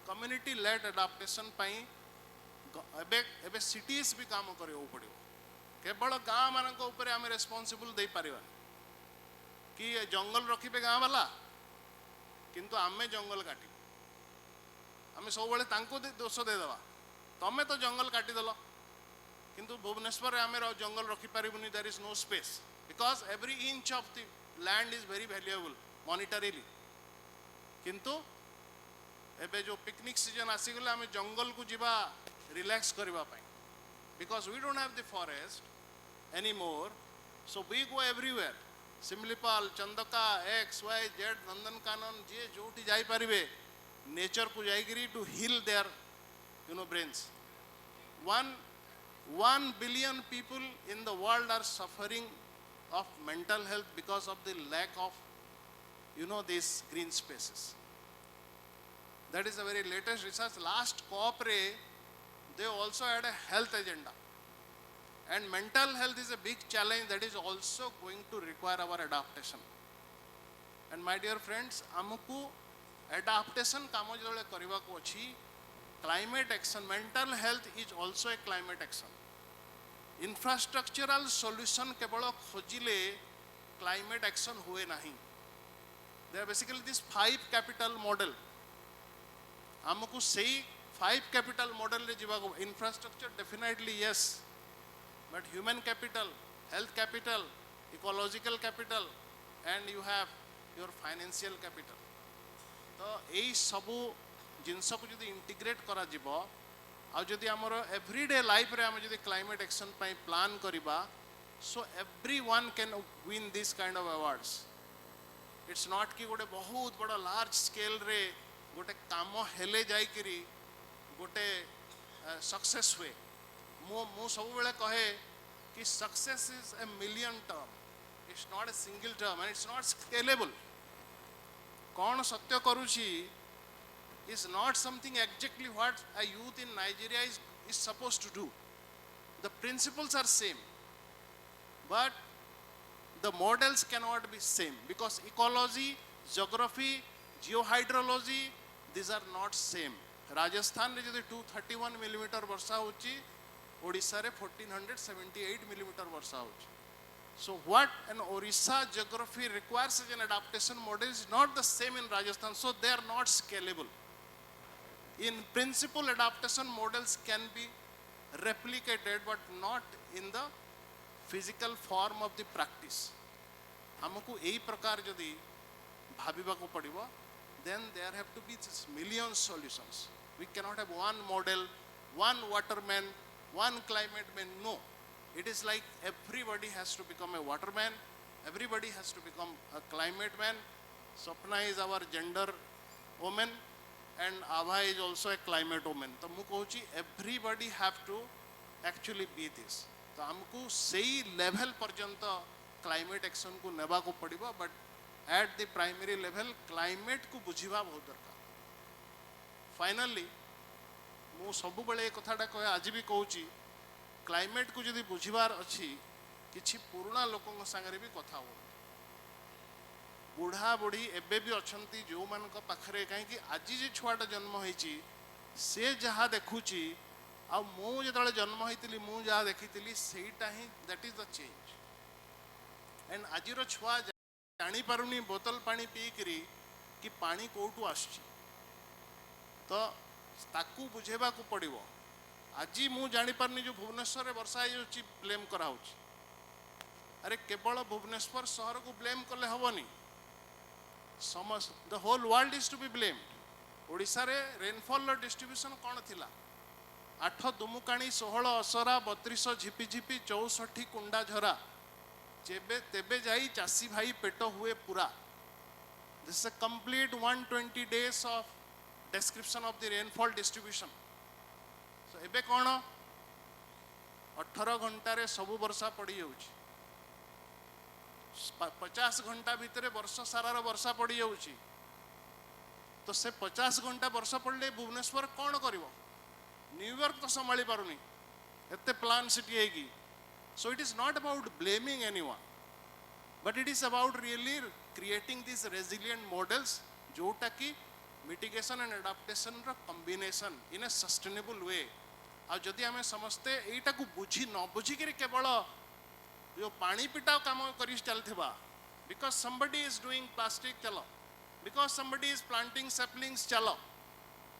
community led adaptation पाई एबे सिटीज भी काम करियो पड़ियो केवल गाँ मानक ऊपर आम रेस्पॉन्सिबल दे पारिबा कि जंगल रखिबे गाँ वाला किंतु आमे जंगल काटी आमे सब बेले तांको दोष देदेबा तमे तो जंगल काटिदेल किंतु भुवनेश्वर रे आमे जंगल रखि पारिबुनी there is no space because every inch of the land is very valuable monetarily किंतु एबे जो पिकनिक सीजन आसीगले आमे जंगल को जीवा रिलैक्स करबा पाई because we don't have the forest anymore so we go everywhere Simlipal Chandaka X Y Z Nandankanan je joti jai paribe nature ku jaigiri to heal their brains 1 billion people in the world are suffering of mental health because of the lack of these green spaces. That is a very latest research. Last COP re they also had a health agenda and mental health is a big challenge that is also going to require our adaptation. And my dear friends, आमको adaptation काम जो करवा को अच्छी climate action, mental health is also a climate action. Infrastructural solution केवल खोजिले climate action हुए नहीं. They are basically this 5 capital model. आमको सही 5 capital model रे जीवा को infrastructure definitely yes, but human capital, health capital, ecological capital, and you have your financial capital. तो यही सबू जिनस को जो इंटीग्रेट करा जीवो आ जदि आमर एवरीडे लाइफ रे आम जदि क्लाइमेट एक्शन पाई प्लान करिबा so everyone can win this kind of awards. It's not कि गोटे बहुत बड़ा लार्ज स्केल रे गोटे काम हेले जाइकरी गोटे सक्सेस हुए. मु सब बेले कहे कि success is a million term, it's not a single term and it's not scalable. कौन सत्य करुची is not something exactly what a youth in Nigeria is supposed to do. The principles are same, but the models cannot be same because ecology, geography, geohydrology, these are not same. Rajasthan रे जदि 231 millimetre वर्षा होची, ओडिशा रे 1478 millimetre वर्षा होची. So what an Orissa geography requires as an adaptation model is not the same in Rajasthan, so they are not scalable. In principle, adaptation models can be replicated but not in the physical form of the practice. हमको यही प्रकार यदि भाविबा को पड़िबो, then there have to be million solutions. We cannot have one model, one waterman, one climate man. No, it is like everybody has to become a waterman, everybody has to become a climate man. Swapna is our gender woman and Abha is also a climate woman. तो मु कहूची everybody have to actually be this. तो हमको सही level पर्यंत climate action को नेबा को पड़िबो, but at the primary level climate को बुझिबा बहुत दरकार. Finally, मु सब बेले एक कथाटा कहे आज भी कहूची क्लाइमेट को जदि बुझिबार अच्छी किछि पुराना लोकन संगे भी कथा हो. बुढ़ा बुढ़ी एबे भी अछंती जो मान पाखरे कहीं आज जे छुआटा जन्म होईची से जहाँ देखुची आ मु जेतले जन्म होइतिली मु जहाँ देखितिली सेटा ही that is the change. And आजिरो छुआ जानी पारुनी बोतल पानी पी करी कि पानी कोठू आछी तो ताकू बुझेबा को पड़िबो. आज मु जापारनी जो भुवनेश्वर वर्षा हो ब्लेम करा अरे केवल भुवनेश्वर सहर को ब्लेम कले हेनी समस्त the whole world is to be blamed Odisha रे रेनफॉल डिस्ट्रीब्यूशन कौन थिला 8 दुमुकाणी 16 असरा 32 झिपिझिपि 64 कुंडा झरा जेबे तेबे जाई चासी भाई पेट हुए पूरा this is a complete 120 days of description of the rainfall distribution so एबे कौन 18 घंटा रे सब वर्षा पड़ी जाउची 50 घंटा भितर वर्ष सारार वर्षा पड़ी जाउची तो से 50 घंटा वर्षा पड़ले भुवनेश्वर कौन करिवो न्यूयॉर्क तो संभाली पारुनी एते प्लान सिटी है so it is not about blaming anyone but it is about really creating this resilient models जोटा कि मिटिगेशन एंड एडाप्टेशन रो combination in a sustainable way आ जदि आमे समस्ते एटा को बुझी न बुझी के केवल जो पानी पिटा काम कर चलथिबा because somebody is doing plastic चलो because somebody is planting saplings चलो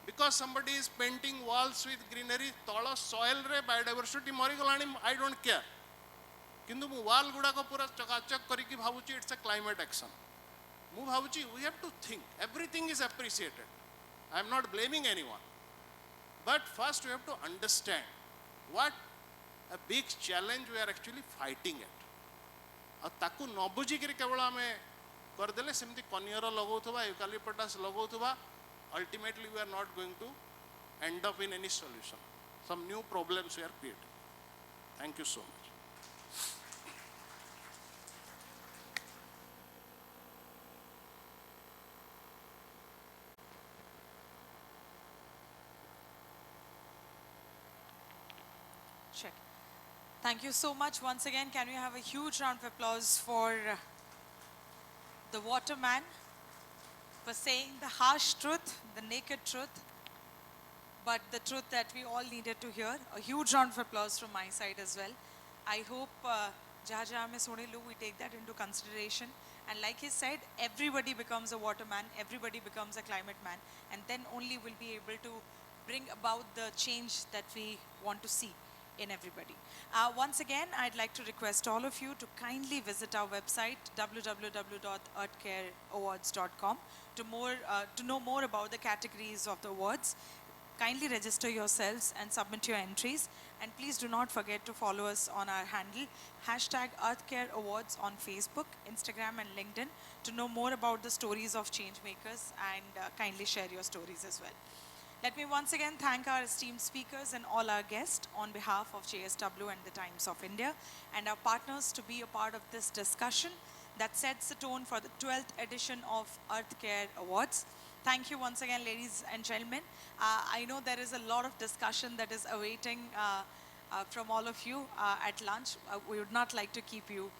because somebody is painting walls with greenery तल सॉइल रे बायोडाइवर्सिटी मरीगलाणी आई डोंट केयर किंतु मु वॉल गुड़ाक पूरा चकाचक करके भावुची इट्स अ क्लाइमेट एक्शन मु भावुची we have to think everything is appreciated I am not blaming anyone but first we have to understand what a big challenge we are actually fighting it आ ताकू न बुझी करी केवल आमे कर देले सेमती कनियर लगौथबा eucalyptus लगौथबा ultimately we are not going to end up in any solution some new problems we are creating thank you so much Check. Thank you so much once again. Can we have a huge round of applause for the waterman for saying the harsh truth, the naked truth, but the truth that we all needed to hear. A huge round of applause from my side as well. I hope jahan jahan mein sunilu, we take that into consideration. And like he said, everybody becomes a waterman, everybody becomes a climate man, and then only we'll be able to bring about the change that we want to see in everybody. Once again, I'd like to request all of you to kindly visit our website www.earthcareawards.com to know more about the categories of the awards. Kindly register yourselves and submit your entries, and please do not forget to follow us on our handle #EarthCareAwards on Facebook, Instagram and LinkedIn to know more about the stories of change makers, and kindly share your stories as well. Let me once again thank our esteemed speakers and all our guests on behalf of JSW and the Times of India and our partners to be a part of this discussion that sets the tone for the 12th edition of Earth Care Awards. Thank you once again, ladies and gentlemen. I know there is a lot of discussion that is awaiting from all of you at lunch. We would not like to keep you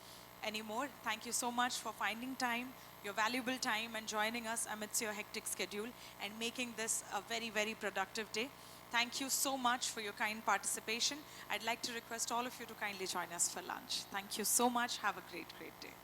anymore. Thank you so much for finding time, your valuable time, and joining us amidst your hectic schedule and making this a very, very productive day. Thank you so much for your kind participation. I'd like to request all of you to kindly join us for lunch. Thank you so much. Have a great, great day.